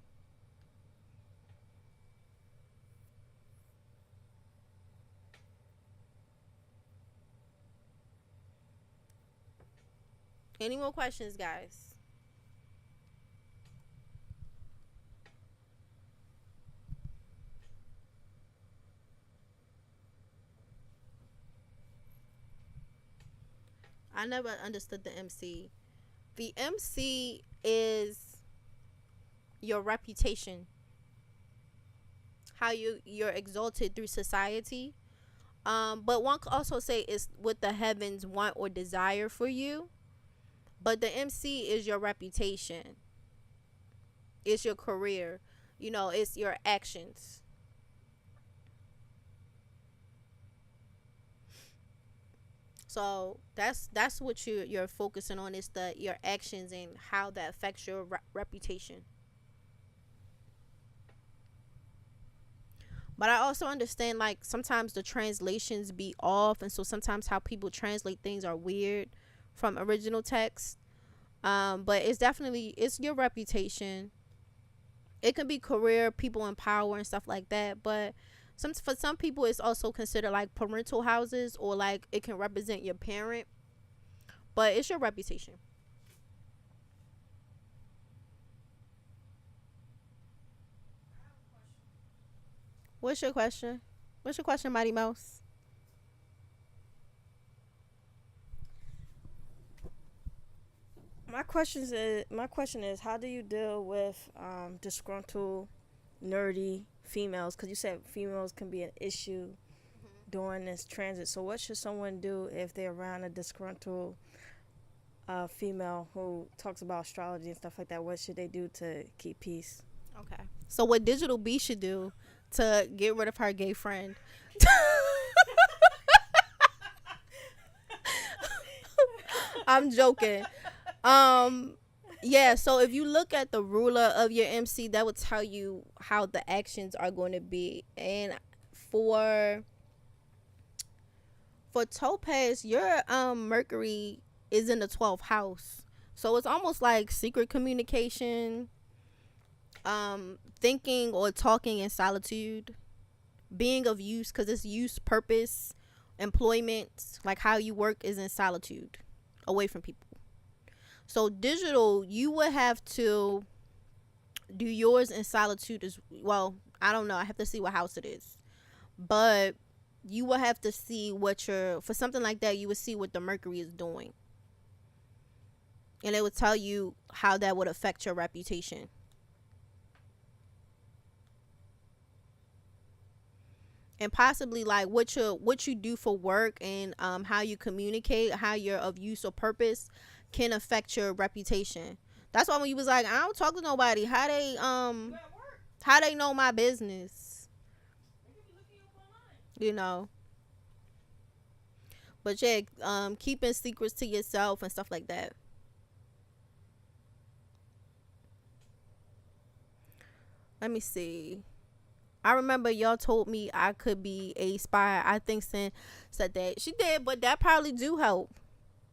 Any more questions, guys? I never understood the MC. The MC is your reputation, how you're exalted through society. But one could also say it's what the heavens want or desire for you. But the MC is your reputation. It's your career. You know, it's your actions. So that's what you're focusing on is your actions and how that affects your reputation. But I also understand like sometimes the translations be off, and so sometimes how people translate things are weird from original text. But it's definitely, it's your reputation. It can be career, people in power and stuff like that, but for some people it's also considered like parental houses, or like it can represent your parent, but it's your reputation. What's your question? What's your question, Mighty Mouse? My question is how do you deal with disgruntled, nerdy females? Because you said females can be an issue during this transit. So what should someone do if they're around a disgruntled female who talks about astrology and stuff like that? What should they do to keep peace? Okay. So what Digital B should do to get rid of her gay friend? I'm joking. Yeah, so if you look at the ruler of your MC, that would tell you how the actions are going to be. And for Topaz, your Mercury is in the 12th house. So it's almost like secret communication, thinking or talking in solitude, being of use, because it's use, purpose, employment, like how you work is in solitude, away from people. So digital, you would have to do yours in solitude as well. I don't know. I have to see what house it is. But you will have to see what your, for something like that, you would see what the Mercury is doing. And it would tell you how that would affect your reputation. And possibly like what you do for work, and how you communicate, how you're of use or purpose can affect your reputation. That's why when you was like, I don't talk to nobody, how they know my business, you know. But yeah, keeping secrets to yourself and stuff like that. Let me see. I remember y'all told me I could be a spy. I think Sin said that. She did, but that probably do help.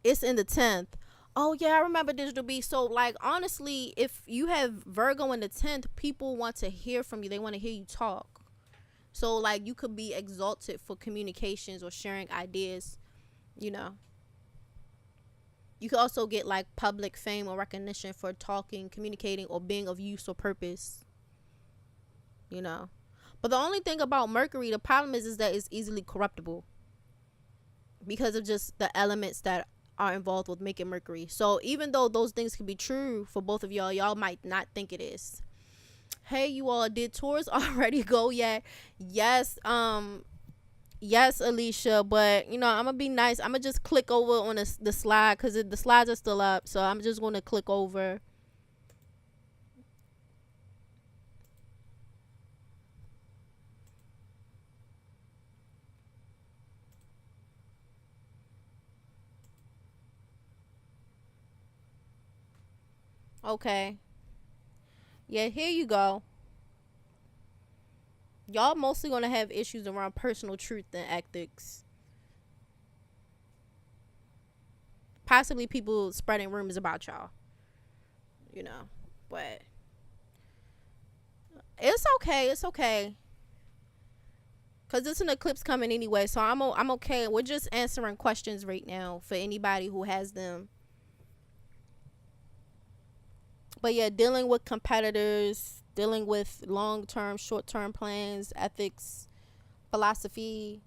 It's in the 10th. Oh yeah, I remember Digital B. So like honestly, if you have Virgo in the 10th, people want to hear from you. They want to hear you talk. So like you could be exalted for communications or sharing ideas, you know. You could also get like public fame or recognition for talking, communicating, or being of use or purpose, you know. But the only thing about Mercury, the problem is that it's easily corruptible because of just the elements that are involved with making Mercury. So even though those things can be true for both of y'all might not think it is. Hey, you all, did tours already go yet? Yes, yes, Alicia, but you know, I'm gonna be nice. I'm gonna just click over on the slide because the slides are still up. So I'm just gonna click over. Okay. Yeah, here you go. Y'all mostly gonna have issues around personal truth and ethics. Possibly people spreading rumors about y'all. You know. But it's okay. It's okay. Cause it's an eclipse coming anyway, so I'm okay. We're just answering questions right now for anybody who has them. But yeah, dealing with competitors, dealing with long-term, short-term plans, ethics, philosophy,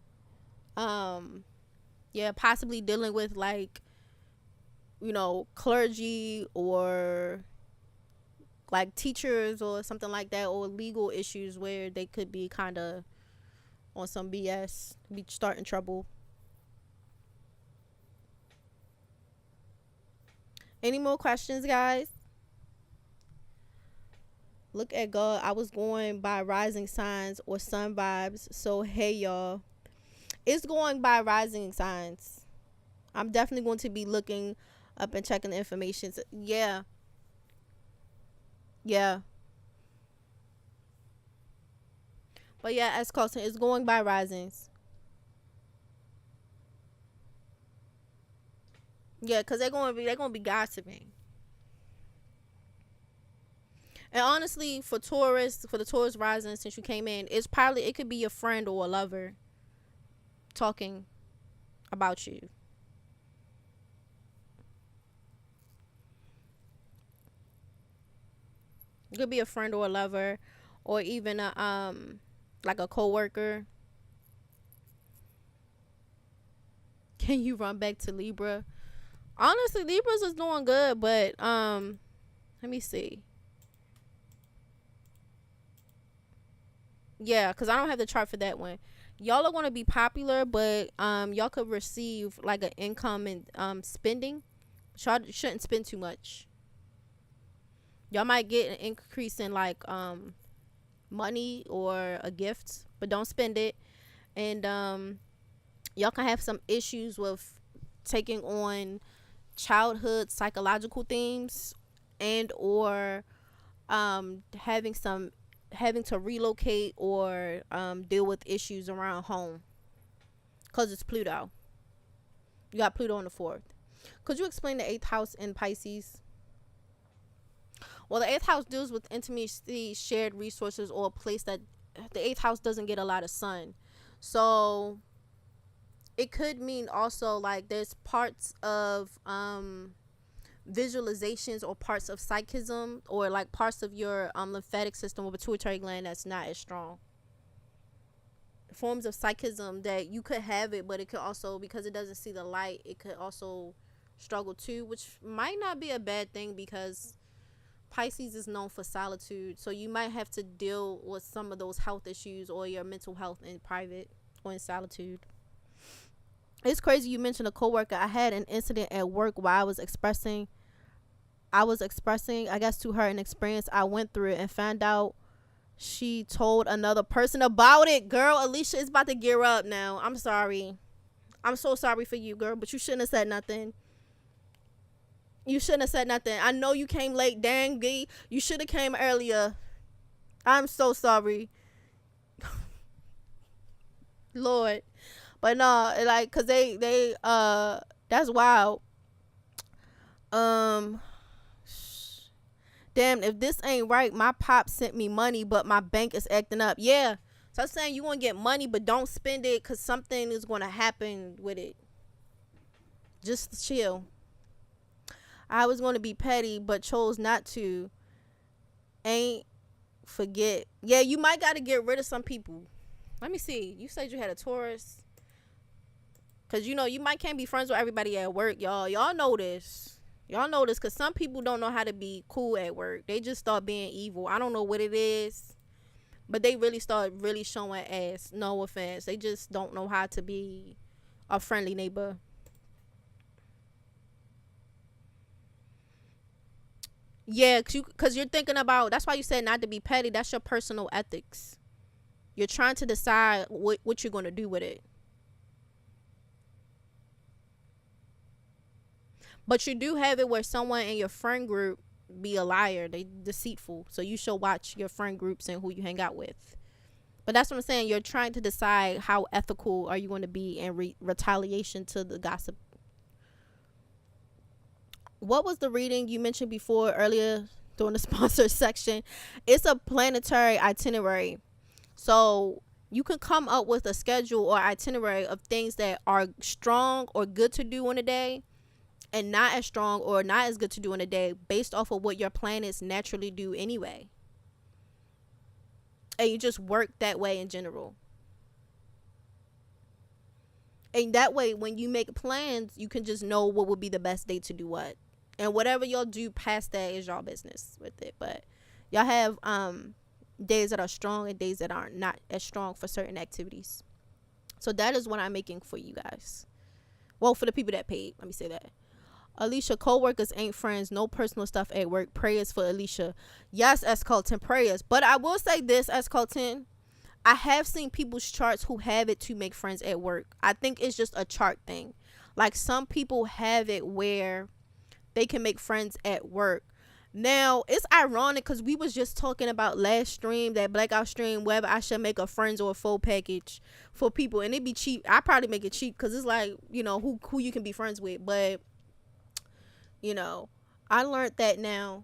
yeah, possibly dealing with like, you know, clergy or like teachers or something like that, or legal issues where they could be kind of on some BS, be starting trouble. Any more questions, guys? Look at God. I was going by rising signs or sun vibes. So hey y'all, it's going by rising signs. I'm definitely going to be looking up and checking the information. Yeah. Yeah. But yeah, as Colton is going by risings. Yeah, because they're gonna be gossiping. And honestly, for the Taurus rising, since you came in, it could be a friend or a lover talking about you. It could be a friend or a lover, or even a like a coworker. Can you run back to Libra? Honestly, Libras is doing good, but let me see. Yeah, because I don't have the chart for that one. Y'all are going to be popular, but y'all could receive like an income and spending. Y'all shouldn't spend too much. Y'all might get an increase in like money or a gift, but don't spend it. And y'all can have some issues with taking on childhood psychological themes, and or having to relocate or deal with issues around home, because it's Pluto. You got Pluto on the 4th. Could you explain the 8th house in Pisces? Well, the 8th house deals with intimacy, shared resources, or a place that the 8th house doesn't get a lot of sun. So it could mean also like there's parts of visualizations or parts of psychism, or like parts of your lymphatic system or pituitary gland that's not as strong. Forms of psychism that you could have it, but it could also, because it doesn't see the light, it could also struggle too, which might not be a bad thing, because Pisces is known for solitude. So you might have to deal with some of those health issues or your mental health in private or in solitude. It's crazy you mentioned a coworker. I had an incident at work where I was expressing, I guess, to her an experience I went through, and found out she told another person about it. Girl, Alicia is about to gear up now. I'm sorry. I'm so sorry for you, girl, but you shouldn't have said nothing. You shouldn't have said nothing. I know you came late. Dang, B. You should have came earlier. I'm so sorry. Lord. But no, like, cause they that's wild. Damn, if this ain't right, my pop sent me money, but my bank is acting up. Yeah. So I'm saying you want to get money, but don't spend it, cause something is gonna happen with it. Just chill. I was gonna be petty, but chose not to. Ain't forget. Yeah, you might gotta get rid of some people. Let me see. You said you had a Taurus. Cause you know you might can't be friends with everybody at work, y'all. Y'all know this. Cause some people don't know how to be cool at work. They just start being evil. I don't know what it is, but they really start really showing ass. No offense. They just don't know how to be a friendly neighbor. Yeah, cause you're thinking about. That's why you said not to be petty. That's your personal ethics. You're trying to decide what you're gonna do with it. But you do have it where someone in your friend group be a liar. They deceitful. So you should watch your friend groups and who you hang out with. But that's what I'm saying. You're trying to decide how ethical are you going to be in retaliation to the gossip. What was the reading you mentioned before earlier during the sponsor section? It's a planetary itinerary. So you can come up with a schedule or itinerary of things that are strong or good to do in a day, and not as strong or not as good to do in a day, based off of what your planets naturally do anyway. And you just work that way in general. And that way, when you make plans, you can just know what would be the best day to do what. And whatever y'all do past that is y'all business with it. But y'all have days that are strong and days that are not as strong for certain activities. So that is what I'm making for you guys. Well, for the people that paid, let me say that. Alicia, co-workers ain't friends. No personal stuff at work. Prayers for Alicia. Yes, Escolton, prayers. But I will say this, Escolton. I have seen people's charts who have it to make friends at work. I think it's just a chart thing. Like, some people have it where they can make friends at work. Now, it's ironic because we was just talking about last stream, that blackout stream, whether I should make a friends or a full package for people. And it'd be cheap. I probably make it cheap because it's like, who you can be friends with. But, I learned that now.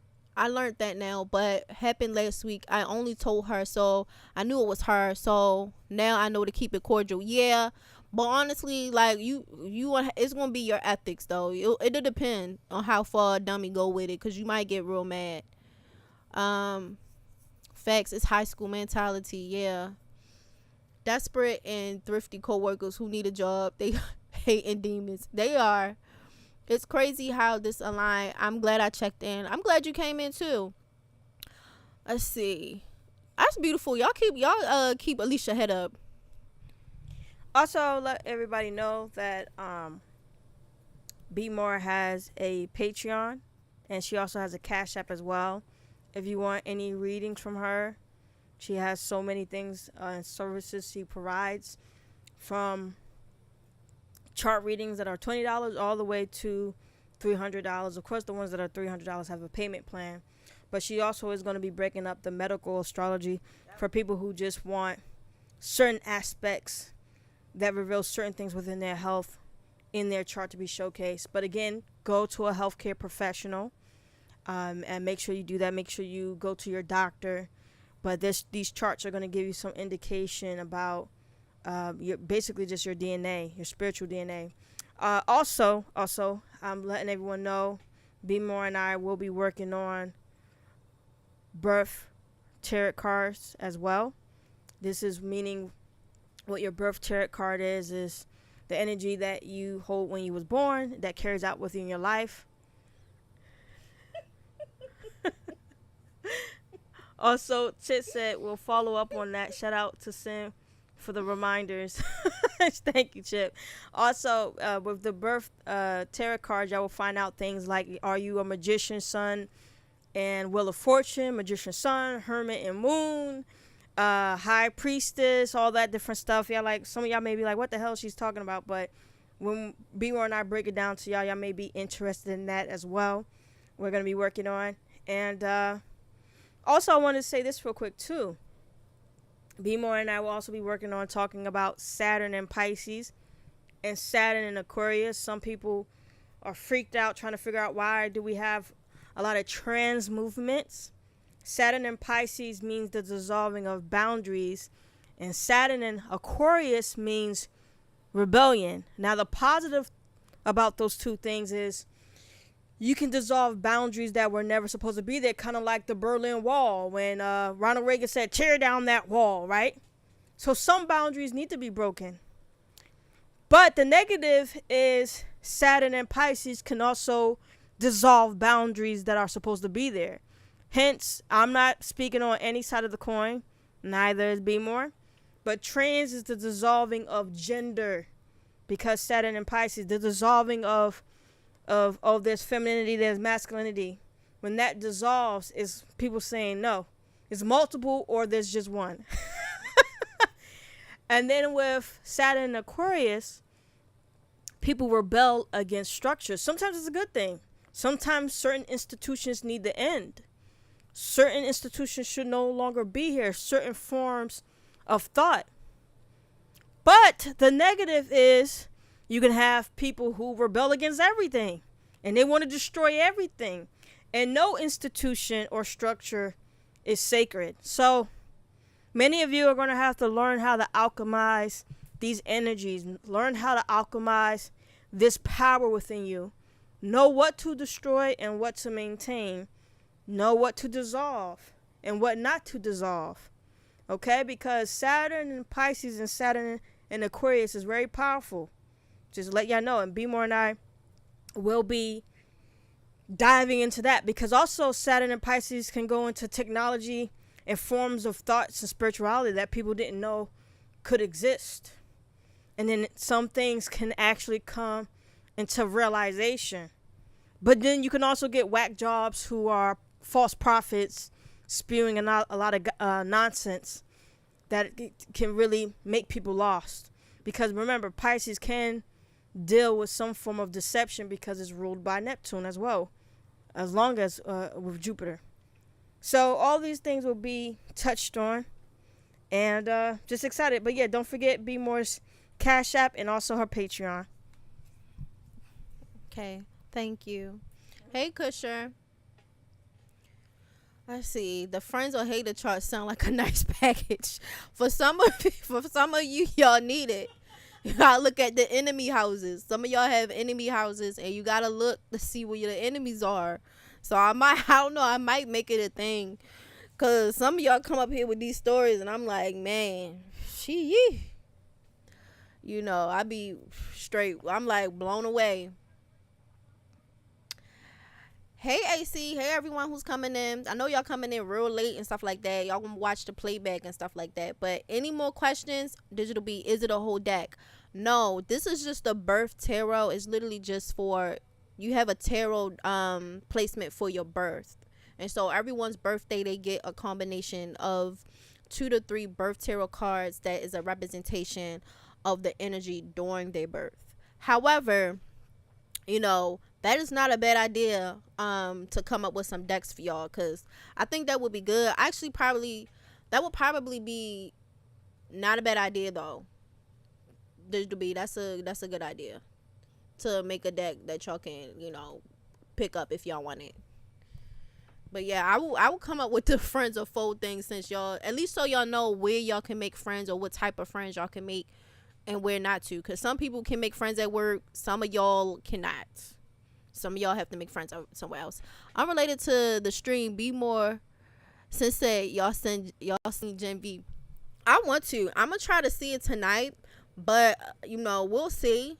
But happened last week. I only told her, so I knew it was her. So now I know to keep it cordial. Yeah. But honestly, like, it's gonna be your ethics though. It'll depend on how far a dummy go with it, because you might get real mad. Facts. It's high school mentality. Yeah. Desperate and thrifty coworkers who need a job. They hating demons. They are. It's crazy how this align. I'm glad I checked in. I'm glad you came in too. Let's see. That's beautiful. Y'all keep Alicia head up. Also, let everybody know that BMORE has a Patreon, and she also has a Cash App as well. If you want any readings from her, she has so many things and services she provides, from chart readings that are $20 all the way to $300. Of course, the ones that are $300 have a payment plan, but she also is going to be breaking up the medical astrology for people who just want certain aspects that reveal certain things within their health in their chart to be showcased. But again, go to a healthcare professional, and make sure you do that. Make sure you go to your doctor. But these charts are going to give you some indication about basically just your DNA, your spiritual DNA. Also, I'm letting everyone know, BMORE and I will be working on birth tarot cards as well. This is meaning what your birth tarot card is the energy that you hold when you was born, that carries out within your life. Also, Chit said we'll follow up on that. Shout out to Sim for the reminders. Thank you, Chip. Also, with the birth tarot cards, y'all will find out things like, are you a magician sun and Wheel of Fortune, magician sun, hermit and moon, high priestess, all that different stuff. Y'all, some of y'all may be like, what the hell she's talking about? But when BMORE and I break it down to y'all may be interested in that as well. We're going to be working on. And also, I want to say this real quick too. BMORE and I will also be working on talking about Saturn and Pisces and Saturn and Aquarius. Some people are freaked out trying to figure out, why do we have a lot of trans movements. Saturn and Pisces means the dissolving of boundaries, and Saturn and Aquarius means rebellion. Now, the positive about those two things is you can dissolve boundaries that were never supposed to be there, kind of like the Berlin Wall when Ronald Reagan said, tear down that wall, right? So some boundaries need to be broken. But the negative is Saturn and Pisces can also dissolve boundaries that are supposed to be there. Hence, I'm not speaking on any side of the coin. Neither is BMORE. But trans is the dissolving of gender. Because Saturn and Pisces, the dissolving of there's femininity, there's masculinity. When that dissolves, is people saying no. It's multiple or there's just one. And then with Saturn and Aquarius, people rebel against structures. Sometimes it's a good thing. Sometimes certain institutions need to end. Certain institutions should no longer be here. Certain forms of thought. But the negative is you can have people who rebel against everything. And they want to destroy everything. And no institution or structure is sacred. So many of you are going to have to learn how to alchemize these energies. Learn how to alchemize this power within you. Know what to destroy and what to maintain. Know what to dissolve and what not to dissolve. Okay? Because Saturn and Pisces and Saturn and Aquarius is very powerful. Just let y'all know. And BMORE and I will be diving into that. Because also Saturn and Pisces can go into technology and forms of thoughts and spirituality that people didn't know could exist. And then some things can actually come into realization. But then you can also get whack jobs who are false prophets spewing a lot of nonsense that can really make people lost. Because remember, Pisces can deal with some form of deception because it's ruled by Neptune as well. as long as with Jupiter. So all these things will be touched on, and just excited. But yeah, don't forget BMORE's Cash App and also her Patreon. Okay, thank you. Hey, Kusher. Let's see. The friends or hater chart sound like a nice package. For some of you, y'all need it. You gotta look at the enemy houses. Some of y'all have enemy houses, and you gotta look to see where your enemies are. So I don't know, I might make it a thing. Cause some of y'all come up here with these stories, and I'm like, man, I be straight. I'm like blown away. Hey AC, hey everyone who's coming in. I know y'all coming in real late and stuff like that. Y'all gonna watch the playback and stuff like that. But any more questions? Digital B, is it a whole deck? No, this is just a birth tarot. It's literally just for, you have a tarot placement for your birth. And so everyone's birthday, they get a combination of 2 to 3 birth tarot cards that is a representation of the energy during their birth. However, that is not a bad idea to come up with some decks for y'all, because I think that would be good. Actually, that would probably be not a bad idea though. Digital B, that's a good idea to make a deck that y'all can pick up if y'all want it. But yeah, I will come up with the friends or foe thing, since y'all, at least so y'all know where y'all can make friends or what type of friends y'all can make and where not to, because some people can make friends at work, some of y'all cannot. Some of y'all have to make friends somewhere else. Unrelated to the stream, BMORE Sensei, y'all seen Gen V. I want to. I'm gonna try to see it tonight, but we'll see.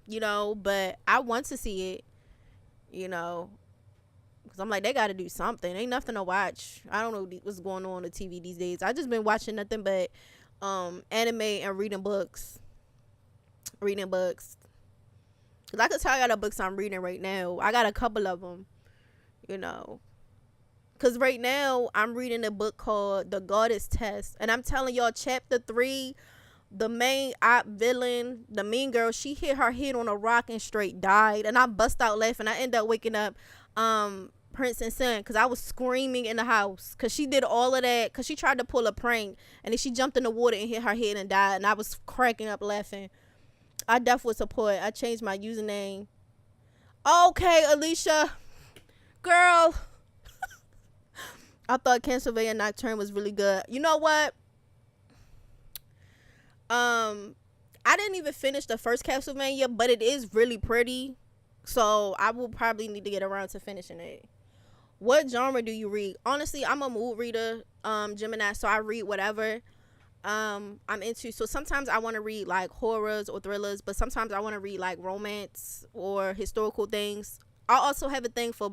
But I want to see it. Because I'm like, they got to do something. Ain't nothing to watch. I don't know what's going on the TV these days. I just been watching nothing but anime and reading books. Because I can tell y'all the books I'm reading right now. I got a couple of them, Because right now, I'm reading a book called The Goddess Test. And I'm telling y'all, chapter 3, the main villain, the mean girl, she hit her head on a rock and straight died. And I bust out laughing. I end up waking up Prince and Son, because I was screaming in the house. Because she did all of that. Because she tried to pull a prank. And then she jumped in the water and hit her head and died. And I was cracking up laughing. I definitely support. I changed my username. Okay, Alicia. Girl. I thought Castlevania Nocturne was really good. You know what? I didn't even finish the first Castlevania, but it is really pretty. So I will probably need to get around to finishing it. What genre do you read? Honestly, I'm a mood reader, Gemini, so I read whatever I'm into. So sometimes I want to read like horrors or thrillers, but sometimes I want to read like romance or historical things. I also have a thing for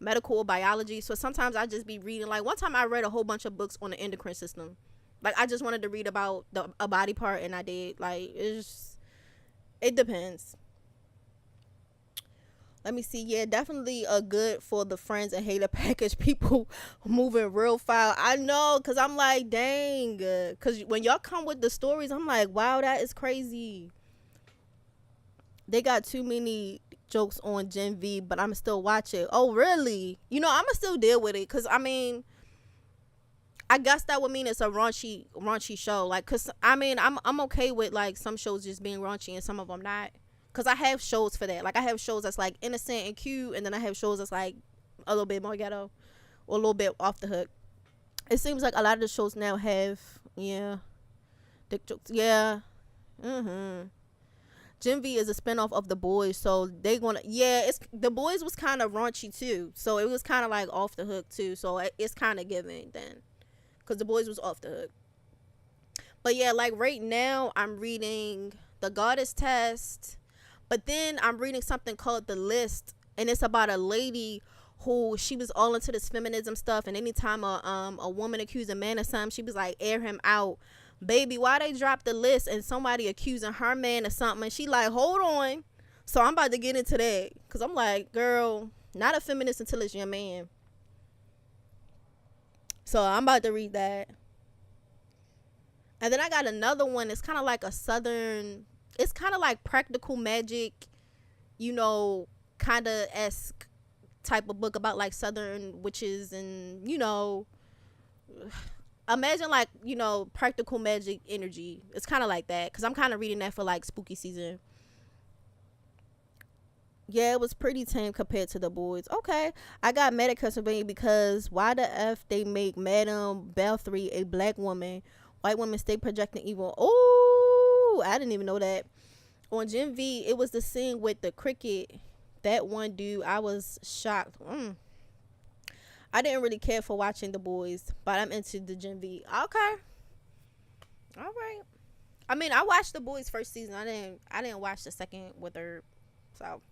medical biology, so sometimes I just be reading. Like one time I read a whole bunch of books on the endocrine system. Like I just wanted to read about a body part, and I did. Like it depends. Let me see. Yeah, definitely a good for the friends and hater package. People moving real foul. I know, because I'm like, dang. Because when y'all come with the stories, I'm like, wow, that is crazy. They got too many jokes on Gen V, but I'm still watching. Oh, really? I'm going to still deal with it. Because, I guess that would mean it's a raunchy show. Like, because, I'm okay with, like, some shows just being raunchy and some of them not. Because I have shows for that. Like, I have shows that's, like, innocent and cute. And then I have shows that's, like, a little bit more ghetto. Or a little bit off the hook. It seems like a lot of the shows now have, dick jokes. Yeah. Gen V is a spinoff of The Boys. So, they gonna, The Boys was kind of raunchy, too. So, it was kind of, like, off the hook, too. So, it's kind of giving, then. Because The Boys was off the hook. But, yeah, like, right now, I'm reading The Goddess Test. But then I'm reading something called The List, and it's about a lady who, she was all into this feminism stuff, and anytime a woman accused a man of something, she was like, air him out. Baby, why they dropped The List and somebody accusing her man of something, and she like, hold on. So I'm about to get into that, because I'm like, girl, not a feminist until it's your man. So I'm about to read that. And then I got another one. It's kind of like a southern... It's kind of like practical magic, kind of esque type of book about like southern witches and, you know, imagine like, you know, practical magic energy. It's kind of like that, because I'm kind of reading that for like spooky season. Yeah, it was pretty tame compared to the boys. Okay, I got mad at Pennsylvania because why the F they make Madame Balthree a black woman, white women stay projecting evil. Oh, I didn't even know that. On Gen V, it was the scene with the cricket. That one dude, I was shocked. I didn't really care for watching the boys, but I'm into the Gen V. Okay, all right. I mean, I watched the boys first season. I didn't watch the second with her, so.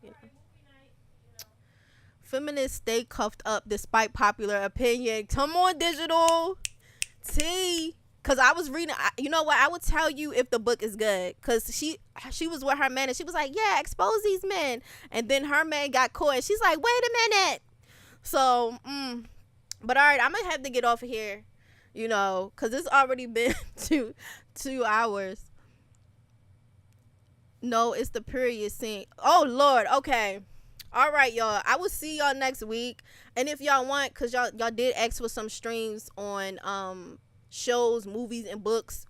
You know. Feminists stay cuffed up despite popular opinion. Come on, digital T. Cause I was reading. You know what? I would tell you if the book is good. Cause she was with her man and she was like, "Yeah, expose these men." And then her man got caught. And she's like, "Wait a minute." So, but all right, I'm gonna have to get off of here. You know, cause it's already been 2 hours. No, it's the period scene. Oh Lord. Okay. All right, y'all. I will see y'all next week. And if y'all want, cause y'all did ask for some streams on shows, movies, and books,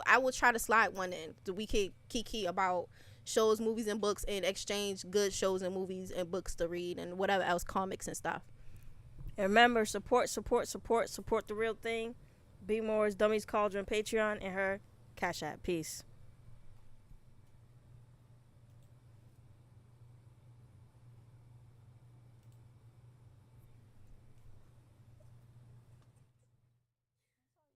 I will try to slide one in so we can kiki about shows, movies, and books, and exchange good shows and movies and books to read and whatever else, comics and stuff. And remember, support the real thing. BMORE's Dummies, Cauldron, Patreon, and her Cash App. Peace.